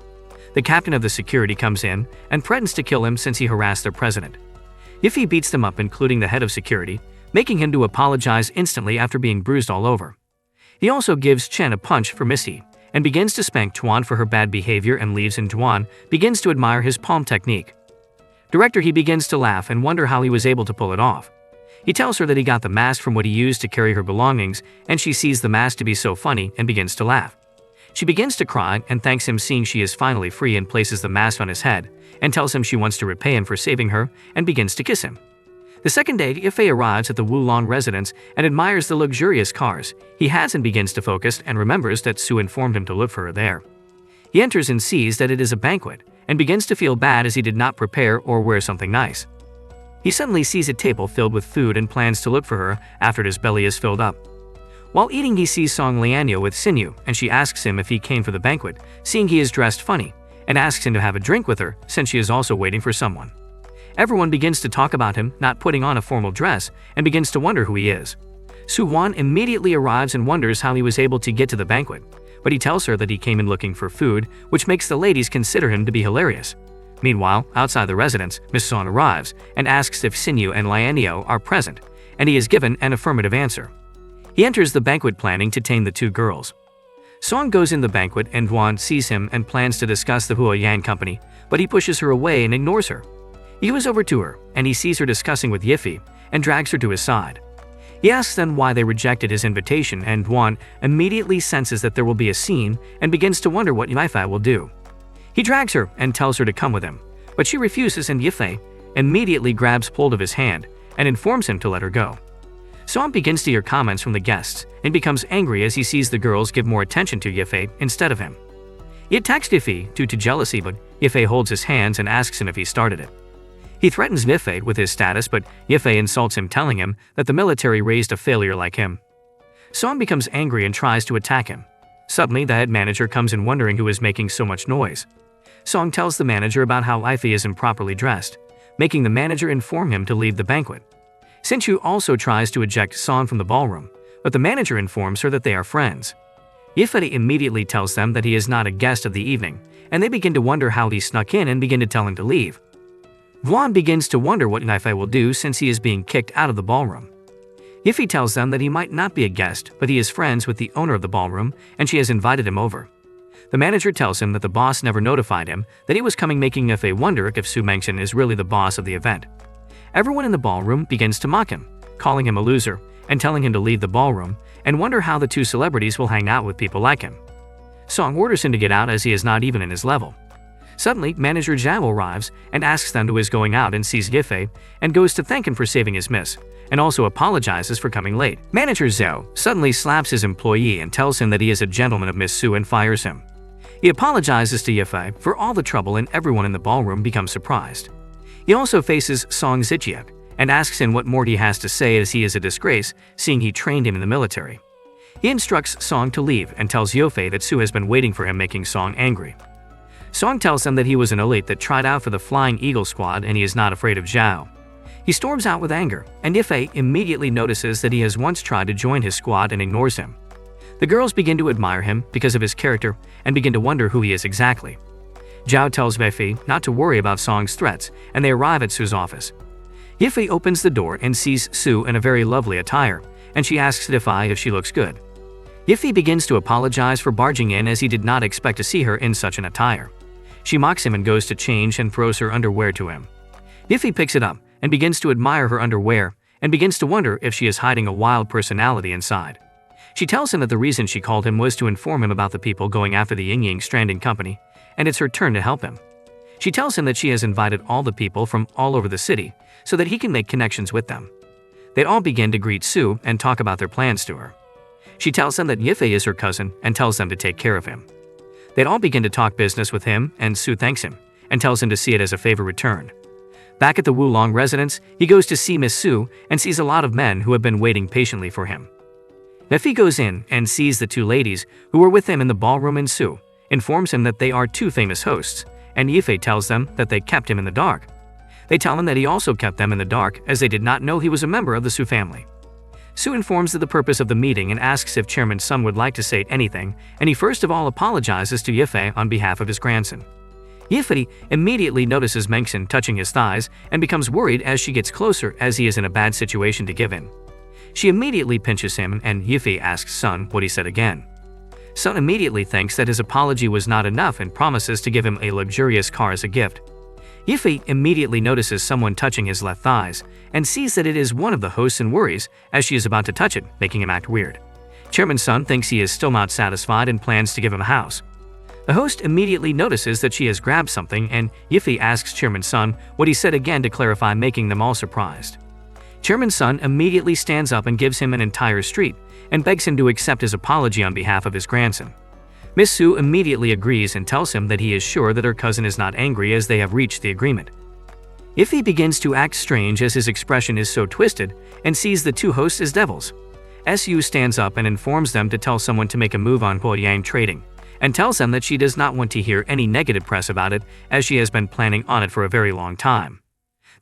A: The captain of the security comes in and threatens to kill him since he harassed their president. Yiffei beats them up, including the head of security, making him to apologize instantly after being bruised all over. He also gives Chen a punch for Missy and begins to spank Tuan for her bad behavior and leaves, and Tuan begins to admire his palm technique. Director He begins to laugh and wonder how he was able to pull it off. He tells her that he got the mask from what he used to carry her belongings, and she sees the mask to be so funny and begins to laugh. She begins to cry and thanks him, seeing she is finally free, and places the mask on his head and tells him she wants to repay him for saving her and begins to kiss him. The second day, Yiffei arrives at the Wulong residence and admires the luxurious cars he has and begins to focus and remembers that Su informed him to look for her there. He enters and sees that it is a banquet and begins to feel bad as he did not prepare or wear something nice. He suddenly sees a table filled with food and plans to look for her after his belly is filled up. While eating, he sees Song Lianyo with Xinyu, and she asks him if he came for the banquet, seeing he is dressed funny, and asks him to have a drink with her since she is also waiting for someone. Everyone begins to talk about him not putting on a formal dress and begins to wonder who he is. Su Wan immediately arrives and wonders how he was able to get to the banquet, but he tells her that he came in looking for food, which makes the ladies consider him to be hilarious. Meanwhile, outside the residence, Miss Son arrives and asks if Sinyu and Lianio are present, and he is given an affirmative answer. He enters the banquet planning to tame the two girls. Song goes in the banquet and Duan sees him and plans to discuss the Huoyan company, but he pushes her away and ignores her. He goes over to her, and he sees her discussing with Yiffei and drags her to his side. He asks them why they rejected his invitation, and Duan immediately senses that there will be a scene and begins to wonder what Yiffei will do. He drags her and tells her to come with him, but she refuses, and Yiffei immediately grabs hold of his hand and informs him to let her go. Song begins to hear comments from the guests and becomes angry as he sees the girls give more attention to Yiffei instead of him. He attacks Yiffei due to jealousy, but Yiffei holds his hands and asks him if he started it. He threatens Yiffei with his status, but Yiffei insults him, telling him that the military raised a failure like him. Song becomes angry and tries to attack him. Suddenly, the head manager comes in, wondering who is making so much noise. Song tells the manager about how Yiffei is improperly dressed, making the manager inform him to leave the banquet. Sinchu also tries to eject Song from the ballroom, but the manager informs her that they are friends. Yiffei immediately tells them that he is not a guest of the evening, and they begin to wonder how he snuck in and begin to tell him to leave. Duan begins to wonder what Yiffei will do since he is being kicked out of the ballroom. Yiffei tells them that he might not be a guest, but he is friends with the owner of the ballroom and she has invited him over. The manager tells him that the boss never notified him that he was coming, making Yiffei wonder if Su Mengxian is really the boss of the event. Everyone in the ballroom begins to mock him, calling him a loser and telling him to leave the ballroom, and wonder how the two celebrities will hang out with people like him. Song orders him to get out as he is not even in his level. Suddenly, manager Zhao arrives and asks them who is going out, and sees Yiffei and goes to thank him for saving his miss, and also apologizes for coming late. Manager Zhao suddenly slaps his employee and tells him that he is a gentleman of Miss Su and fires him. He apologizes to Yiffei for all the trouble, and everyone in the ballroom becomes surprised. He also faces Song Zijiak and asks him what more he has to say, as he is a disgrace, seeing he trained him in the military. He instructs Song to leave and tells Yiffei that Su has been waiting for him, making Song angry. Song tells him that he was an elite that tried out for the Flying Eagle squad and he is not afraid of Zhao. He storms out with anger, and Yiffei immediately notices that he has once tried to join his squad and ignores him. The girls begin to admire him because of his character and begin to wonder who he is exactly. Zhao tells Yiffei not to worry about Song's threats, and they arrive at Su's office. Yiffei opens the door and sees Su in a very lovely attire, and she asks Yiffei if she looks good. Yiffei begins to apologize for barging in, as he did not expect to see her in such an attire. She mocks him and goes to change and throws her underwear to him. Yiffei picks it up and begins to admire her underwear and begins to wonder if she is hiding a wild personality inside. She tells him that the reason she called him was to inform him about the people going after the Ying Stranding Company, and it's her turn to help him. She tells him that she has invited all the people from all over the city so that he can make connections with them. They all begin to greet Su and talk about their plans to her. She tells them that Yiffei is her cousin and tells them to take care of him. They all begin to talk business with him, and Su thanks him and tells him to see it as a favor returned. Back at the Wulong residence, he goes to see Miss Su and sees a lot of men who have been waiting patiently for him. Yiffei goes in and sees the two ladies who were with him in the ballroom, and Su informs him that they are two famous hosts, and Yiffei tells them that they kept him in the dark. They tell him that he also kept them in the dark, as they did not know he was a member of the Su family. Su informs of the purpose of the meeting and asks if Chairman Sun would like to say anything, and he first of all apologizes to Yiffei on behalf of his grandson. Yiffei immediately notices Mengxian touching his thighs and becomes worried as she gets closer, as he is in a bad situation to give in. She immediately pinches him, and Yiffei asks Sun what he said again. Sun immediately thinks that his apology was not enough and promises to give him a luxurious car as a gift. Yiffei immediately notices someone touching his left thighs and sees that it is one of the hosts and worries as she is about to touch it, making him act weird. Chairman Sun thinks he is still not satisfied and plans to give him a house. The host immediately notices that she has grabbed something, and Yiffei asks Chairman Sun what he said again to clarify, making them all surprised. Chairman Sun immediately stands up and gives him an entire street and begs him to accept his apology on behalf of his grandson. Miss Su immediately agrees and tells him that he is sure that her cousin is not angry, as they have reached the agreement. Yiffei begins to act strange as his expression is so twisted and sees the two hosts as devils. Su stands up and informs them to tell someone to make a move on Huoyang trading, and tells them that she does not want to hear any negative press about it, as she has been planning on it for a very long time.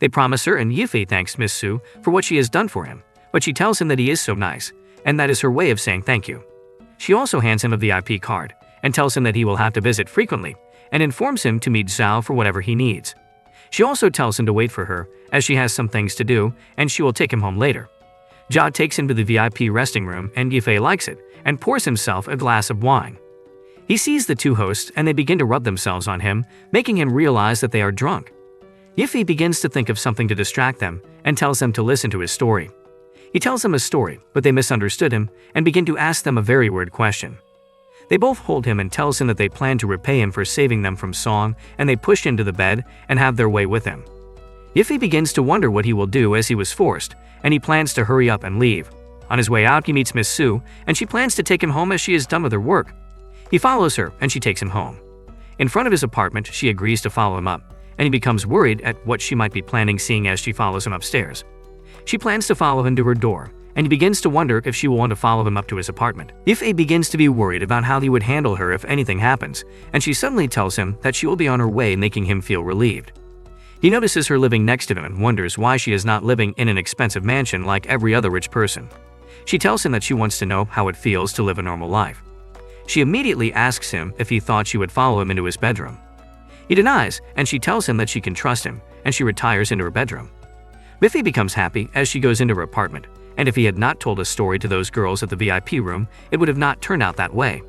A: They promise her, and Yiffei thanks Miss Su for what she has done for him, but she tells him that he is so nice, and that is her way of saying thank you. She also hands him a VIP card and tells him that he will have to visit frequently, and informs him to meet Zhao for whatever he needs. She also tells him to wait for her, as she has some things to do, and she will take him home later. Zhao takes him to the VIP resting room, and Yifei likes it, and pours himself a glass of wine. He sees the two hosts, and they begin to rub themselves on him, making him realize that they are drunk. Yifei begins to think of something to distract them, and tells them to listen to his story. He tells them a story, but they misunderstood him, and begin to ask them a very weird question. They both hold him and tells him that they plan to repay him for saving them from Song, and they push him to the bed and have their way with him. Yifei begins to wonder what he will do as he was forced, and he plans to hurry up and leave. On his way out, he meets Miss Su, and she plans to take him home as she is done with her work. He follows her, and she takes him home. In front of his apartment, she agrees to follow him up, and he becomes worried at what she might be planning seeing as she follows him upstairs. She plans to follow him to her door, and he begins to wonder if she will want to follow him up to his apartment. Yifei begins to be worried about how he would handle her if anything happens, and she suddenly tells him that she will be on her way, making him feel relieved. He notices her living next to him and wonders why she is not living in an expensive mansion like every other rich person. She tells him that she wants to know how it feels to live a normal life. She immediately asks him if he thought she would follow him into his bedroom. He denies, and she tells him that she can trust him, and she retires into her bedroom. Yifei becomes happy as she goes into her apartment, and if he had not told a story to those girls at the VIP room, it would have not turned out that way,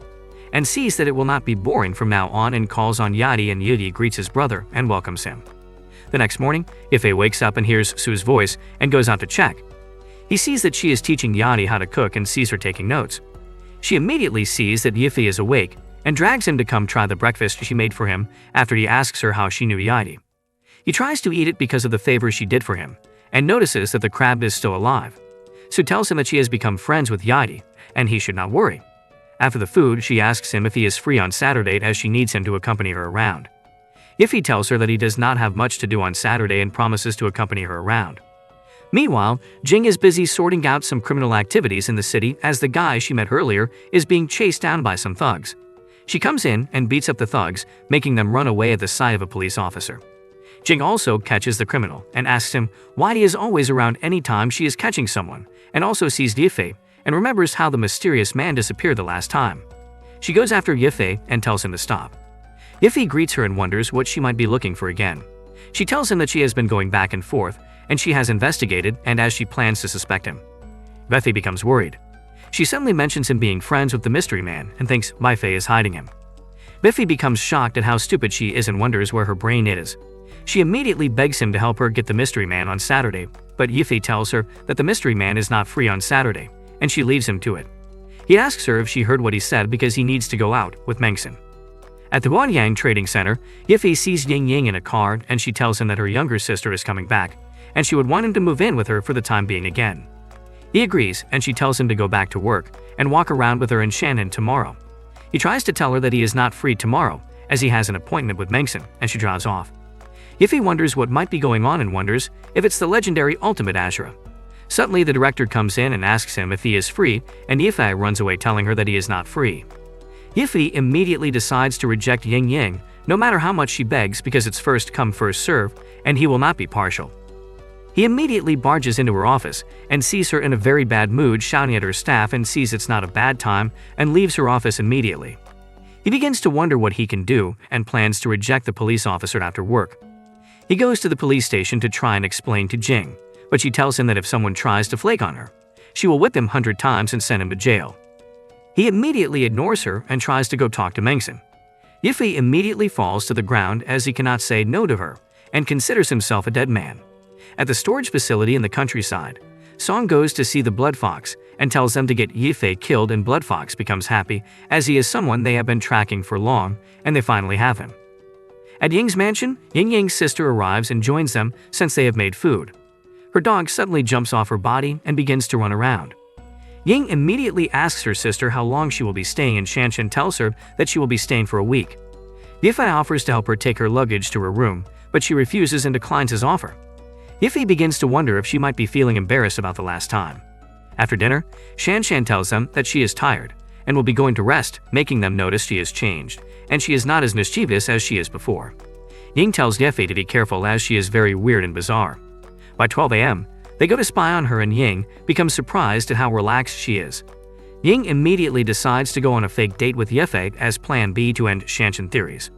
A: and sees that it will not be boring from now on and calls on Yadi, and Yudi greets his brother and welcomes him. The next morning, Yifei wakes up and hears Su's voice and goes out to check. He sees that she is teaching Yadi how to cook and sees her taking notes. She immediately sees that Yifei is awake and drags him to come try the breakfast she made for him after he asks her how she knew Yadi. He tries to eat it because of the favor she did for him, and notices that the crab is still alive. Su tells him that she has become friends with Yadi, and he should not worry. After the food, she asks him if he is free on Saturday as she needs him to accompany her around. Yifei tells her that he does not have much to do on Saturday and promises to accompany her around. Meanwhile, Jing is busy sorting out some criminal activities in the city as the guy she met earlier is being chased down by some thugs. She comes in and beats up the thugs, making them run away at the sight of a police officer. Jing also catches the criminal and asks him why he is always around any time she is catching someone, and also sees Yifei and remembers how the mysterious man disappeared the last time. She goes after Yifei and tells him to stop. Yifei greets her and wonders what she might be looking for again. She tells him that she has been going back and forth, and she has investigated and as she plans to suspect him. Yifei becomes worried. She suddenly mentions him being friends with the mystery man and thinks Yifei is hiding him. Yifei becomes shocked at how stupid she is and wonders where her brain is. She immediately begs him to help her get the mystery man on Saturday, but Yifei tells her that the mystery man is not free on Saturday, and she leaves him to it. He asks her if she heard what he said because he needs to go out with Mengson. At the Guanyang Trading Center, Yifei sees Ying Ying in a car and she tells him that her younger sister is coming back, and she would want him to move in with her for the time being again. He agrees, and she tells him to go back to work and walk around with her in Shannon tomorrow. He tries to tell her that he is not free tomorrow, as he has an appointment with Mengson, and she drives off. Yifei wonders what might be going on and wonders if it's the legendary Ultimate Ashura. Suddenly, the director comes in and asks him if he is free, and Yifei runs away telling her that he is not free. Yifei immediately decides to reject Ying Ying, no matter how much she begs because it's first come first serve, and he will not be partial. He immediately barges into her office and sees her in a very bad mood shouting at her staff and sees it's not a bad time and leaves her office immediately. He begins to wonder what he can do and plans to reject the police officer after work. He goes to the police station to try and explain to Jing, but she tells him that if someone tries to flake on her, she will whip him 100 times and send him to jail. He immediately ignores her and tries to go talk to Mengson. Yifei immediately falls to the ground as he cannot say no to her and considers himself a dead man. At the storage facility in the countryside, Song goes to see the Blood Fox and tells them to get Yifei killed, and Blood Fox becomes happy as he is someone they have been tracking for long and they finally have him. At Ying's mansion, Ying Ying's sister arrives and joins them since they have made food. Her dog suddenly jumps off her body and begins to run around. Ying immediately asks her sister how long she will be staying, and Shanshan tells her that she will be staying for a week. Yifei offers to help her take her luggage to her room, but she refuses and declines his offer. Yifei begins to wonder if she might be feeling embarrassed about the last time. After dinner, Shanshan tells them that she is tired and will be going to rest, making them notice she has changed, and she is not as mischievous as she is before. Ying tells Yifei to be careful as she is very weird and bizarre. By 12 a.m., they go to spy on her and Ying becomes surprised at how relaxed she is. Ying immediately decides to go on a fake date with Yifei as plan B to end Shanshan theories.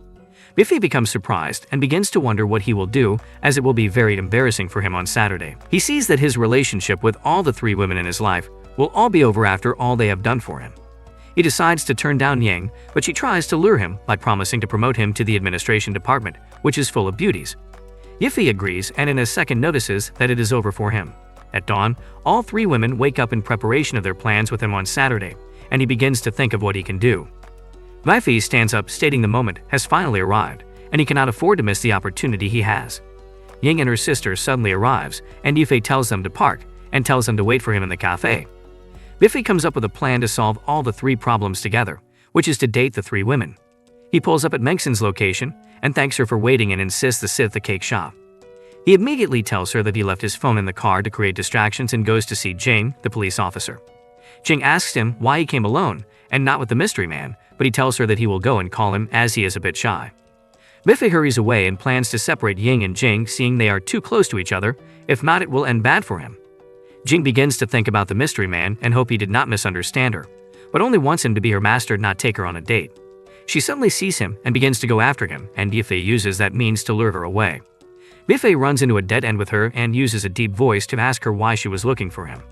A: Biffy becomes surprised and begins to wonder what he will do, as it will be very embarrassing for him on Saturday. He sees that his relationship with all the 3 women in his life will all be over after all they have done for him. He decides to turn down Yang, but she tries to lure him by promising to promote him to the administration department, which is full of beauties. Yiffy agrees and in a second notices that it is over for him. At dawn, all 3 women wake up in preparation of their plans with him on Saturday, and he begins to think of what he can do. Yiffy stands up stating the moment has finally arrived, and he cannot afford to miss the opportunity he has. Ying and her sister suddenly arrives, and Yiffy tells them to park and tells them to wait for him in the cafe. Biffy comes up with a plan to solve all the 3 problems together, which is to date the 3 women. He pulls up at Mengson's location and thanks her for waiting and insists to sit at the cake shop. He immediately tells her that he left his phone in the car to create distractions and goes to see Jing, the police officer. Jing asks him why he came alone and not with the mystery man, but he tells her that he will go and call him as he is a bit shy. Biffy hurries away and plans to separate Ying and Jing, seeing they are too close to each other. If not, it will end bad for him. Jing begins to think about the mystery man and hope he did not misunderstand her, but only wants him to be her master, not take her on a date. She suddenly sees him and begins to go after him, and Yiffy uses that means to lure her away. Biffy runs into a dead end with her and uses a deep voice to ask her why she was looking for him.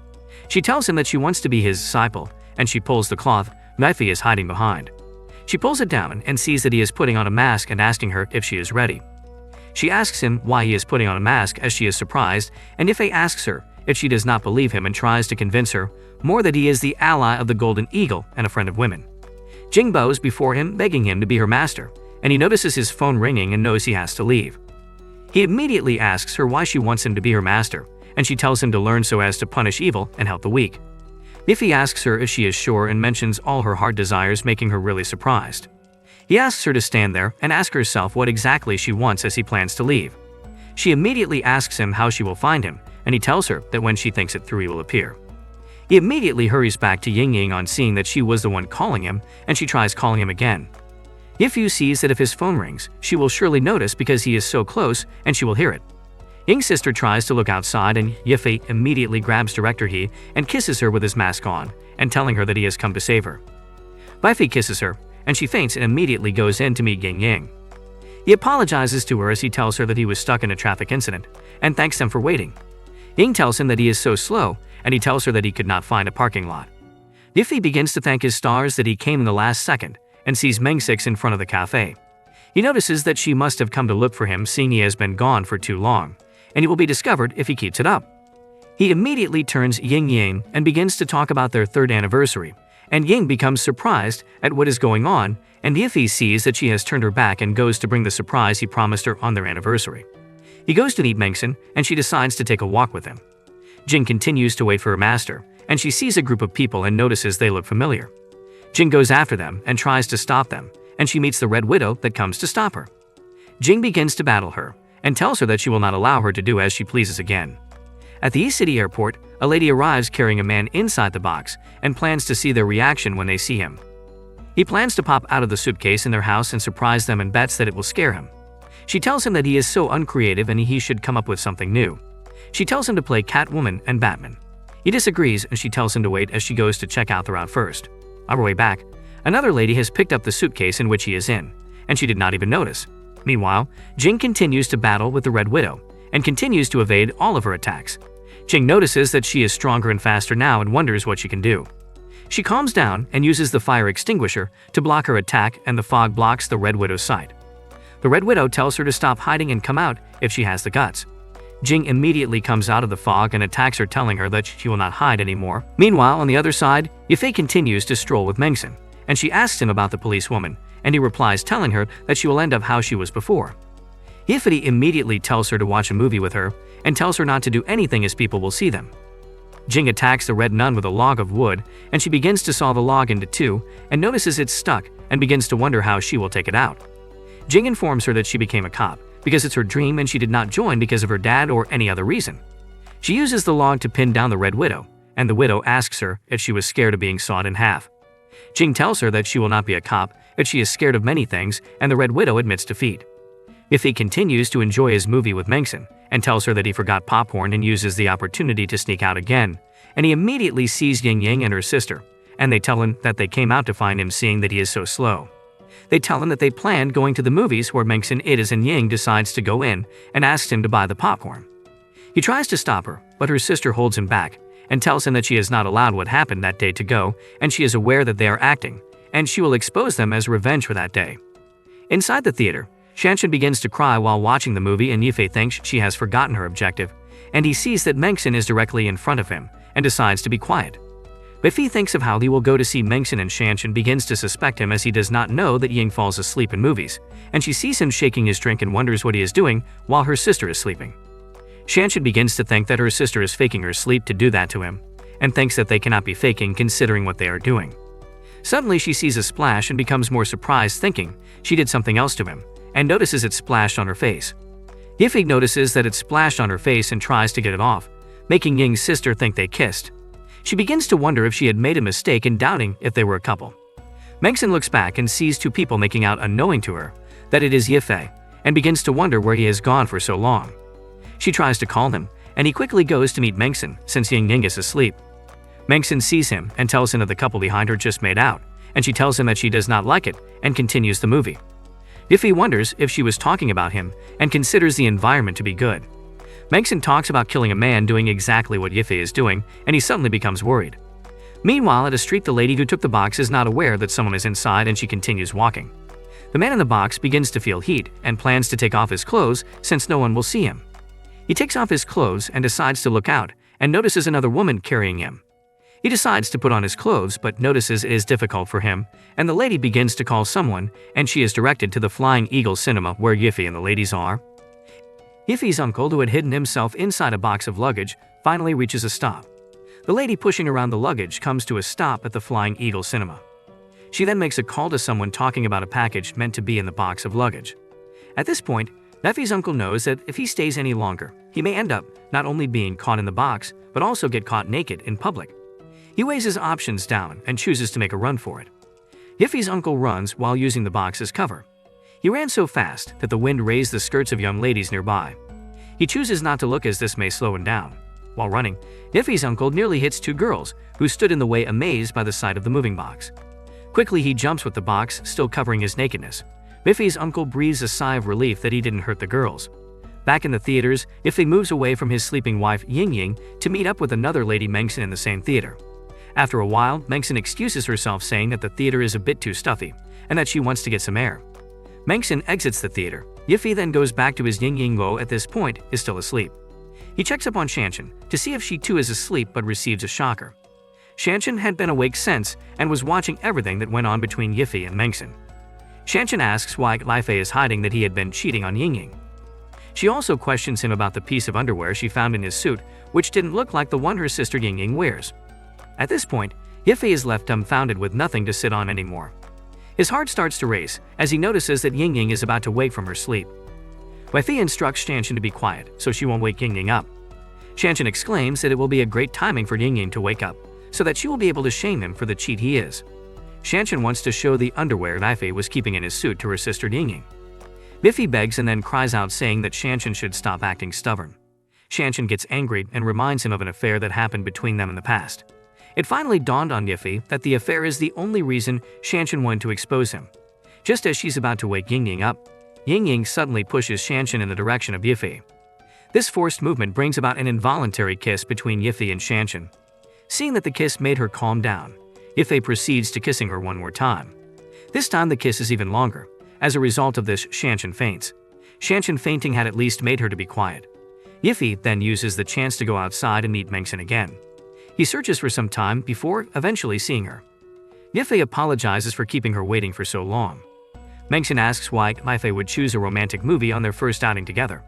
A: She tells him that she wants to be his disciple, and she pulls the cloth Yiffy is hiding behind. She pulls it down and sees that he is putting on a mask and asking her if she is ready. She asks him why he is putting on a mask as she is surprised, and Yiffy asks her if she does not believe him and tries to convince her more that he is the ally of the Golden Eagle and a friend of women. Jing bows before him, begging him to be her master, and he notices his phone ringing and knows he has to leave. He immediately asks her why she wants him to be her master, and she tells him to learn so as to punish evil and help the weak. Yiffy asks her if she is sure and mentions all her heart desires, making her really surprised. He asks her to stand there and ask herself what exactly she wants as he plans to leave. She immediately asks him how she will find him, and he tells her that when she thinks it through he will appear. He immediately hurries back to Ying Ying on seeing that she was the one calling him, and she tries calling him again. Yiffy sees that if his phone rings, she will surely notice because he is so close and she will hear it. Ying's sister tries to look outside and Yiffy immediately grabs Director He and kisses her with his mask on and telling her that he has come to save her. Yiffy kisses her and she faints and immediately goes in to meet Ying Ying. He apologizes to her as he tells her that he was stuck in a traffic incident and thanks them for waiting. Ying tells him that he is so slow and he tells her that he could not find a parking lot. Yiffy begins to thank his stars that he came in the last second and sees Mengsix in front of the cafe. He notices that she must have come to look for him, seeing he has been gone for too long, and he will be discovered if he keeps it up. He immediately turns Ying Ying and begins to talk about their 3rd anniversary, and Ying becomes surprised at what is going on, and Yiffy sees that she has turned her back and goes to bring the surprise he promised her on their anniversary. He goes to meet Mengson, and she decides to take a walk with him. Jing continues to wait for her master, and she sees a group of people and notices they look familiar. Jing goes after them and tries to stop them, and she meets the Red Widow that comes to stop her. Jing begins to battle her, and tells her that she will not allow her to do as she pleases again. At the East City airport, a lady arrives carrying a man inside the box and plans to see their reaction when they see him. He plans to pop out of the suitcase in their house and surprise them and bets that it will scare him. She tells him that he is so uncreative and he should come up with something new. She tells him to play Catwoman and Batman. He disagrees and she tells him to wait as she goes to check out the route first. On her way back, another lady has picked up the suitcase in which he is in, and she did not even notice. Meanwhile, Jing continues to battle with the Red Widow and continues to evade all of her attacks. Jing notices that she is stronger and faster now and wonders what she can do. She calms down and uses the fire extinguisher to block her attack, and the fog blocks the Red Widow's sight. The Red Widow tells her to stop hiding and come out if she has the guts. Jing immediately comes out of the fog and attacks her, telling her that she will not hide anymore. Meanwhile, on the other side, Yifei continues to stroll with Mengson, and she asks him about the policewoman, and he replies telling her that she will end up how she was before. Yifei immediately tells her to watch a movie with her and tells her not to do anything as people will see them. Jing attacks the red nun with a log of wood, and she begins to saw the log into two and notices it's stuck and begins to wonder how she will take it out. Jing informs her that she became a cop because it's her dream and she did not join because of her dad or any other reason. She uses the log to pin down the Red Widow, and the widow asks her if she was scared of being sawed in half. Jing tells her that she will not be a cop, that she is scared of many things, and the Red Widow admits defeat. Yifei continues to enjoy his movie with Mengson and tells her that he forgot popcorn and uses the opportunity to sneak out again, and he immediately sees Ying Ying and her sister, and they tell him that they came out to find him, seeing that he is so slow. They tell him that they planned going to the movies where Mengson is and Ying decides to go in and asks him to buy the popcorn. He tries to stop her, but her sister holds him back and tells him that she is not allowed what happened that day to go, and she is aware that they are acting, and she will expose them as revenge for that day. Inside the theater, Shanshan begins to cry while watching the movie, and Yifei thinks she has forgotten her objective, and he sees that Mengson is directly in front of him and decides to be quiet. But if he thinks of how he will go to see Mengson, and Shanshan begins to suspect him as he does not know that Ying falls asleep in movies, and she sees him shaking his drink and wonders what he is doing while her sister is sleeping. Shanshan begins to think that her sister is faking her sleep to do that to him, and thinks that they cannot be faking considering what they are doing. Suddenly she sees a splash and becomes more surprised, thinking she did something else to him, and notices it splashed on her face. Yifei notices that it splashed on her face and tries to get it off, making Ying's sister think they kissed. She begins to wonder if she had made a mistake and doubting if they were a couple. Mengson looks back and sees two people making out, unknowing to her that it is Yifei, and begins to wonder where he has gone for so long. She tries to call him, and he quickly goes to meet Mengson since Ying is asleep. Mengson sees him and tells him that the couple behind her just made out, and she tells him that she does not like it and continues the movie. Yifei wonders if she was talking about him and considers the environment to be good. Mengson talks about killing a man doing exactly what Yifei is doing, and he suddenly becomes worried. Meanwhile, at a street, the lady who took the box is not aware that someone is inside, and she continues walking. The man in the box begins to feel heat and plans to take off his clothes since no one will see him. He takes off his clothes and decides to look out and notices another woman carrying him. He decides to put on his clothes but notices it is difficult for him, and the lady begins to call someone, and she is directed to the Flying Eagle cinema where Yifei and the ladies are. Yifei's uncle, who had hidden himself inside a box of luggage, finally reaches a stop. The lady pushing around the luggage comes to a stop at the Flying Eagle cinema. She then makes a call to someone talking about a package meant to be in the box of luggage. At this point, Yifei's uncle knows that if he stays any longer, he may end up not only being caught in the box, but also get caught naked in public. He weighs his options down and chooses to make a run for it. Yifei's uncle runs while using the box as cover. He ran so fast that the wind raised the skirts of young ladies nearby. He chooses not to look as this may slow him down. While running, Yifei's uncle nearly hits two girls who stood in the way, amazed by the sight of the moving box. Quickly he jumps with the box still covering his nakedness. Yifei's uncle breathes a sigh of relief that he didn't hurt the girls. Back in the theaters, Yifei moves away from his sleeping wife Ying to meet up with another lady, Mengson, in the same theater. After a while, Mengson excuses herself, saying that the theater is a bit too stuffy and that she wants to get some air. Mengson exits the theater. Yifei then goes back to his Ying, who at this point is still asleep. He checks up on Shanshan to see if she too is asleep, but receives a shocker. Shanshan had been awake since and was watching everything that went on between Yifei and Mengson. Shanshan asks why Yifei is hiding that he had been cheating on Ying. She also questions him about the piece of underwear she found in his suit, which didn't look like the one her sister Ying wears. At this point, Yifei is left dumbfounded with nothing to sit on anymore. His heart starts to race as he notices that Ying is about to wake from her sleep. Yifei instructs Shanshan to be quiet so she won't wake Ying up. Shanshan exclaims that it will be a great timing for Ying to wake up so that she will be able to shame him for the cheat he is. Shanshan wants to show the underwear Yifei was keeping in his suit to her sister Ying. Yifei begs and then cries out, saying that Shanshan should stop acting stubborn. Shanshan gets angry and reminds him of an affair that happened between them in the past. It finally dawned on Yifei that the affair is the only reason Shanshan wanted to expose him. Just as she's about to wake Ying up, Ying suddenly pushes Shanshan in the direction of Yifei. This forced movement brings about an involuntary kiss between Yifei and Shanshan. Seeing that the kiss made her calm down, Yifei proceeds to kissing her one more time. This time the kiss is even longer. As a result of this, Shanshan faints. Shanshan fainting had at least made her to be quiet. Yifei then uses the chance to go outside and meet Mengson again. He searches for some time before eventually seeing her. Yifei apologizes for keeping her waiting for so long. Mengson asks why Yifei would choose a romantic movie on their first outing together.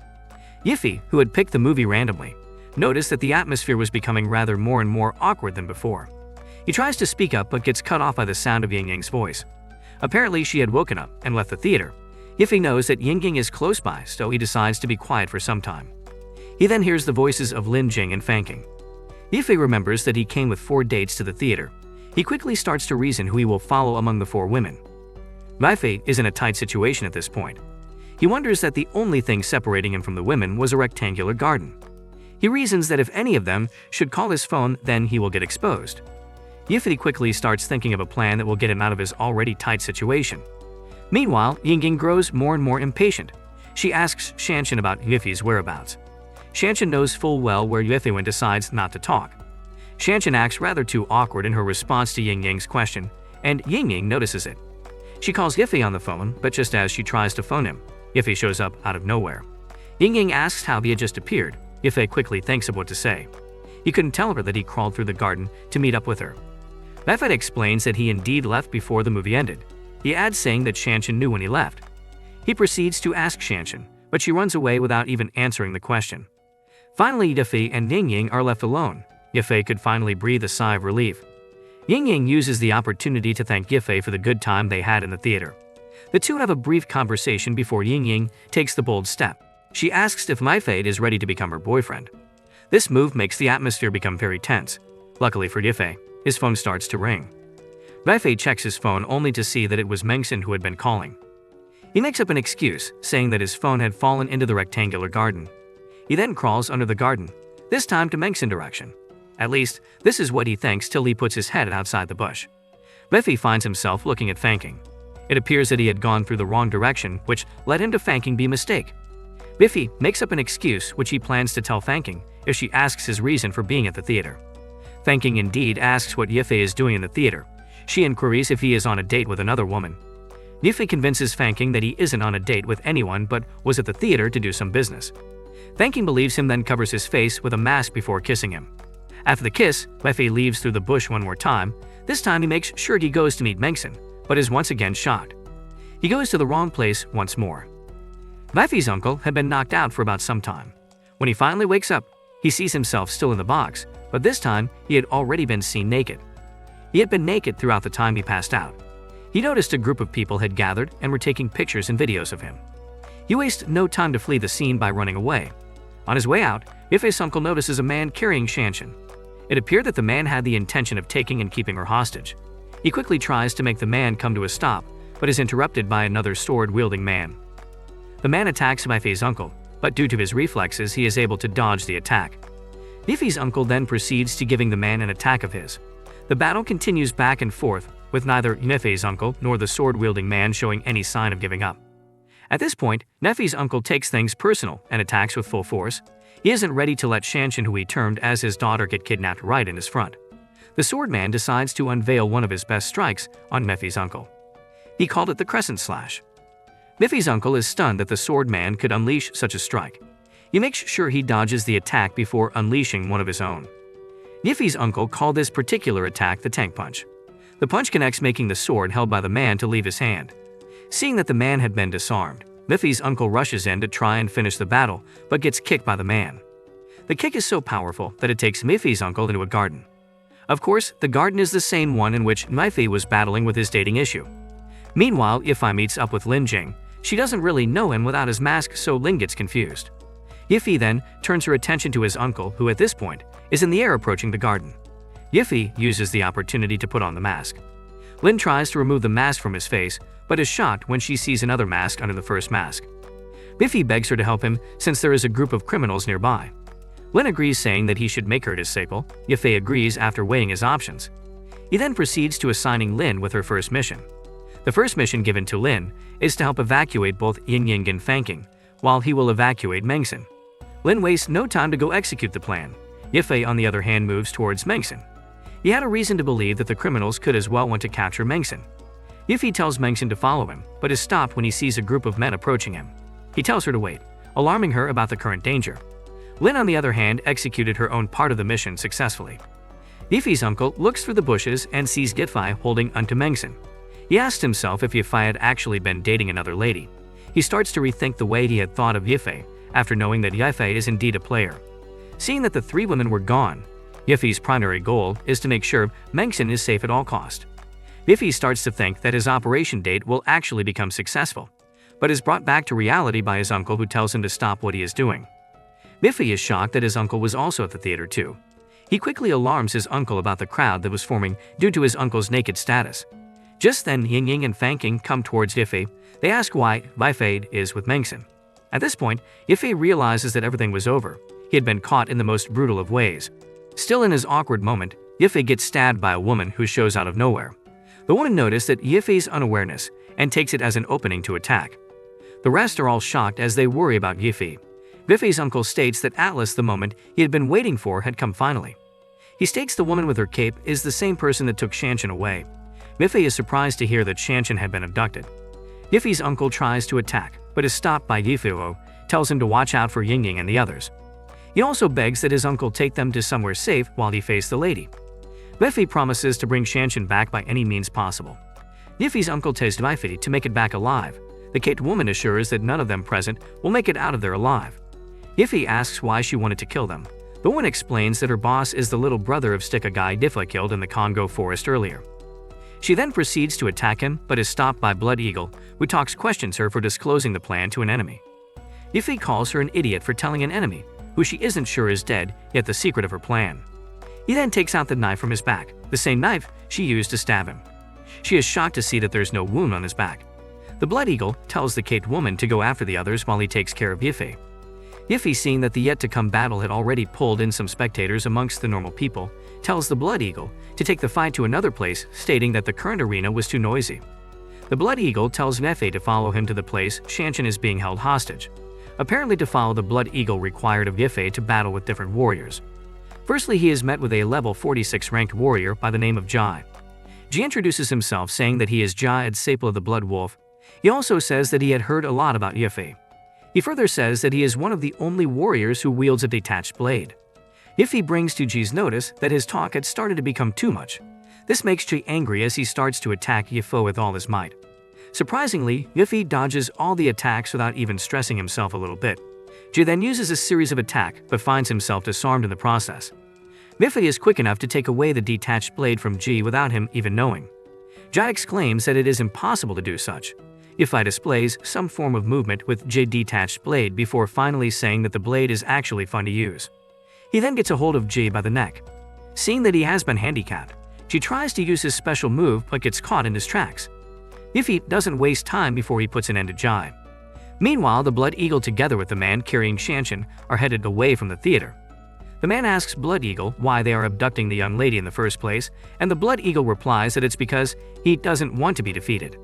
A: Yifei, who had picked the movie randomly, noticed that the atmosphere was becoming rather more and more awkward than before. He tries to speak up but gets cut off by the sound of Ying's voice. Apparently she had woken up and left the theater. Yifei knows that Ying is close by, so he decides to be quiet for some time. He then hears the voices of Lin Jing and Fanking. Yifei remembers that he came with 4 dates to the theater. He quickly starts to reason who he will follow among the 4 women. Yifei is in a tight situation at this point. He wonders that the only thing separating him from the women was a rectangular garden. He reasons that if any of them should call his phone, then he will get exposed. Yifei quickly starts thinking of a plan that will get him out of his already tight situation. Meanwhile, Yingying grows more and more impatient. She asks Shanshan about Yifei's whereabouts. Shanshan knows full well where Yifei went, decides not to talk. Shanshan acts rather too awkward in her response to Yingying's question, and Yingying notices it. She calls Yifei on the phone, but just as she tries to phone him, Yifei shows up out of nowhere. Yingying asks how he had just appeared. Yifei quickly thinks of what to say. He couldn't tell her that he crawled through the garden to meet up with her. Yifei explains that he indeed left before the movie ended. He adds saying that Shanshan knew when he left. He proceeds to ask Shanshan, but she runs away without even answering the question. Finally, Yifei and Yingying are left alone. Yifei could finally breathe a sigh of relief. Yingying uses the opportunity to thank Yifei for the good time they had in the theater. The two have a brief conversation before Yingying takes the bold step. She asks if Yifei is ready to become her boyfriend. This move makes the atmosphere become very tense. Luckily for Yifei, his phone starts to ring. Yifei checks his phone only to see that it was Mengsen who had been calling. He makes up an excuse, saying that his phone had fallen into the rectangular garden. He then crawls under the garden, this time to Mengsen direction. At least, this is what he thinks till he puts his head outside the bush. Yifei finds himself looking at Fanking. It appears that he had gone through the wrong direction, which led him to Fanking be mistake. Yifei makes up an excuse which he plans to tell Fanking if she asks his reason for being at the theater. Fanking indeed asks what Yifei is doing in the theater. She inquires if he is on a date with another woman. Yifei convinces Fanking that he isn't on a date with anyone but was at the theater to do some business. Fanking believes him, then covers his face with a mask before kissing him. After the kiss, Yifei leaves through the bush one more time. This time he makes sure he goes to meet Mengsen, but is once again shocked. He goes to the wrong place once more. Yifei's uncle had been knocked out for about some time. When he finally wakes up, he sees himself still in the box, but this time he had already been seen naked. He had been naked throughout the time he passed out. He noticed a group of people had gathered and were taking pictures and videos of him. He wastes no time to flee the scene by running away. On his way out, Yifei's uncle notices a man carrying Shanshan. It appeared that the man had the intention of taking and keeping her hostage. He quickly tries to make the man come to a stop, but is interrupted by another sword-wielding man. The man attacks Yifei's uncle, but due to his reflexes he is able to dodge the attack. Yifei's uncle then proceeds to giving the man an attack of his. The battle continues back and forth, with neither Yifei's uncle nor the sword-wielding man showing any sign of giving up. At this point, Yifei's uncle takes things personal and attacks with full force. He isn't ready to let Shanshan, who he termed as his daughter, get kidnapped right in his front. The swordman decides to unveil one of his best strikes on Yifei's uncle. He called it the Crescent Slash. Yifei's uncle is stunned that the swordman could unleash such a strike. He makes sure he dodges the attack before unleashing one of his own. Yifei's uncle called this particular attack the Tank Punch. The punch connects, making the sword held by the man to leave his hand. Seeing that the man had been disarmed, Yifei's uncle rushes in to try and finish the battle, but gets kicked by the man. The kick is so powerful that it takes Yifei's uncle into a garden. Of course, the garden is the same one in which Yifei was battling with his dating issue. Meanwhile, Yifei meets up with Lin Jing. She doesn't really know him without his mask, so Lin gets confused. Yifei then turns her attention to his uncle, who at this point is in the air approaching the garden. Yifei uses the opportunity to put on the mask. Lin tries to remove the mask from his face, but is shocked when she sees another mask under the first mask. Yifei begs her to help him since there is a group of criminals nearby. Lin agrees, saying that he should make her disciple. Yifei agrees after weighing his options. He then proceeds to assigning Lin with her first mission. The first mission given to Lin is to help evacuate both Yingying and Fanking, while he will evacuate Mengsen. Lin wastes no time to go execute the plan. Yifei, on the other hand, moves towards Mengsen. He had a reason to believe that the criminals could as well want to capture Mengsen. Yifei tells Mengsen to follow him, but is stopped when he sees a group of men approaching him. He tells her to wait, alarming her about the current danger. Lin, on the other hand, executed her own part of the mission successfully. Yifei's uncle looks through the bushes and sees Yifei holding onto Mengsen. He asks himself if Yifei had actually been dating another lady. He starts to rethink the way he had thought of Yifei after knowing that Yifei is indeed a player. Seeing that the three women were gone, Yifei's primary goal is to make sure Mengsen is safe at all cost. Yifei starts to think that his operation date will actually become successful, but is brought back to reality by his uncle, who tells him to stop what he is doing. Yifei is shocked that his uncle was also at the theater too. He quickly alarms his uncle about the crowd that was forming due to his uncle's naked status. Just then, Yingying and Fanking come towards Yifei. They ask why Yifei is with Mengsen. At this point, Yifei realizes that everything was over. He had been caught in the most brutal of ways. Still in his awkward moment, Yifei gets stabbed by a woman who shows out of nowhere. The woman noticed that Yifei's unawareness and takes it as an opening to attack. The rest are all shocked as they worry about Yifei. Yifei's uncle states that Atlas, the moment he had been waiting for, had come finally. He states the woman with her cape is the same person that took Shanshan away. Yifei is surprised to hear that Shanshan had been abducted. Yifei's uncle tries to attack, but is stopped by Yifei, who tells him to watch out for Yingying and the others. He also begs that his uncle take them to somewhere safe while he faces the lady. Yifei promises to bring Shanshan back by any means possible. Yifei's uncle tells Yifei to make it back alive. The caped woman assures that none of them present will make it out of there alive. Yifei asks why she wanted to kill them. The woman explains that her boss is the little brother of Stika guy Diffla killed in the Congo forest earlier. She then proceeds to attack him, but is stopped by Blood Eagle, who questions her for disclosing the plan to an enemy. Yifei calls her an idiot for telling an enemy, who she isn't sure is dead, yet the secret of her plan. He then takes out the knife from his back, the same knife she used to stab him. She is shocked to see that there's no wound on his back. The Blood Eagle tells the caped woman to go after the others while he takes care of Yifei. Yifei, seeing that the yet-to-come battle had already pulled in some spectators amongst the normal people, tells the Blood Eagle to take the fight to another place, stating that the current arena was too noisy. The Blood Eagle tells Yifei to follow him to the place Shanshan is being held hostage. Apparently, to follow the Blood Eagle required of Yifei to battle with different warriors. Firstly, he is met with a level 46 ranked warrior by the name of Jai. Ji introduces himself saying that he is Jai Ad Sapla the Blood Wolf. He also says that he had heard a lot about Yifei. He further says that he is one of the only warriors who wields a detached blade. Yifei brings to Ji's notice that his talk had started to become too much. This makes Ji angry as he starts to attack Yifei with all his might. Surprisingly, Yifei dodges all the attacks without even stressing himself a little bit. Ji then uses a series of attacks but finds himself disarmed in the process. Yifei is quick enough to take away the detached blade from Ji without him even knowing. Ji exclaims that it is impossible to do such. Yifei displays some form of movement with Ji's detached blade before finally saying that the blade is actually fun to use. He then gets a hold of Ji by the neck. Seeing that he has been handicapped, Ji tries to use his special move but gets caught in his tracks. Yifei doesn't waste time before he puts an end to Ji. Meanwhile, the Blood Eagle together with the man carrying Shanshan are headed away from the theater. The man asks Blood Eagle why they are abducting the young lady in the first place, and the Blood Eagle replies that it's because he doesn't want to be defeated.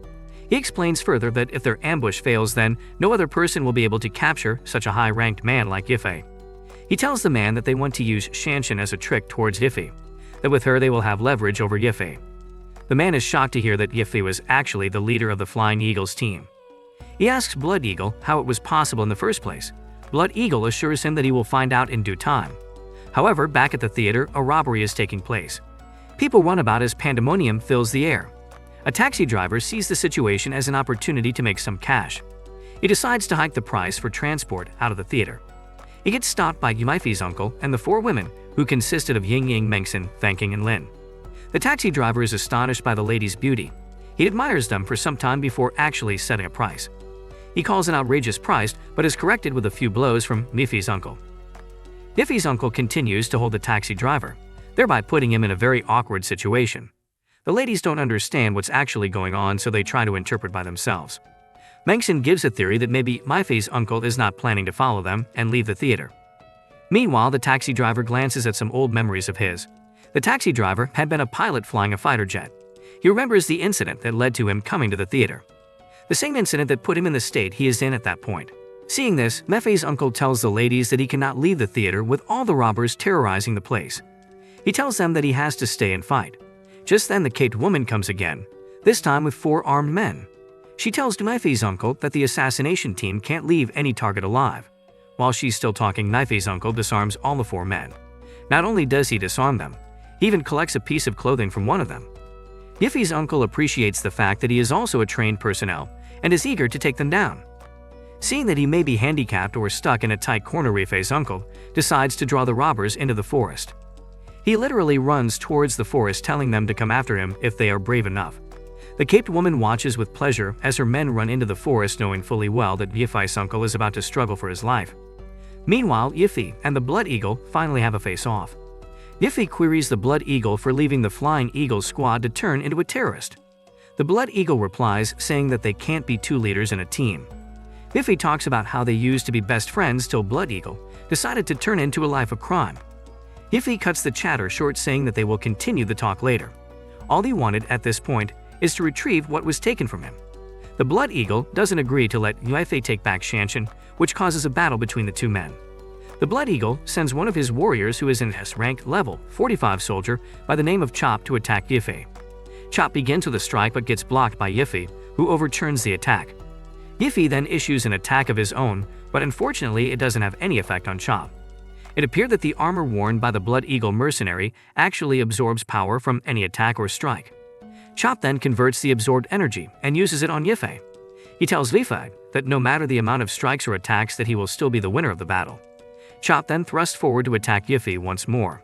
A: He explains further that if their ambush fails, then no other person will be able to capture such a high-ranked man like Yifei. He tells the man that they want to use Shanshan as a trick towards Yifei, that with her they will have leverage over Yifei. The man is shocked to hear that Yifei was actually the leader of the Flying Eagles team. He asks Blood Eagle how it was possible in the first place. Blood Eagle assures him that he will find out in due time. However, back at the theater, a robbery is taking place. People run about as pandemonium fills the air. A taxi driver sees the situation as an opportunity to make some cash. He decides to hike the price for transport out of the theater. He gets stopped by Yifei's uncle and the four women, who consisted of Yingying, Mengxin, Thanking, and Lin. The taxi driver is astonished by the lady's beauty. He admires them for some time before actually setting a price. He calls an outrageous price, but is corrected with a few blows from Yifei's uncle. Yifei's uncle continues to hold the taxi driver, thereby putting him in a very awkward situation. The ladies don't understand what's actually going on, so they try to interpret by themselves. Mengxin gives a theory that maybe Yifei's uncle is not planning to follow them and leave the theater. Meanwhile, the taxi driver glances at some old memories of his. The taxi driver had been a pilot flying a fighter jet. He remembers the incident that led to him coming to the theater. The same incident that put him in the state he is in at that point. Seeing this, Yifei's uncle tells the ladies that he cannot leave the theater with all the robbers terrorizing the place. He tells them that he has to stay and fight. Just then the caped woman comes again, this time with 4 armed men. She tells Yifei's uncle that the assassination team can't leave any target alive. While she's still talking, Yifei's uncle disarms all the 4 men. Not only does he disarm them, he even collects a piece of clothing from one of them. Yifei's uncle appreciates the fact that he is also a trained personnel and is eager to take them down. Seeing that he may be handicapped or stuck in a tight corner, Yifei's uncle decides to draw the robbers into the forest. He literally runs towards the forest, telling them to come after him if they are brave enough. The caped woman watches with pleasure as her men run into the forest, knowing fully well that Yifei's uncle is about to struggle for his life. Meanwhile, Yifei and the Blood Eagle finally have a face-off. Yifei queries the Blood Eagle for leaving the Flying Eagle squad to turn into a terrorist. The Blood Eagle replies, saying that they can't be 2 leaders in a team. Yifei talks about how they used to be best friends till Blood Eagle decided to turn into a life of crime. Yifei cuts the chatter short, saying that they will continue the talk later. All he wanted at this point is to retrieve what was taken from him. The Blood Eagle doesn't agree to let Yue take back Shanshan, which causes a battle between the two men. The Blood Eagle sends one of his warriors who is an S-rank level 45 soldier by the name of Chop to attack Yue. Chop begins with a strike but gets blocked by Yue, who overturns the attack. Yue then issues an attack of his own, but unfortunately it doesn't have any effect on Chop. It appeared that the armor worn by the Blood Eagle mercenary actually absorbs power from any attack or strike. Chop then converts the absorbed energy and uses it on Yue. He tells Yue that no matter the amount of strikes or attacks that he will still be the winner of the battle. Chop then thrusts forward to attack Yue once more.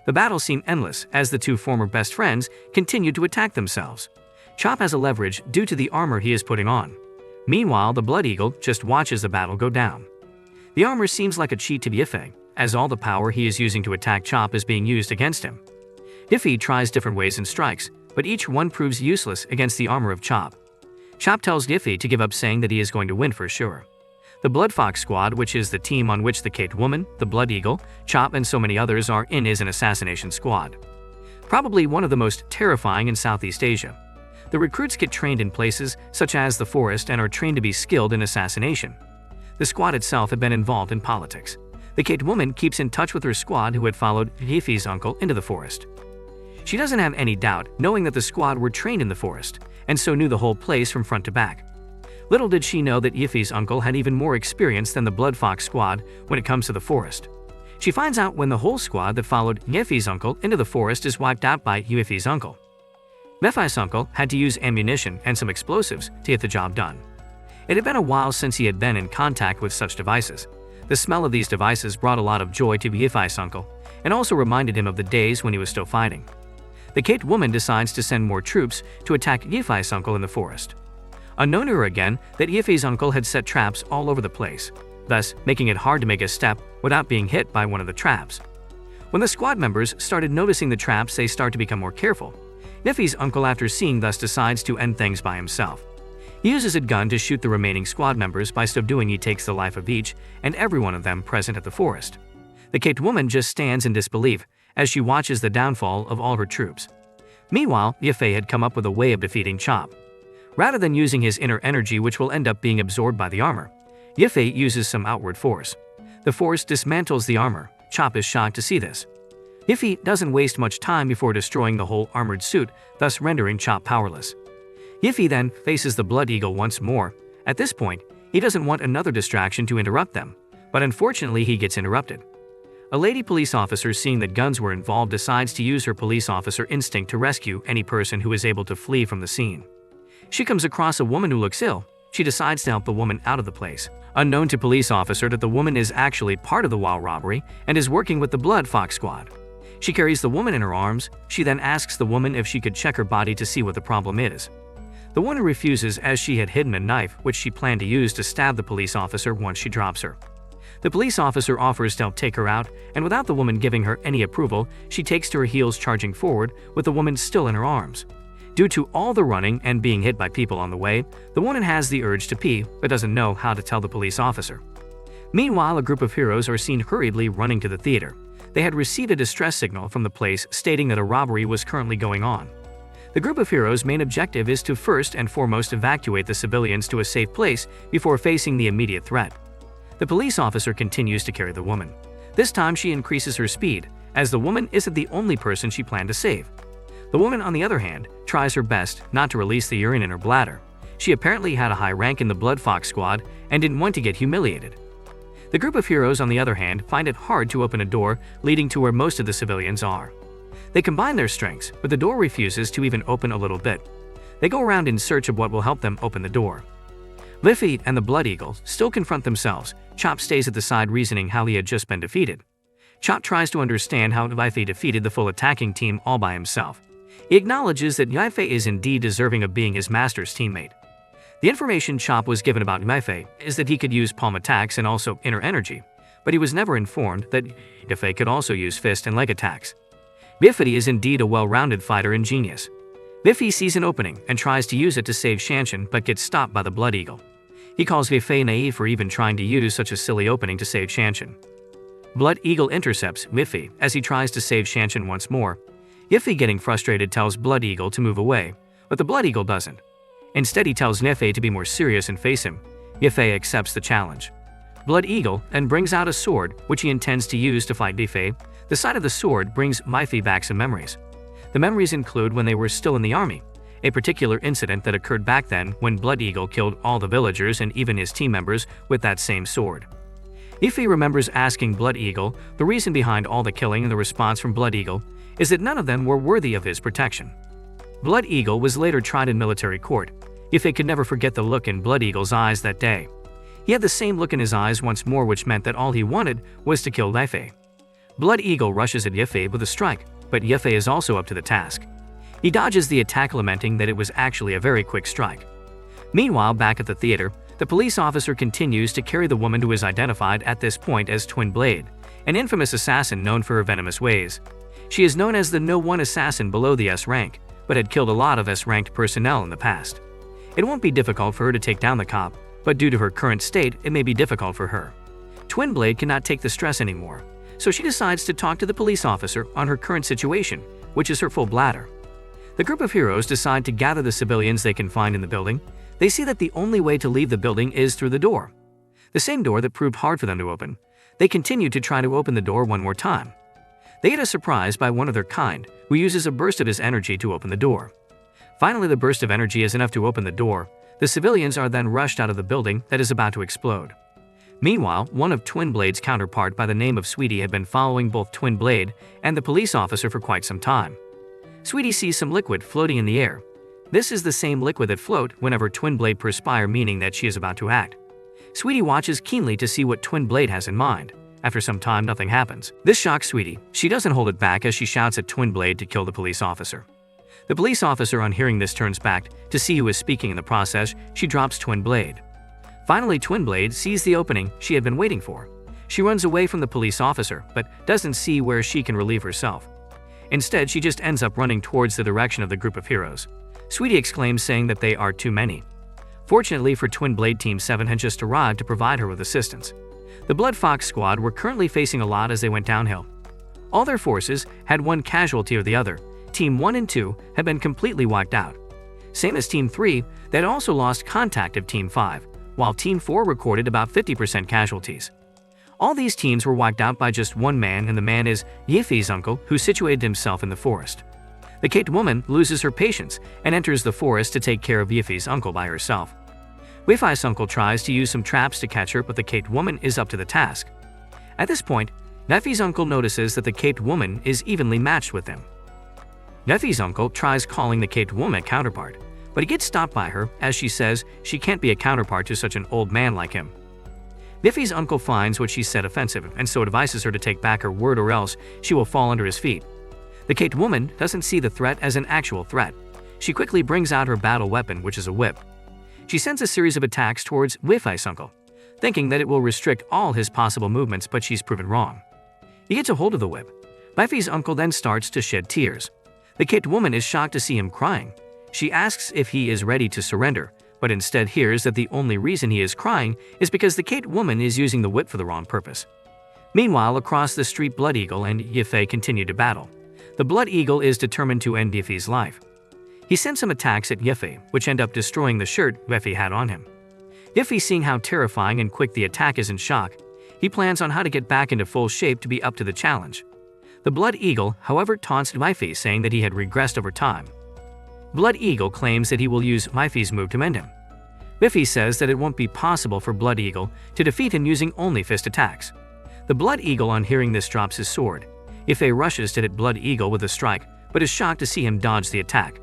A: The battle seemed endless as the two former best friends continued to attack themselves. Chop has a leverage due to the armor he is putting on. Meanwhile, the Blood Eagle just watches the battle go down. The armor seems like a cheat to Yue, as all the power he is using to attack Chop is being used against him. Yue tries different ways and strikes, but each one proves useless against the armor of Chop. Chop tells Yue to give up, saying that he is going to win for sure. The Blood Fox Squad, which is the team on which the Kate Woman, the Blood Eagle, Chop and so many others are in, is an assassination squad. Probably one of the most terrifying in Southeast Asia. The recruits get trained in places such as the forest and are trained to be skilled in assassination. The squad itself had been involved in politics. The Kate Woman keeps in touch with her squad who had followed Yue's uncle into the forest. She doesn't have any doubt, knowing that the squad were trained in the forest, and so knew the whole place from front to back. Little did she know that Yue's uncle had even more experience than the Blood Fox Squad when it comes to the forest. She finds out when the whole squad that followed Yue's uncle into the forest is wiped out by Yue's uncle. Yue's uncle had to use ammunition and some explosives to get the job done. It had been a while since he had been in contact with such devices. The smell of these devices brought a lot of joy to Yue's uncle, and also reminded him of the days when he was still fighting. The Kate Woman decides to send more troops to attack Yue's uncle in the forest. Unknown to her again that Yue's uncle had set traps all over the place, thus making it hard to make a step without being hit by one of the traps. When the squad members started noticing the traps, they start to become more careful. Yue's uncle, after seeing thus, decides to end things by himself. He uses a gun to shoot the remaining squad members. By so doing, he takes the life of each and every one of them present at the forest. The Kate Woman just stands in disbelief as she watches the downfall of all her troops. Meanwhile, Yue had come up with a way of defeating Chop. Rather than using his inner energy, which will end up being absorbed by the armor, Yue uses some outward force. The force dismantles the armor. Chop is shocked to see this. Yue doesn't waste much time before destroying the whole armored suit, thus rendering Chop powerless. Yue then faces the Blood Eagle once more. At this point, he doesn't want another distraction to interrupt them, but unfortunately he gets interrupted. A lady police officer, seeing that guns were involved, decides to use her police officer instinct to rescue any person who is able to flee from the scene. She comes across a woman who looks ill. She decides to help the woman out of the place. Unknown to police officer that the woman is actually part of the WoW robbery and is working with the Blood Fox Squad. She carries the woman in her arms. She then asks the woman if she could check her body to see what the problem is. The woman refuses, as she had hidden a knife which she planned to use to stab the police officer once she drops her. The police officer offers to help take her out, and without the woman giving her any approval, she takes to her heels, charging forward with the woman still in her arms. Due to all the running and being hit by people on the way, the woman has the urge to pee but doesn't know how to tell the police officer. Meanwhile, a group of heroes are seen hurriedly running to the theater. They had received a distress signal from the place stating that a robbery was currently going on. The group of heroes' main objective is to first and foremost evacuate the civilians to a safe place before facing the immediate threat. The police officer continues to carry the woman. This time she increases her speed, as the woman isn't the only person she planned to save. The woman, on the other hand, tries her best not to release the urine in her bladder. She apparently had a high rank in the Blood Fox Squad and didn't want to get humiliated. The group of heroes, on the other hand, find it hard to open a door leading to where most of the civilians are. They combine their strengths, but the door refuses to even open a little bit. They go around in search of what will help them open the door. Yue and the Blood Eagle still confront themselves. Chop stays at the side, reasoning how he had just been defeated. Chop tries to understand how Yue defeated the full attacking team all by himself. He acknowledges that Yue is indeed deserving of being his master's teammate. The information Chop was given about Yue is that he could use palm attacks and also inner energy, but he was never informed that Yue could also use fist and leg attacks. Yue is indeed a well-rounded fighter and genius. Yue sees an opening and tries to use it to save Shanshan, but gets stopped by the Blood Eagle. He calls Yue naive for even trying to use such a silly opening to save Shanshan. Blood Eagle intercepts Yue as he tries to save Shanshan once more. Yue, getting frustrated, tells Blood Eagle to move away, but the Blood Eagle doesn't. Instead, he tells Yefei to be more serious and face him. Yefei accepts the challenge. Blood Eagle then brings out a sword, which he intends to use to fight Yefei. The sight of the sword brings Yefei back some memories. The memories include when they were still in the army, a particular incident that occurred back then when Blood Eagle killed all the villagers and even his team members with that same sword. Yefei remembers asking Blood Eagle the reason behind all the killing, and the response from Blood Eagle is that none of them were worthy of his protection. Blood Eagle was later tried in military court. Yefei could never forget the look in Blood Eagle's eyes that day. He had the same look in his eyes once more, which meant that all he wanted was to kill Yefei. Blood Eagle rushes at Yefei with a strike, but Yefei is also up to the task. He dodges the attack, lamenting that it was actually a very quick strike. Meanwhile, back at the theater, the police officer continues to carry the woman who is identified at this point as Twin Blade, an infamous assassin known for her venomous ways. She is known as the No. 1 assassin below the S rank, but had killed a lot of S-ranked personnel in the past. It won't be difficult for her to take down the cop, but due to her current state, it may be difficult for her. Twin Blade cannot take the stress anymore, so she decides to talk to the police officer on her current situation, which is her full bladder. The group of heroes decide to gather the civilians they can find in the building. They see that the only way to leave the building is through the door, the same door that proved hard for them to open. They continue to try to open the door one more time. They get a surprise by one of their kind, who uses a burst of his energy to open the door. Finally, the burst of energy is enough to open the door. The civilians are then rushed out of the building that is about to explode. Meanwhile, one of Twin Blade's counterpart by the name of Sweetie had been following both Twin Blade and the police officer for quite some time. Sweetie sees some liquid floating in the air. This is the same liquid that float whenever Twin Blade perspire, meaning that she is about to act. Sweetie watches keenly to see what Twin Blade has in mind. After some time, nothing happens. This shocks Sweetie. She doesn't hold it back as she shouts at Twin Blade to kill the police officer. The police officer, on hearing this, turns back to see who is speaking. In the process, she drops Twin Blade. Finally, Twin Blade sees the opening she had been waiting for. She runs away from the police officer, but doesn't see where she can relieve herself. Instead, she just ends up running towards the direction of the group of heroes. Sweetie exclaims, saying that they are too many. Fortunately for Twin Blade, Team 7 had just arrived to provide her with assistance. The Blood Fox squad were currently facing a lot as they went downhill. All their forces had one casualty or the other. Team 1 and 2 had been completely wiped out. Same as Team 3, they had also lost contact of Team 5, while Team 4 recorded about 50% casualties. All these teams were wiped out by just one man, and the man is Yefei's uncle, who situated himself in the forest. The Kate woman loses her patience and enters the forest to take care of Yefei's uncle by herself. Yefei's uncle tries to use some traps to catch her, but the Kate woman is up to the task. At this point, Yefei's uncle notices that the Kate woman is evenly matched with him. Yefei's uncle tries calling the Kate woman a counterpart, but he gets stopped by her as she says she can't be a counterpart to such an old man like him. Yefei's uncle finds what she said offensive and so advises her to take back her word, or else she will fall under his feet. The Kate woman doesn't see the threat as an actual threat. She quickly brings out her battle weapon, which is a whip. She sends a series of attacks towards Yefei's uncle, thinking that it will restrict all his possible movements, but she's proven wrong. He gets a hold of the whip. Yefei's uncle then starts to shed tears. The Kate woman is shocked to see him crying. She asks if he is ready to surrender, but instead hears that the only reason he is crying is because the Kate woman is using the whip for the wrong purpose. Meanwhile, across the street, Blood Eagle and Yefei continue to battle. The Blood Eagle is determined to end Yefei's life. He sends some attacks at Yefei, which end up destroying the shirt Yefei had on him. Yefei, seeing how terrifying and quick the attack, is in shock. He plans on how to get back into full shape to be up to the challenge. The Blood Eagle, however, taunts Yefei, saying that he had regressed over time. Blood Eagle claims that he will use Yefei's move to end him. Yefei says that it won't be possible for Blood Eagle to defeat him using only fist attacks. The Blood Eagle, on hearing this, drops his sword. Yefei rushes to hit Blood Eagle with a strike, but is shocked to see him dodge the attack.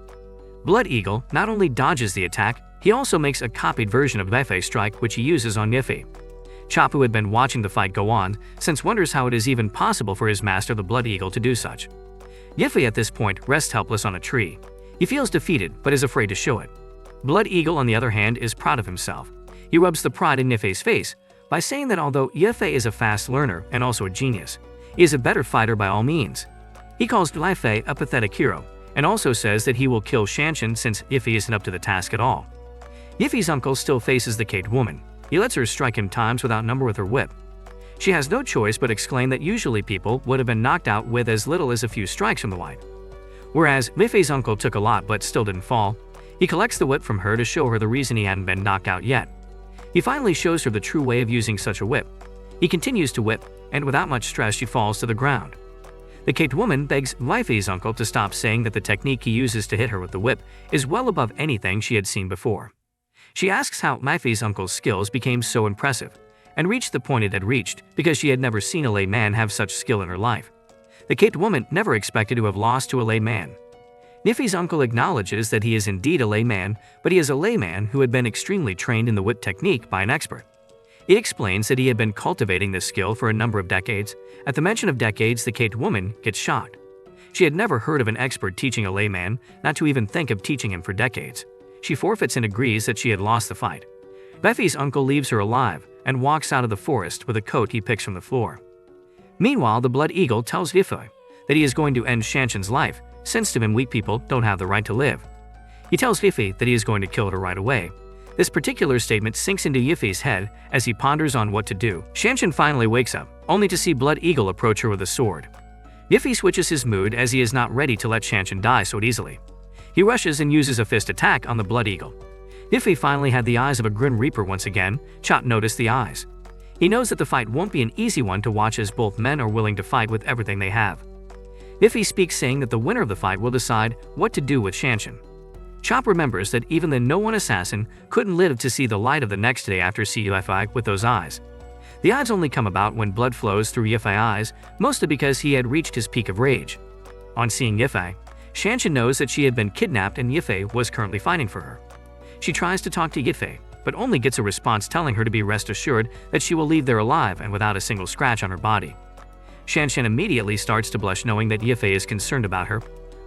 A: Blood Eagle not only dodges the attack, he also makes a copied version of Yefei's strike, which he uses on Yefei. Chop, who had been watching the fight go on since, wonders how it is even possible for his master, the Blood Eagle, to do such. Yefei at this point rests helpless on a tree. He feels defeated but is afraid to show it. Blood Eagle, on the other hand, is proud of himself. He rubs the pride in Yefei's face by saying that although Yefei is a fast learner and also a genius, he is a better fighter by all means. He calls Yefei a pathetic hero and also says that he will kill Shanshan since Yefei isn't up to the task at all. Yefei's uncle still faces the Kate woman. He lets her strike him times without number with her whip. She has no choice but explain that usually people would have been knocked out with as little as a few strikes from the white. Whereas Yefei's uncle took a lot but still didn't fall. He collects the whip from her to show her the reason he hadn't been knocked out yet. He finally shows her the true way of using such a whip. He continues to whip, and without much stress she falls to the ground. The caked woman begs Wifei's uncle to stop, saying that the technique he uses to hit her with the whip is well above anything she had seen before. She asks how Wifei's uncle's skills became so impressive, and reached the point it had reached because she had never seen a layman have such skill in her life. The caked woman never expected to have lost to a layman. Nifei's uncle acknowledges that he is indeed a layman, but he is a layman who had been extremely trained in the whip technique by an expert. He explains that he had been cultivating this skill for a number of decades. At the mention of decades, the caked woman gets shocked. She had never heard of an expert teaching a layman, not to even think of teaching him for decades. She forfeits and agrees that she had lost the fight. Wifei's uncle leaves her alive and walks out of the forest with a coat he picks from the floor. Meanwhile, the Blood Eagle tells Yifei that he is going to end Shanshan's life, since to him weak people don't have the right to live. He tells Yifei that he is going to kill her right away. This particular statement sinks into Yifei's head as he ponders on what to do. Shanshan finally wakes up, only to see Blood Eagle approach her with a sword. Yifei switches his mood as he is not ready to let Shanshan die so easily. He rushes and uses a fist attack on the Blood Eagle. Yifei finally had the eyes of a Grim Reaper once again. Chot noticed the eyes. He knows that the fight won't be an easy one to watch as both men are willing to fight with everything they have. Yifei speaks, saying that the winner of the fight will decide what to do with Shanshan. Chop remembers that even the No-One assassin couldn't live to see the light of the next day after seeing Yifei with those eyes. The odds only come about when blood flows through Yifei's eyes, mostly because he had reached his peak of rage. On seeing Yifei, Shanshan knows that she had been kidnapped and Yifei was currently fighting for her. She tries to talk to Yifei, but only gets a response telling her to be rest assured that she will leave there alive and without a single scratch on her body. Shanshan immediately starts to blush, knowing that Yifei is concerned about her.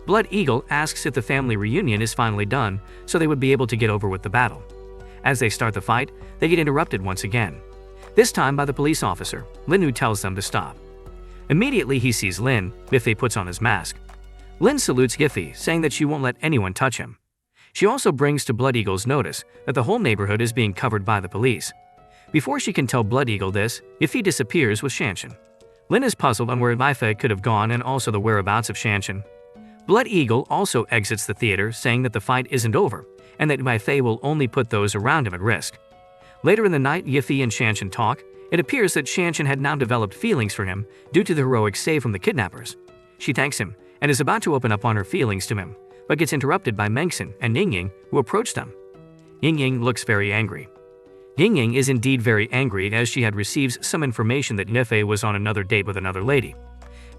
A: Blood Eagle asks if the family reunion is finally done so they would be able to get over with the battle. As they start the fight, they get interrupted once again. This time by the police officer, Lin, who tells them to stop. Immediately he sees Lin. Yifei puts on his mask. Lin salutes Yifei, saying that she won't let anyone touch him. She also brings to Blood Eagle's notice that the whole neighborhood is being covered by the police. Before she can tell Blood Eagle this, Yifei disappears with Shanshan. Lin is puzzled on where Yifei could have gone and also the whereabouts of Shanshan. Blood Eagle also exits the theater, saying that the fight isn't over and that Yifei will only put those around him at risk. Later in the night, Yifei and Shanshan talk. It appears that Shanshan had now developed feelings for him due to the heroic save from the kidnappers. She thanks him and is about to open up on her feelings to him, but gets interrupted by Mengsen and Yingying, who approach them. Yingying looks very angry. Yingying is indeed very angry, as she had received some information that Yifei was on another date with another lady.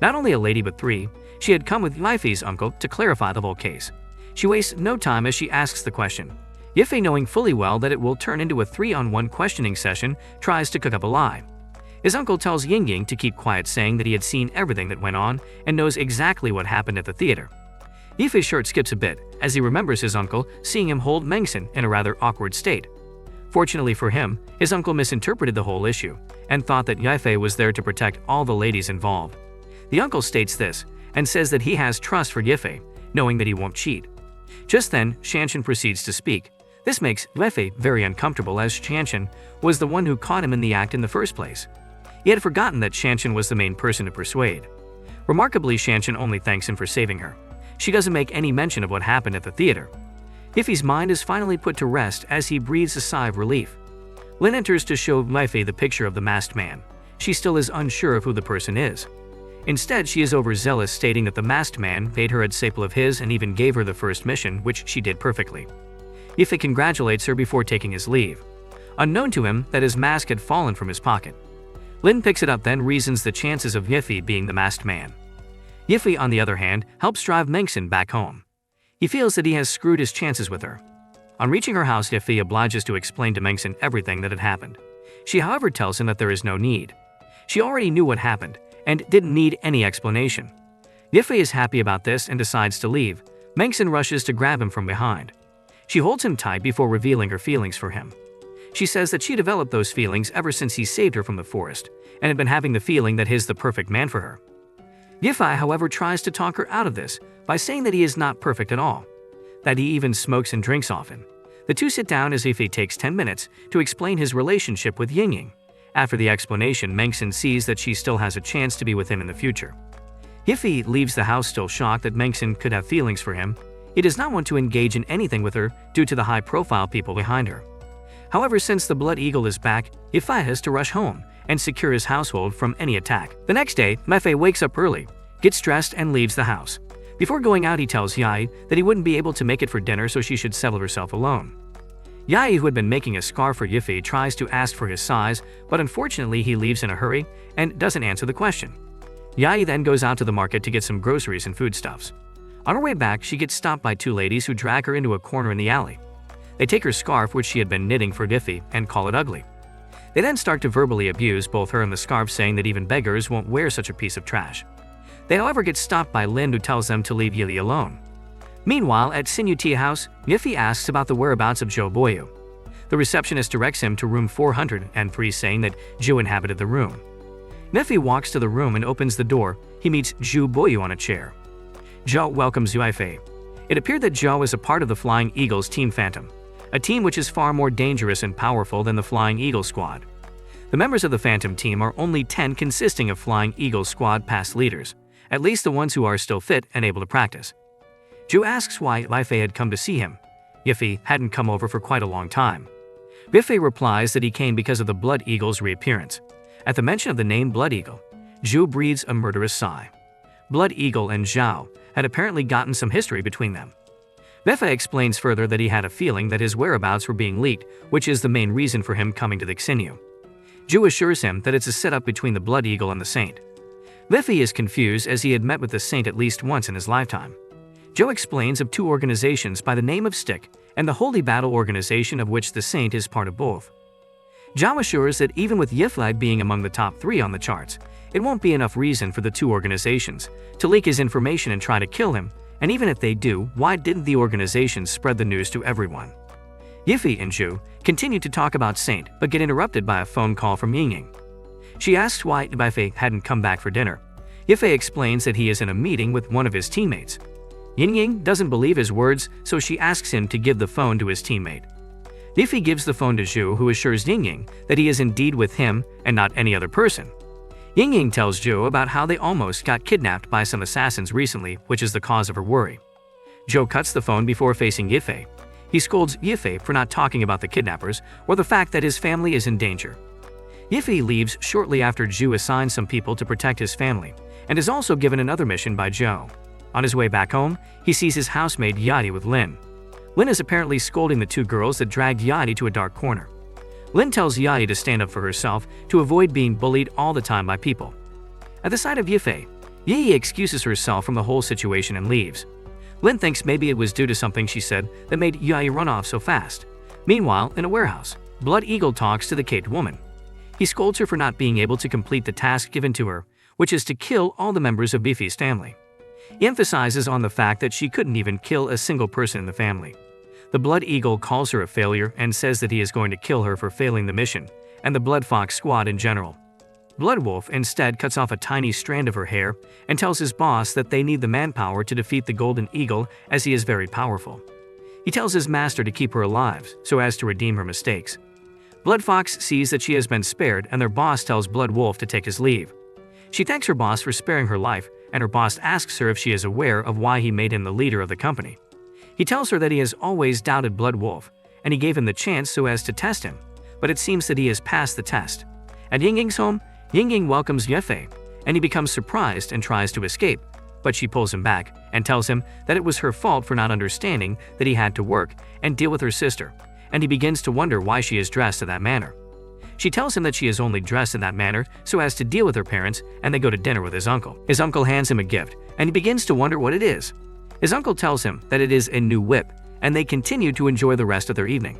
A: Not only a lady but three. She had come with Yifei's uncle to clarify the whole case. She wastes no time as she asks the question. Yifei, knowing fully well that it will turn into a 3-on-1 questioning session, tries to cook up a lie. His uncle tells Yingying to keep quiet, saying that he had seen everything that went on and knows exactly what happened at the theater. Yifei's shirt skips a bit as he remembers his uncle seeing him hold Mengsen in a rather awkward state. Fortunately for him, his uncle misinterpreted the whole issue and thought that Yifei was there to protect all the ladies involved. The uncle states this and says that he has trust for Yifei, knowing that he won't cheat. Just then, Shanshan proceeds to speak. This makes Yifei very uncomfortable, as Shanshan was the one who caught him in the act in the first place. He had forgotten that Shanshan was the main person to persuade. Remarkably, Shanshan only thanks him for saving her. She doesn't make any mention of what happened at the theater. Yifei's mind is finally put to rest as he breathes a sigh of relief. Lin enters to show Yifei the picture of the masked man. She still is unsure of who the person is. Instead, she is overzealous, stating that the masked man paid her a disciple of his and even gave her the first mission, which she did perfectly. Yifei congratulates her before taking his leave. Unknown to him that his mask had fallen from his pocket. Lin picks it up, then reasons the chances of Yifei being the masked man. Yifei, on the other hand, helps drive Mengsen back home. He feels that he has screwed his chances with her. On reaching her house, Yifei obliges to explain to Mengsen everything that had happened. She, however, tells him that there is no need. She already knew what happened and didn't need any explanation. Yifei is happy about this and decides to leave. Mengsen rushes to grab him from behind. She holds him tight before revealing her feelings for him. She says that she developed those feelings ever since he saved her from the forest and had been having the feeling that he's the perfect man for her. Yifei, however, tries to talk her out of this by saying that he is not perfect at all, that he even smokes and drinks often. The two sit down as Yifei takes 10 minutes to explain his relationship with Yingying. After the explanation, Mengsen sees that she still has a chance to be with him in the future. Yifei leaves the house still shocked that Mengsen could have feelings for him. He does not want to engage in anything with her due to the high-profile people behind her. However, since the Blood Eagle is back, Yifei has to rush home and secure his household from any attack. The next day, Yifei wakes up early, gets dressed, and leaves the house. Before going out, he tells Yai that he wouldn't be able to make it for dinner, so she should settle herself alone. Yai, who had been making a scarf for Yifei, tries to ask for his size, but unfortunately he leaves in a hurry and doesn't answer the question. Yai then goes out to the market to get some groceries and foodstuffs. On her way back, she gets stopped by two ladies who drag her into a corner in the alley. They take her scarf, which she had been knitting for Yifei, and call it ugly. They then start to verbally abuse both her and the scarf, saying that even beggars won't wear such a piece of trash. They, however, get stopped by Lin, who tells them to leave Yili alone. Meanwhile, at Sinyu Tea House, Yifei asks about the whereabouts of Zhou Boyu. The receptionist directs him to room 403, saying that Zhou inhabited the room. Yifei walks to the room and opens the door. He meets Zhou Boyu on a chair. Zhou welcomes Yifei. It appeared that Zhou is a part of the Flying Eagles Team Phantom, a team which is far more dangerous and powerful than the Flying Eagle Squad. The members of the Phantom team are only 10, consisting of Flying Eagle Squad past leaders, at least the ones who are still fit and able to practice. Zhou asks why Yifei had come to see him. Yifei hadn't come over for quite a long time. Yifei replies that he came because of the Blood Eagle's reappearance. At the mention of the name Blood Eagle, Zhou breathes a murderous sigh. Blood Eagle and Zhao had apparently gotten some history between them. Yifei explains further that he had a feeling that his whereabouts were being leaked, which is the main reason for him coming to the Xinyu. Zhou assures him that it's a setup between the Blood Eagle and the Saint. Yifei is confused, as he had met with the Saint at least once in his lifetime. Zhou explains of two organizations by the name of Stick and the Holy Battle Organization, of which the Saint is part of both. Zhao assures that even with Yifei being among the top 3 on the charts, it won't be enough reason for the two organizations to leak his information and try to kill him, and even if they do, why didn't the organizations spread the news to everyone? Yifei and Zhou continue to talk about Saint, but get interrupted by a phone call from Yingying. She asks why Yifei hadn't come back for dinner. Yifei explains that he is in a meeting with one of his teammates. Yingying doesn't believe his words, so she asks him to give the phone to his teammate. Yifei gives the phone to Zhou, who assures Yingying that he is indeed with him and not any other person. Yingying tells Zhou about how they almost got kidnapped by some assassins recently, which is the cause of her worry. Zhou cuts the phone before facing Yifei. He scolds Yifei for not talking about the kidnappers or the fact that his family is in danger. Yifei leaves shortly after Zhou assigns some people to protect his family, and is also given another mission by Zhou. On his way back home, he sees his housemaid Yadi with Lin. Lin is apparently scolding the two girls that dragged Yadi to a dark corner. Lin tells Yadi to stand up for herself to avoid being bullied all the time by people. At the sight of Yifei, Yi excuses herself from the whole situation and leaves. Lin thinks maybe it was due to something she said that made Yai run off so fast. Meanwhile, in a warehouse, Blood Eagle talks to the caped woman. He scolds her for not being able to complete the task given to her, which is to kill all the members of Yifei's family. He emphasizes on the fact that she couldn't even kill a single person in the family. The Blood Eagle calls her a failure and says that he is going to kill her for failing the mission, and the Blood Fox squad in general. Blood Wolf instead cuts off a tiny strand of her hair and tells his boss that they need the manpower to defeat the Golden Eagle, as he is very powerful. He tells his master to keep her alive so as to redeem her mistakes. Blood Fox sees that she has been spared, and their boss tells Blood Wolf to take his leave. She thanks her boss for sparing her life, and her boss asks her if she is aware of why he made him the leader of the company. He tells her that he has always doubted Blood Wolf, and he gave him the chance so as to test him, but it seems that he has passed the test. At Yingying's home, Yingying welcomes Yifei, and he becomes surprised and tries to escape, but she pulls him back and tells him that it was her fault for not understanding that he had to work and deal with her sister, and he begins to wonder why she is dressed in that manner. She tells him that she is only dressed in that manner so as to deal with her parents, and they go to dinner with his uncle. His uncle hands him a gift, and he begins to wonder what it is. His uncle tells him that it is a new whip, and they continue to enjoy the rest of their evening.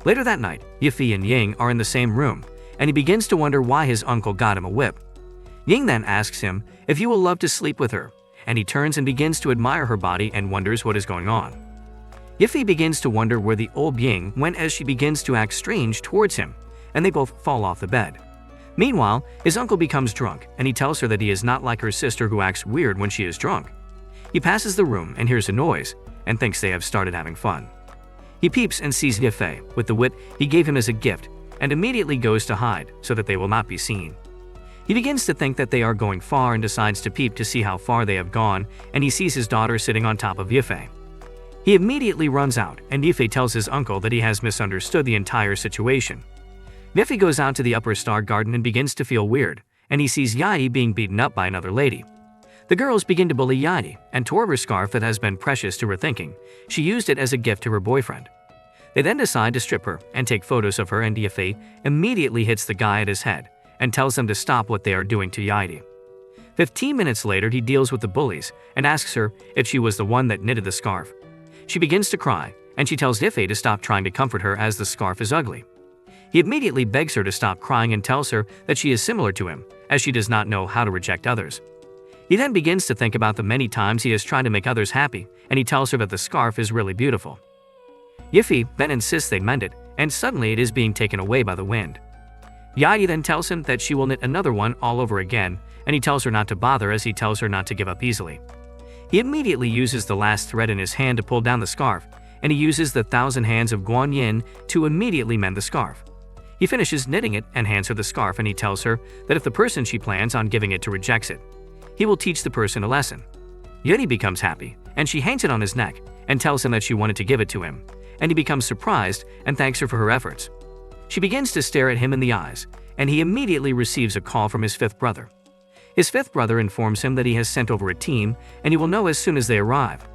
A: Later that night, Yifei and Ying are in the same room, and he begins to wonder why his uncle got him a whip. Ying then asks him if he will love to sleep with her, and he turns and begins to admire her body and wonders what is going on. Yifei begins to wonder where the old Ying went, as she begins to act strange towards him, and they both fall off the bed. Meanwhile, his uncle becomes drunk, and he tells her that he is not like her sister, who acts weird when she is drunk. He passes the room and hears a noise, and thinks they have started having fun. He peeps and sees Yifei with the whip he gave him as a gift, and immediately goes to hide so that they will not be seen. He begins to think that they are going far and decides to peep to see how far they have gone, and he sees his daughter sitting on top of Yifei. He immediately runs out, and Yifei tells his uncle that he has misunderstood the entire situation. Yifei goes out to the upper star garden and begins to feel weird, and he sees Yai being beaten up by another lady. The girls begin to bully Yai and tore her scarf that has been precious to her, thinking she used it as a gift to her boyfriend. They then decide to strip her and take photos of her, and Yifei immediately hits the guy at his head and tells them to stop what they are doing to Yai. 15 minutes later, he deals with the bullies and asks her if she was the one that knitted the scarf. She begins to cry, and she tells Yifei to stop trying to comfort her as the scarf is ugly. He immediately begs her to stop crying and tells her that she is similar to him, as she does not know how to reject others. He then begins to think about the many times he has tried to make others happy, and he tells her that the scarf is really beautiful. Yifei then insists they mend it, and suddenly it is being taken away by the wind. Yai then tells him that she will knit another one all over again, and he tells her not to bother as he tells her not to give up easily. He immediately uses the last thread in his hand to pull down the scarf, and he uses the 1,000 hands of Guan Yin to immediately mend the scarf. He finishes knitting it and hands her the scarf, and he tells her that if the person she plans on giving it to rejects it, he will teach the person a lesson. Yuni becomes happy, and she hangs it on his neck and tells him that she wanted to give it to him, and he becomes surprised and thanks her for her efforts. She begins to stare at him in the eyes, and he immediately receives a call from his fifth brother. His fifth brother informs him that he has sent over a team, and he will know as soon as they arrive.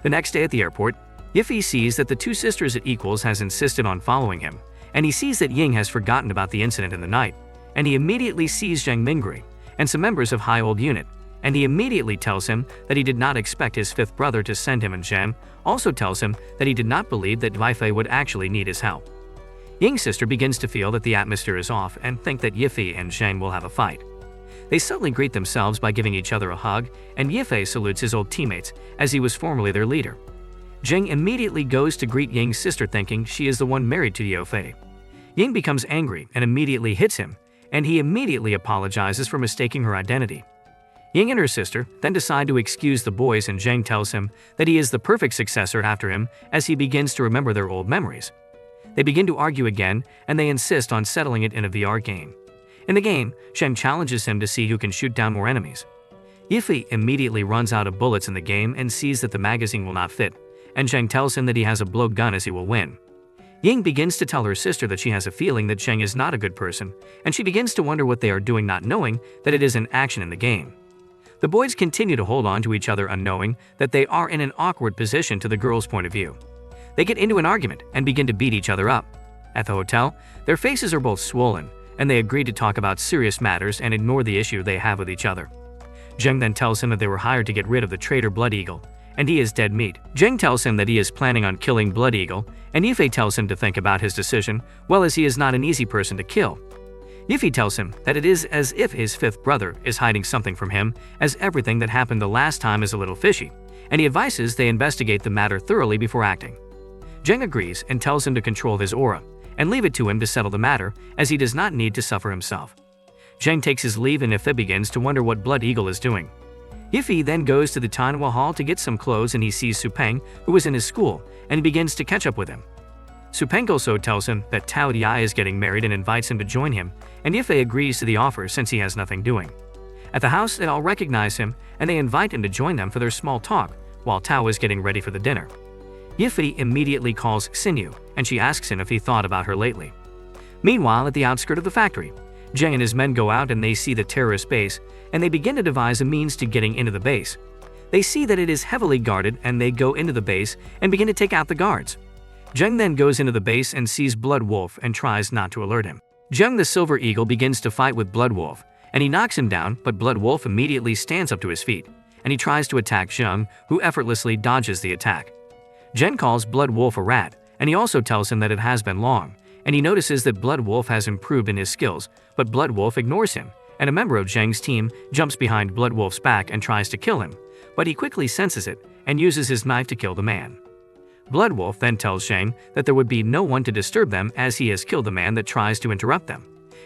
A: The next day at the airport, Yifei sees that the two sisters at equals has insisted on following him, and he sees that Ying has forgotten about the incident in the night, and he immediately sees Zhang Mingri and some members of High Old Unit, and he immediately tells him that he did not expect his fifth brother to send him, and Zhang also tells him that he did not believe that Yifei would actually need his help. Ying's sister begins to feel that the atmosphere is off and think that Yifei and Zhang will have a fight. They suddenly greet themselves by giving each other a hug, and Yifei salutes his old teammates as he was formerly their leader. Zhang immediately goes to greet Ying's sister, thinking she is the one married to Yifei. Ying becomes angry and immediately hits him, and he immediately apologizes for mistaking her identity. Ying and her sister then decide to excuse the boys, and Zhang tells him that he is the perfect successor after him as he begins to remember their old memories. They begin to argue again, and they insist on settling it in a VR game. In the game, Zhang challenges him to see who can shoot down more enemies. Yifei immediately runs out of bullets in the game and sees that the magazine will not fit, and Zhang tells him that he has a blow gun as he will win. Ying begins to tell her sister that she has a feeling that Zhang is not a good person, and she begins to wonder what they are doing, not knowing that it is an action in the game. The boys continue to hold on to each other, unknowing that they are in an awkward position to the girls' point of view. They get into an argument and begin to beat each other up. At the hotel, their faces are both swollen, and they agree to talk about serious matters and ignore the issue they have with each other. Zheng then tells him that they were hired to get rid of the traitor Blood Eagle, and he is dead meat. Zheng tells him that he is planning on killing Blood Eagle, and Yifei tells him to think about his decision, well, as he is not an easy person to kill. Yifei tells him that it is as if his fifth brother is hiding something from him, as everything that happened the last time is a little fishy, and he advises they investigate the matter thoroughly before acting. Zheng agrees and tells him to control his aura, and leave it to him to settle the matter, as he does not need to suffer himself. Zheng takes his leave, and Yifei begins to wonder what Blood Eagle is doing. Yifei then goes to the Tanhua Hall to get some clothes, and he sees Su Peng, who is in his school, and he begins to catch up with him. Su Peng also tells him that Tao Diai is getting married and invites him to join him, and Yifei agrees to the offer since he has nothing doing. At the house, they all recognize him, and they invite him to join them for their small talk, while Tao is getting ready for the dinner. Yifei immediately calls Xinyu, and she asks him if he thought about her lately. Meanwhile, at the outskirts of the factory, Zheng and his men go out and they see the terrorist base, and they begin to devise a means to getting into the base. They see that it is heavily guarded, and they go into the base and begin to take out the guards. Zheng then goes into the base and sees Blood Wolf and tries not to alert him. Zheng the Silver Eagle begins to fight with Blood Wolf, and he knocks him down, but Blood Wolf immediately stands up to his feet, and he tries to attack Zheng, who effortlessly dodges the attack. Zheng calls Blood Wolf a rat, and he also tells him that it has been long, and he notices that Blood Wolf has improved in his skills, but Blood Wolf ignores him, and a member of Zheng's team jumps behind Blood Wolf's back and tries to kill him, but he quickly senses it and uses his knife to kill the man. Blood Wolf then tells Zheng that there would be no one to disturb them as he has killed the man that tries to interrupt them,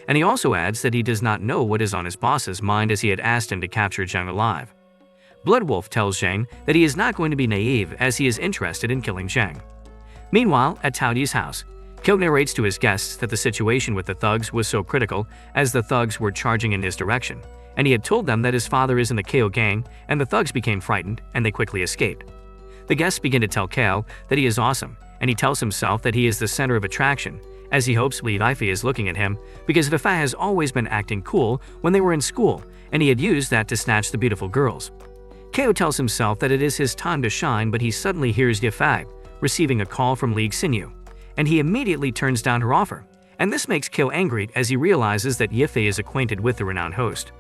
A: and he also adds that he does not know what is on his boss's mind as he had asked him to capture Zheng alive. Blood Wolf tells Zheng that he is not going to be naive as he is interested in killing Zheng. Meanwhile, at Tao Di's house, Kyo narrates to his guests that the situation with the thugs was so critical as the thugs were charging in his direction, and he had told them that his father is in the KO gang, and the thugs became frightened and they quickly escaped. The guests begin to tell Kale that he is awesome, and he tells himself that he is the center of attraction, as he hopes Lee Yifei is looking at him because Yifei has always been acting cool when they were in school, and he had used that to snatch the beautiful girls. Kale tells himself that it is his time to shine, but he suddenly hears Yifei receiving a call from Lee Xinyu, and he immediately turns down her offer, and this makes Kale angry as he realizes that Yifei is acquainted with the renowned host.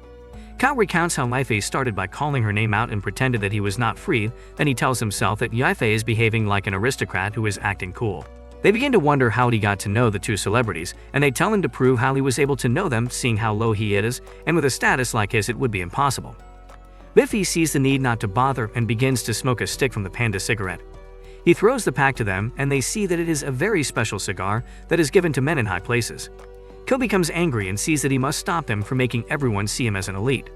A: Kale recounts how Yifei started by calling her name out and pretended that he was not free. Then he tells himself that Yifei is behaving like an aristocrat who is acting cool. They begin to wonder how he got to know the two celebrities, and they tell him to prove how he was able to know them, seeing how low he is, and with a status like his it would be impossible. Biffy sees the need not to bother and begins to smoke a stick from the panda cigarette. He throws the pack to them, and they see that it is a very special cigar that is given to men in high places. Kale becomes angry and sees that he must stop them from making everyone see him as an elite.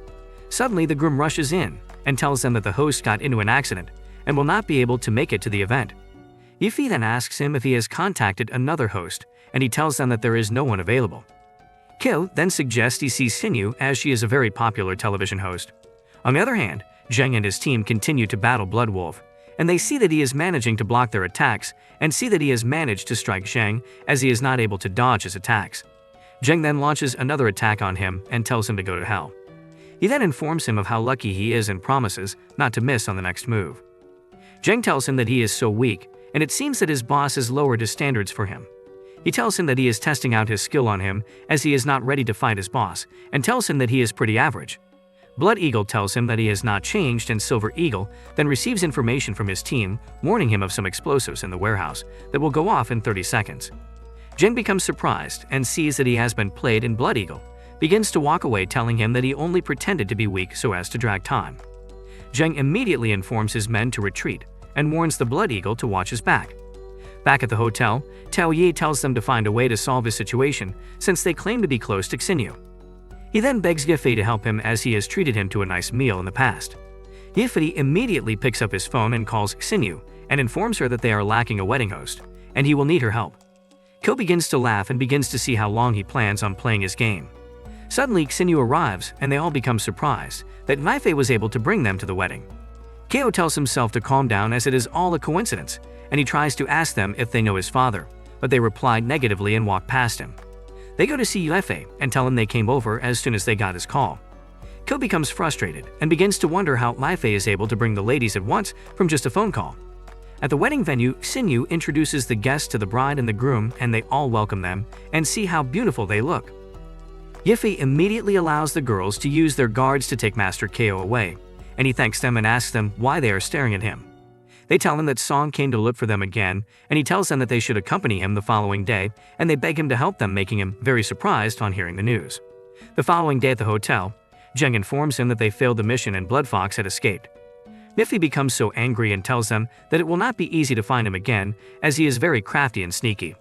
A: Suddenly, the groom rushes in and tells them that the host got into an accident and will not be able to make it to the event. Yifei then asks him if he has contacted another host, and he tells them that there is no one available. Kale then suggests he sees Xinyu, as she is a very popular television host. On the other hand, Zheng and his team continue to battle Blood Wolf, and they see that he is managing to block their attacks and see that he has managed to strike Zheng as he is not able to dodge his attacks. Zheng then launches another attack on him and tells him to go to hell. He then informs him of how lucky he is and promises not to miss on the next move. Zheng tells him that he is so weak, and it seems that his boss has lowered his standards for him. He tells him that he is testing out his skill on him as he is not ready to fight his boss, and tells him that he is pretty average. Blood Eagle tells him that he has not changed, and Silver Eagle then receives information from his team warning him of some explosives in the warehouse that will go off in 30 seconds. Zheng becomes surprised and sees that he has been played, and Blood Eagle begins to walk away, telling him that he only pretended to be weak so as to drag time. Zheng immediately informs his men to retreat and warns the Blood Eagle to watch his back. Back at the hotel, Tao Yi tells them to find a way to solve his situation since they claim to be close to Xinyu. He then begs Yifei to help him as he has treated him to a nice meal in the past. Yifei immediately picks up his phone and calls Xinyu and informs her that they are lacking a wedding host, and he will need her help. Ko begins to laugh and begins to see how long he plans on playing his game. Suddenly, Xinyu arrives, and they all become surprised that Yifei was able to bring them to the wedding. Ko tells himself to calm down as it is all a coincidence, and he tries to ask them if they know his father, but they reply negatively and walk past him. They go to see Yifei and tell him they came over as soon as they got his call. Ko becomes frustrated and begins to wonder how Yifei is able to bring the ladies at once from just a phone call. At the wedding venue, Xinyu introduces the guests to the bride and the groom, and they all welcome them and see how beautiful they look. Yifei immediately allows the girls to use their guards to take Master Ko away, and he thanks them and asks them why they are staring at him. They tell him that Song came to look for them again, and he tells them that they should accompany him the following day, and they beg him to help them, making him very surprised on hearing the news. The following day at the hotel, Zheng informs him that they failed the mission and Blood Fox had escaped. Yifei becomes so angry and tells them that it will not be easy to find him again, as he is very crafty and sneaky.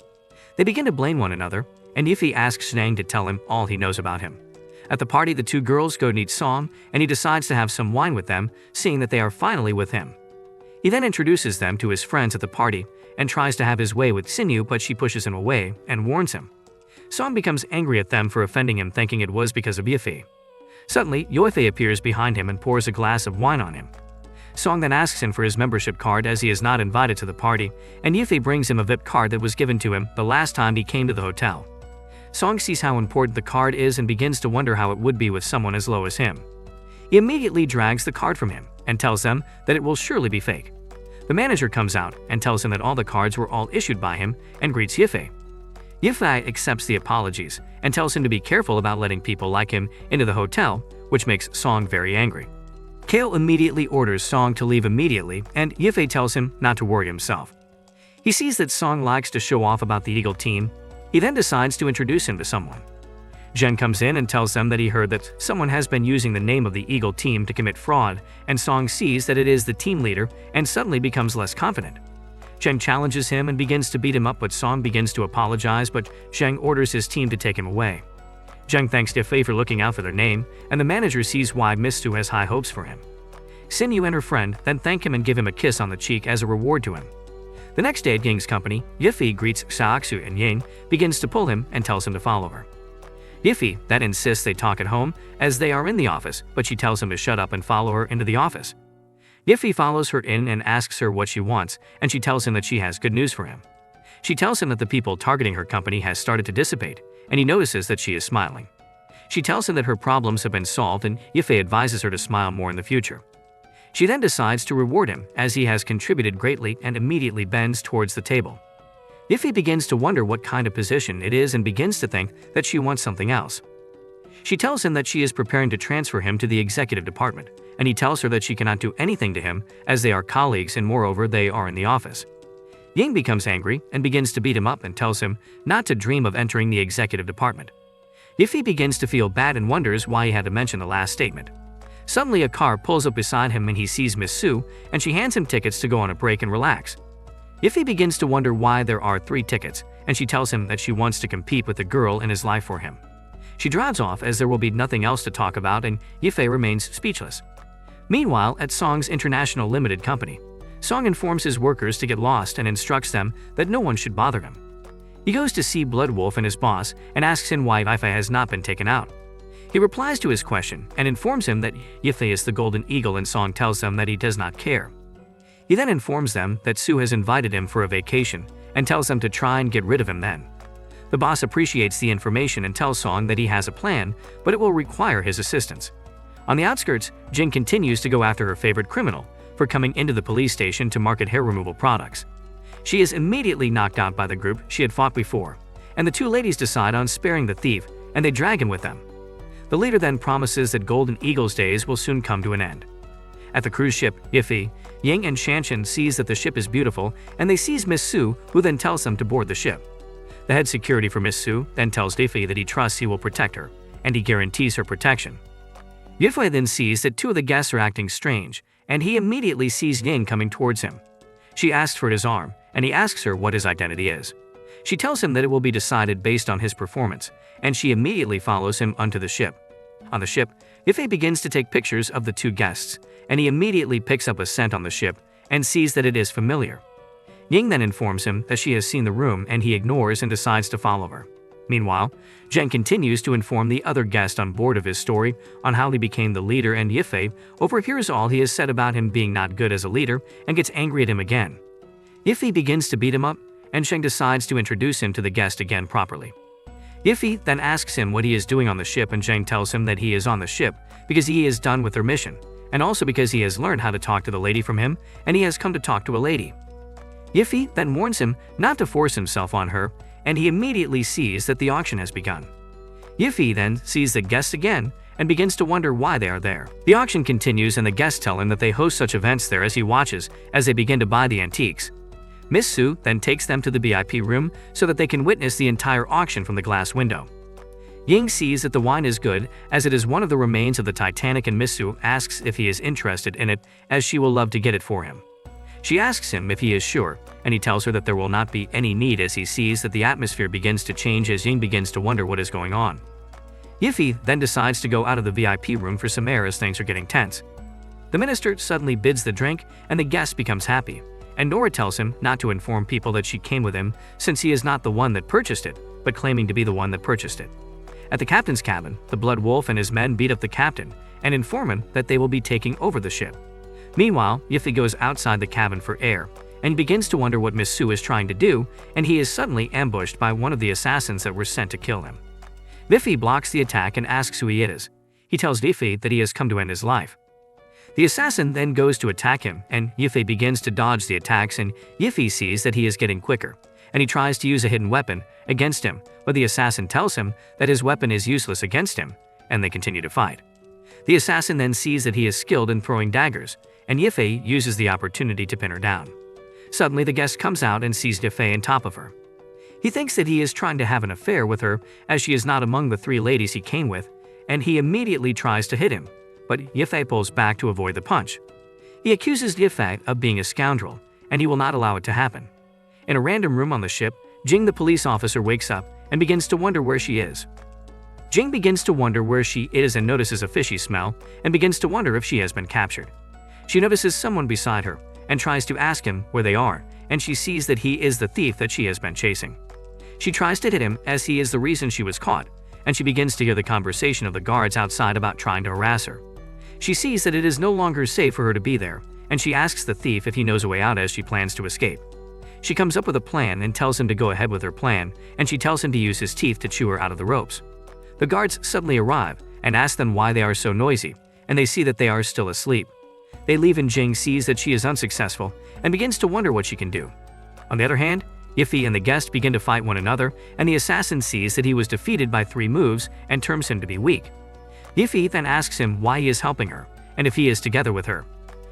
A: They begin to blame one another, and Yifei asks Zheng to tell him all he knows about him. At the party, the two girls go to meet Song, and he decides to have some wine with them, seeing that they are finally with him. He then introduces them to his friends at the party and tries to have his way with Xinyu, but she pushes him away and warns him. Song becomes angry at them for offending him, thinking it was because of Yifei. Suddenly, Yifei appears behind him and pours a glass of wine on him. Song then asks him for his membership card as he is not invited to the party, and Yifei brings him a VIP card that was given to him the last time he came to the hotel. Song sees how important the card is and begins to wonder how it would be with someone as low as him. He immediately drags the card from him and tells them that it will surely be fake. The manager comes out and tells him that all the cards were all issued by him and greets Yifei. Yifei accepts the apologies and tells him to be careful about letting people like him into the hotel, which makes Song very angry. Kale immediately orders Song to leave immediately, and Yifei tells him not to worry himself. He sees that Song likes to show off about the Eagle team. He then decides to introduce him to someone. Zheng comes in and tells them that he heard that someone has been using the name of the Eagle team to commit fraud, and Song sees that it is the team leader and suddenly becomes less confident. Zheng challenges him and begins to beat him up, but Song begins to apologize, but Zheng orders his team to take him away. Zheng thanks Yifei for looking out for their name, and the manager sees why Miss Su has high hopes for him. Xinyu and her friend then thank him and give him a kiss on the cheek as a reward to him. The next day at Ying's company, Yifei greets Xiaoxu, and Ying begins to pull him and tells him to follow her. Yifei then insists they talk at home as they are in the office, but she tells him to shut up and follow her into the office. Yiffei follows her in and asks her what she wants, and she tells him that she has good news for him. She tells him that the people targeting her company has started to dissipate, and he notices that she is smiling. She tells him that her problems have been solved, and Yiffei advises her to smile more in the future. She then decides to reward him as he has contributed greatly and immediately bends towards the table. Yiffei begins to wonder what kind of position it is and begins to think that she wants something else. She tells him that she is preparing to transfer him to the executive department, and he tells her that she cannot do anything to him as they are colleagues and moreover they are in the office. Ying becomes angry and begins to beat him up and tells him not to dream of entering the executive department. Yiffei begins to feel bad and wonders why he had to mention the last statement. Suddenly a car pulls up beside him and he sees Miss Su, and she hands him tickets to go on a break and relax. Yiffei begins to wonder why there are 3 tickets, and she tells him that she wants to compete with the girl in his life for him. She drives off as there will be nothing else to talk about, and Yiffei remains speechless. Meanwhile, at Song's International Limited Company, Song informs his workers to get lost and instructs them that no one should bother him. He goes to see Blood Wolf and his boss and asks him why Yiffei has not been taken out. He replies to his question and informs him that Yiffei is the Golden Eagle, and Song tells them that he does not care. He then informs them that Su has invited him for a vacation and tells them to try and get rid of him then. The boss appreciates the information and tells Song that he has a plan, but it will require his assistance. On the outskirts, Jing continues to go after her favorite criminal for coming into the police station to market hair removal products. She is immediately knocked out by the group she had fought before, and the 2 ladies decide on sparing the thief, and they drag him with them. The leader then promises that Golden Eagle's days will soon come to an end. At the cruise ship, Yiffei, Ying and Shanshan sees that the ship is beautiful, and they seize Miss Su, who then tells them to board the ship. The head security for Miss Su then tells Yiffei that he trusts he will protect her, and he guarantees her protection. Yiffei then sees that 2 of the guests are acting strange, and he immediately sees Ying coming towards him. She asks for his arm, and he asks her what his identity is. She tells him that it will be decided based on his performance, and she immediately follows him onto the ship. On the ship, Yiffei begins to take pictures of the 2 guests, and he immediately picks up a scent on the ship and sees that it is familiar. Ying then informs him that she has seen the room, and he ignores and decides to follow her. Meanwhile, Zheng continues to inform the other guest on board of his story on how he became the leader, and Yiffei overhears all he has said about him being not good as a leader and gets angry at him again. Yiffei begins to beat him up, and Zheng decides to introduce him to the guest again properly. Yiffei then asks him what he is doing on the ship, and Zheng tells him that he is on the ship because he is done with their mission, and also because he has learned how to talk to the lady from him, and he has come to talk to a lady. Yiffei then warns him not to force himself on her, and he immediately sees that the auction has begun. Yiffei then sees the guests again and begins to wonder why they are there. The auction continues, and the guests tell him that they host such events there as he watches as they begin to buy the antiques. Miss Su then takes them to the VIP room so that they can witness the entire auction from the glass window. Ying sees that the wine is good as it is one of the remains of the Titanic, and Miss Su asks if he is interested in it as she will love to get it for him. She asks him if he is sure, and he tells her that there will not be any need as he sees that the atmosphere begins to change as Ying begins to wonder what is going on. Yiffei then decides to go out of the VIP room for some air as things are getting tense. The minister suddenly bids the drink, and the guest becomes happy, and Nora tells him not to inform people that she came with him since he is not the one that purchased it, but claiming to be the one that purchased it. At the captain's cabin, the Blood Wolf and his men beat up the captain and inform him that they will be taking over the ship. Meanwhile, Yiffei goes outside the cabin for air and begins to wonder what Miss Su is trying to do, and he is suddenly ambushed by one of the assassins that were sent to kill him. Yiffei blocks the attack and asks who he is. He tells Yiffei that he has come to end his life. The assassin then goes to attack him, and Yiffei begins to dodge the attacks, and Yiffei sees that he is getting quicker, and he tries to use a hidden weapon against him, but the assassin tells him that his weapon is useless against him, and they continue to fight. The assassin then sees that he is skilled in throwing daggers, and Yiffei uses the opportunity to pin her down. Suddenly, the guest comes out and sees Yiffei on top of her. He thinks that he is trying to have an affair with her as she is not among the 3 ladies he came with, and he immediately tries to hit him, but Yiffei pulls back to avoid the punch. He accuses Yiffei of being a scoundrel, and he will not allow it to happen. In a random room on the ship, Jing the police officer wakes up and begins to wonder where she is. Jing begins to wonder where she is and notices a fishy smell and begins to wonder if she has been captured. She notices someone beside her and tries to ask him where they are, and she sees that he is the thief that she has been chasing. She tries to hit him as he is the reason she was caught, and she begins to hear the conversation of the guards outside about trying to harass her. She sees that it is no longer safe for her to be there, and she asks the thief if he knows a way out as she plans to escape. She comes up with a plan and tells him to go ahead with her plan, and she tells him to use his teeth to chew her out of the ropes. The guards suddenly arrive and ask them why they are so noisy, and they see that they are still asleep. They leave and Jing sees that she is unsuccessful and begins to wonder what she can do. On the other hand, Yiffei and the guest begin to fight one another, and the assassin sees that he was defeated by 3 moves and terms him to be weak. Yiffei then asks him why he is helping her, and if he is together with her.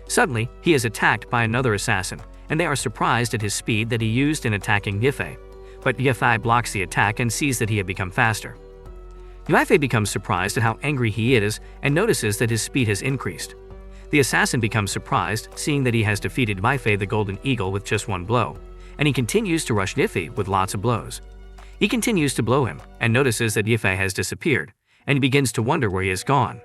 A: Suddenly, he is attacked by another assassin, and they are surprised at his speed that he used in attacking Yiffei. But Yiffei blocks the attack and sees that he had become faster. Yiffei becomes surprised at how angry he is and notices that his speed has increased. The assassin becomes surprised, seeing that he has defeated Yiffei the Golden Eagle with just 1 blow, and he continues to rush Yiffei with lots of blows. He continues to blow him and notices that Yiffei has disappeared, and he begins to wonder where he has gone.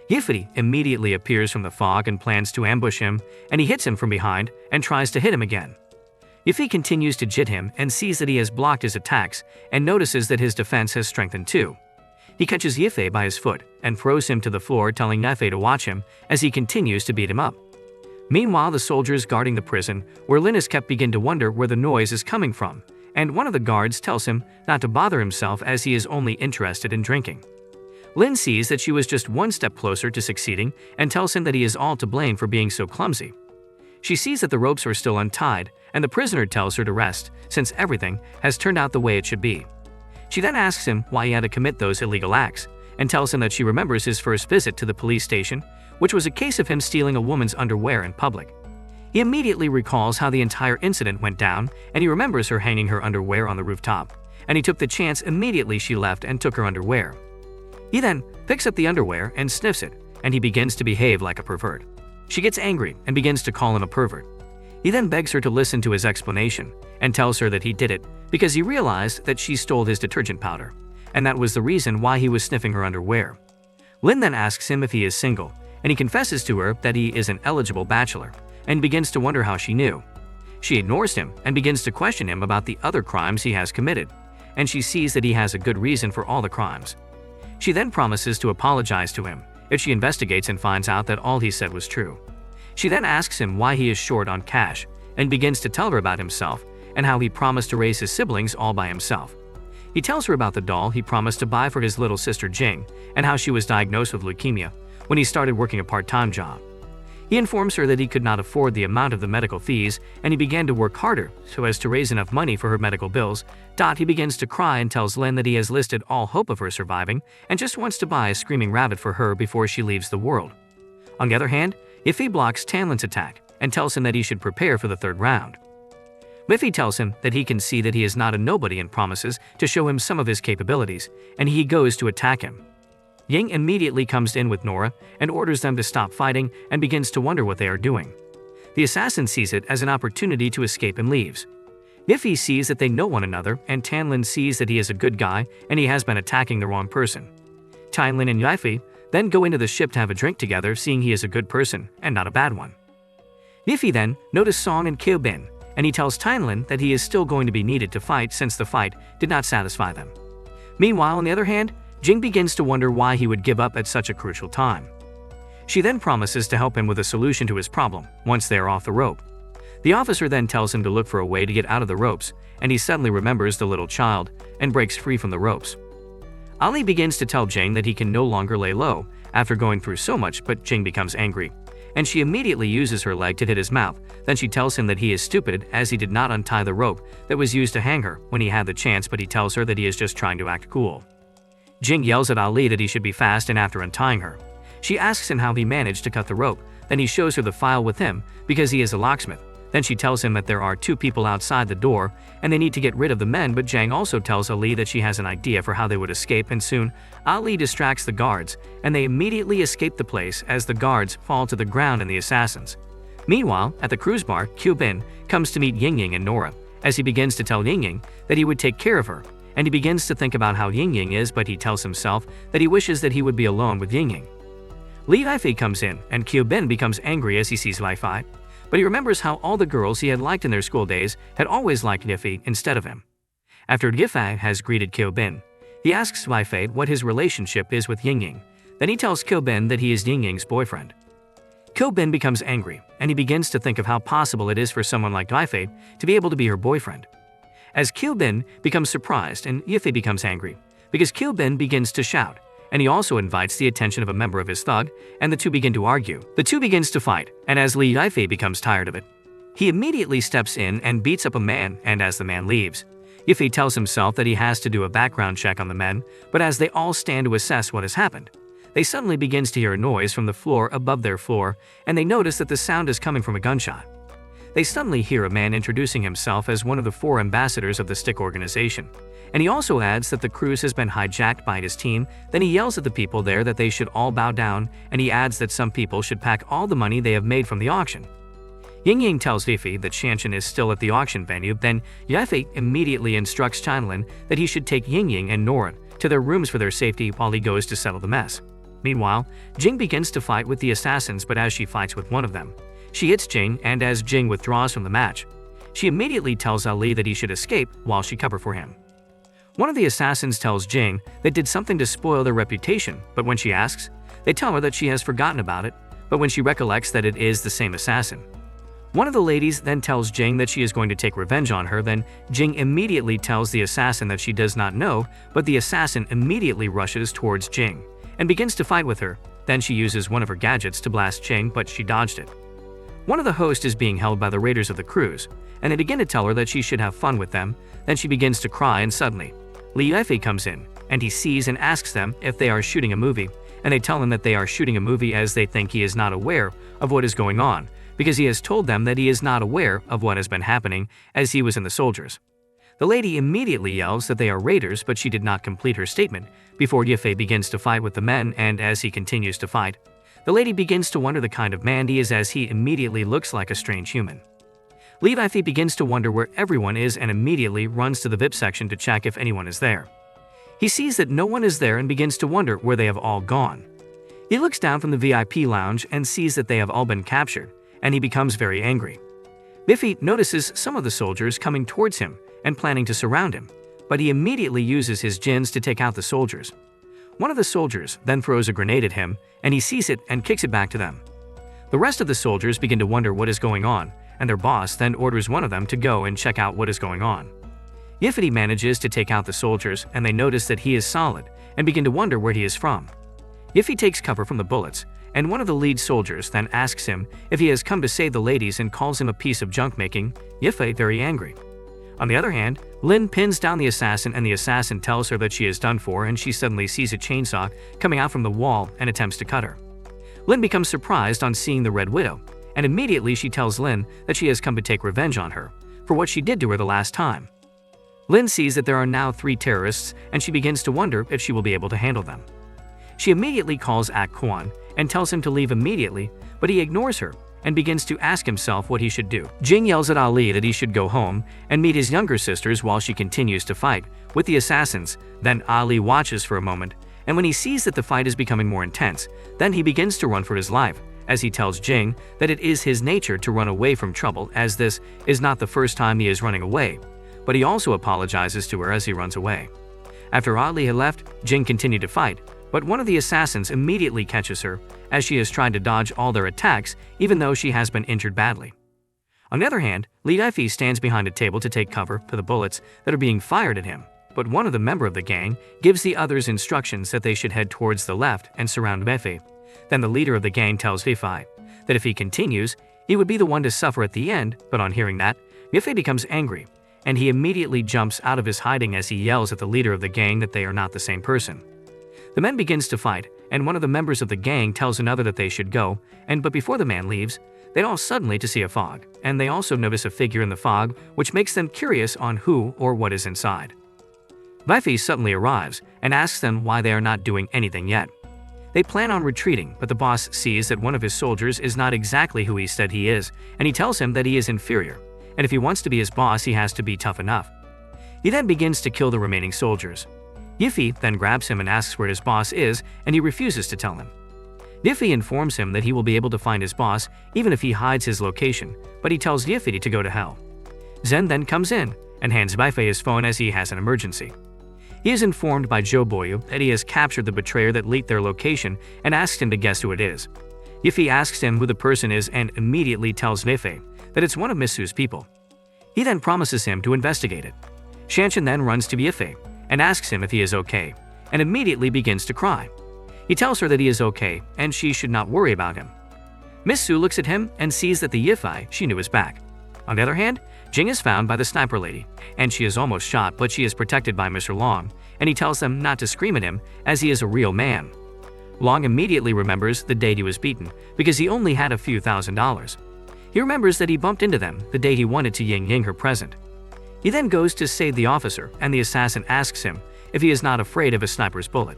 A: Yiffei immediately appears from the fog and plans to ambush him, and he hits him from behind and tries to hit him again. Yiffei continues to jit him and sees that he has blocked his attacks and notices that his defense has strengthened too. He catches Yiffei by his foot and throws him to the floor, telling Yiffei to watch him as he continues to beat him up. Meanwhile, the soldiers guarding the prison where Lin is kept begin to wonder where the noise is coming from, and one of the guards tells him not to bother himself as he is only interested in drinking. Lin sees that she was just 1 step closer to succeeding and tells him that he is all to blame for being so clumsy. She sees that the ropes are still untied, and the prisoner tells her to rest since everything has turned out the way it should be. She then asks him why he had to commit those illegal acts and tells him that she remembers his first visit to the police station, which was a case of him stealing a woman's underwear in public. He immediately recalls how the entire incident went down, and he remembers her hanging her underwear on the rooftop, and he took the chance immediately she left and took her underwear. He then picks up the underwear and sniffs it, and he begins to behave like a pervert. She gets angry and begins to call him a pervert. He then begs her to listen to his explanation and tells her that he did it because he realized that she stole his detergent powder, and that was the reason why he was sniffing her underwear. Lin then asks him if he is single, and he confesses to her that he is an eligible bachelor and begins to wonder how she knew. She ignores him and begins to question him about the other crimes he has committed, and she sees that he has a good reason for all the crimes. She then promises to apologize to him if she investigates and finds out that all he said was true. She then asks him why he is short on cash and begins to tell her about himself and how he promised to raise his siblings all by himself. He tells her about the doll he promised to buy for his little sister Jing and how she was diagnosed with leukemia when he started working a part-time job. He informs her that he could not afford the amount of the medical fees, and he began to work harder so as to raise enough money for her medical bills. He begins to cry and tells Lin that he has listed all hope of her surviving and just wants to buy a screaming rabbit for her before she leaves the world. On the other hand, Yiffei blocks Tanlin's attack and tells him that he should prepare for the 3rd round. Yiffei tells him that he can see that he is not a nobody and promises to show him some of his capabilities, and he goes to attack him. Ying immediately comes in with Nora and orders them to stop fighting and begins to wonder what they are doing. The assassin sees it as an opportunity to escape and leaves. Yiffei sees that they know one another, and Tanlin sees that he is a good guy and he has been attacking the wrong person. Tanlin and Yiffei then go into the ship to have a drink together, seeing he is a good person and not a bad one. Yiffei then notices Song and Kyobin, and he tells Tanlin that he is still going to be needed to fight since the fight did not satisfy them. Meanwhile, on the other hand, Jing begins to wonder why he would give up at such a crucial time. She then promises to help him with a solution to his problem once they are off the rope. The officer then tells him to look for a way to get out of the ropes, and he suddenly remembers the little child and breaks free from the ropes. Ali begins to tell Jing that he can no longer lay low after going through so much, but Jing becomes angry, and she immediately uses her leg to hit his mouth. Then she tells him that he is stupid as he did not untie the rope that was used to hang her when he had the chance, but he tells her that he is just trying to act cool. Jing yells at Ali that he should be fast, and after untying her, she asks him how he managed to cut the rope. Then he shows her the file with him because he is a locksmith. Then she tells him that there are 2 people outside the door and they need to get rid of the men, but Jang also tells Ali that she has an idea for how they would escape, and soon Ali distracts the guards and they immediately escape the place as the guards fall to the ground and the assassins. Meanwhile, at the cruise bar, Kyobin comes to meet Ying and Nora as he begins to tell Ying that he would take care of her, and he begins to think about how Ying is, but he tells himself that he wishes that he would be alone with Ying. Li Yiffei comes in, and Kyobin becomes angry as he sees Yiffei, but he remembers how all the girls he had liked in their school days had always liked Yiffei instead of him. After Yiffei has greeted Kyobin, he asks Yiffei what his relationship is with Ying. Then he tells Kyobin that he is Ying's boyfriend. Bin becomes angry, and he begins to think of how possible it is for someone like Yifei to be able to be her boyfriend. As Bin becomes surprised and Yifei becomes angry, because Bin begins to shout, and he also invites the attention of a member of his thug, and the two begin to argue. The two begins to fight, and as Li Yifei becomes tired of it, he immediately steps in and beats up a man, and as the man leaves, Yifei tells himself that he has to do a background check on the men, but as they all stand to assess what has happened, they suddenly begins to hear a noise from the floor above their floor, and they notice that the sound is coming from a gunshot. They suddenly hear a man introducing himself as one of the 4 ambassadors of the Stick organization, and he also adds that the cruise has been hijacked by his team. Then he yells at the people there that they should all bow down, and he adds that some people should pack all the money they have made from the auction. Ying tells Yifei that Shanshan is still at the auction venue. Then Yifei immediately instructs Chanlin that he should take Ying and Nora to their rooms for their safety while he goes to settle the mess. Meanwhile, Jing begins to fight with the assassins, but as she fights with one of them, she hits Jing, and as Jing withdraws from the match, she immediately tells Ali that he should escape while she covers for him. One of the assassins tells Jing they did something to spoil their reputation, but when she asks, they tell her that she has forgotten about it, but when she recollects that it is the same assassin. One of the ladies then tells Jing that she is going to take revenge on her. Then Jing immediately tells the assassin that she does not know, but the assassin immediately rushes towards Jing and begins to fight with her. Then she uses one of her gadgets to blast Jing, but she dodged it. One of the hosts is being held by the raiders of the cruise, and they begin to tell her that she should have fun with them. Then she begins to cry, and suddenly, Li Yifei comes in, and he sees and asks them if they are shooting a movie, and they tell him that they are shooting a movie as they think he is not aware of what is going on, because he has told them that he is not aware of what has been happening as he was in the soldiers. The lady immediately yells that they are raiders, but she did not complete her statement before Yifei begins to fight with the men, and as he continues to fight, the lady begins to wonder the kind of man he is as he immediately looks like a strange human. Li Yifei begins to wonder where everyone is and immediately runs to the VIP section to check if anyone is there. He sees that no one is there and begins to wonder where they have all gone. He looks down from the VIP lounge and sees that they have all been captured, and he becomes very angry. Biffy notices some of the soldiers coming towards him and planning to surround him, but he immediately uses his djinns to take out the soldiers. One of the soldiers then throws a grenade at him, and he sees it and kicks it back to them. The rest of the soldiers begin to wonder what is going on, and their boss then orders one of them to go and check out what is going on. Yifei manages to take out the soldiers, and they notice that he is solid and begin to wonder where he is from. Yifei takes cover from the bullets, and one of the lead soldiers then asks him if he has come to save the ladies and calls him a piece of junk, making Yifei very angry. On the other hand, Lin pins down the assassin, and the assassin tells her that she is done for, and she suddenly sees a chainsaw coming out from the wall and attempts to cut her. Lin becomes surprised on seeing the Red Widow, and immediately she tells Lin that she has come to take revenge on her for what she did to her the last time. Lin sees that there are now 3 terrorists, and she begins to wonder if she will be able to handle them. She immediately calls Ak Kwan and tells him to leave immediately, but he ignores her and begins to ask himself what he should do. Jing yells at Ali that he should go home and meet his younger sisters while she continues to fight with the assassins. Then Ali watches for a moment, and when he sees that the fight is becoming more intense, then he begins to run for his life, as he tells Jing that it is his nature to run away from trouble, as this is not the first time he is running away, but he also apologizes to her as he runs away. After Ali had left, Jing continued to fight, but one of the assassins immediately catches her as she is trying to dodge all their attacks, even though she has been injured badly. On the other hand, Li Yifei stands behind a table to take cover for the bullets that are being fired at him, but one of the members of the gang gives the others instructions that they should head towards the left and surround Yifei. Then the leader of the gang tells Yifei that if he continues, he would be the one to suffer at the end, but on hearing that, Yifei becomes angry, and he immediately jumps out of his hiding as he yells at the leader of the gang that they are not the same person. The man begins to fight, and one of the members of the gang tells another that they should go, but before the man leaves, they all suddenly to see a fog, and they also notice a figure in the fog, which makes them curious on who or what is inside. Yifei suddenly arrives and asks them why they are not doing anything yet. They plan on retreating, but the boss sees that one of his soldiers is not exactly who he said he is, and he tells him that he is inferior, and if he wants to be his boss, he has to be tough enough. He then begins to kill the remaining soldiers. Yifei then grabs him and asks where his boss is, and he refuses to tell him. Yifei informs him that he will be able to find his boss even if he hides his location, but he tells Yifei to go to hell. Zen then comes in and hands Yifei his phone as he has an emergency. He is informed by Zhou Boyu that he has captured the betrayer that leaked their location and asks him to guess who it is. Yiffei asks him who the person is and immediately tells Nifei that it's one of Miss Su's people. He then promises him to investigate it. Shanshan then runs to Yiffei and asks him if he is okay, and immediately begins to cry. He tells her that he is okay and she should not worry about him. Miss Su looks at him and sees that the Yiffei she knew is back. On the other hand, Jing is found by the sniper lady, and she is almost shot, but she is protected by Mr. Long, and he tells them not to scream at him as he is a real man. Long immediately remembers the date he was beaten because he only had a few $1,000s. He remembers that he bumped into them the day he wanted to Ying her present. He then goes to save the officer, and the assassin asks him if he is not afraid of a sniper's bullet.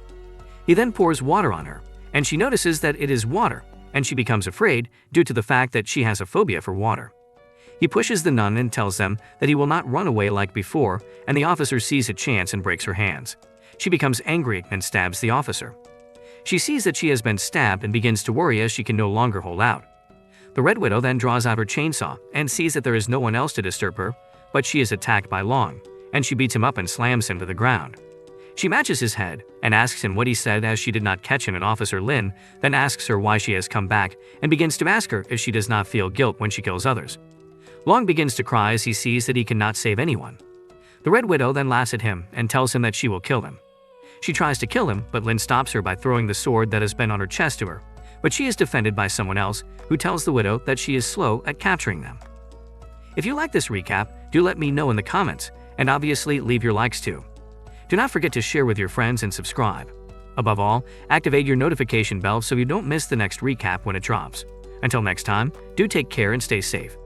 A: He then pours water on her, and she notices that it is water, and she becomes afraid due to the fact that she has a phobia for water. He pushes the nun and tells them that he will not run away like before, and the officer sees a chance and breaks her hands. She becomes angry and stabs the officer. She sees that she has been stabbed and begins to worry as she can no longer hold out. The Red Widow then draws out her chainsaw and sees that there is no one else to disturb her, but she is attacked by Long, and she beats him up and slams him to the ground. She matches his head and asks him what he said as she did not catch him, and Officer Lin then asks her why she has come back and begins to ask her if she does not feel guilt when she kills others. Long begins to cry as he sees that he cannot save anyone. The Red Widow then laughs at him and tells him that she will kill him. She tries to kill him, but Lin stops her by throwing the sword that has been on her chest to her, but she is defended by someone else who tells the widow that she is slow at capturing them. If you like this recap, do let me know in the comments, and obviously leave your likes too. Do not forget to share with your friends and subscribe. Above all, activate your notification bell so you don't miss the next recap when it drops. Until next time, do take care and stay safe.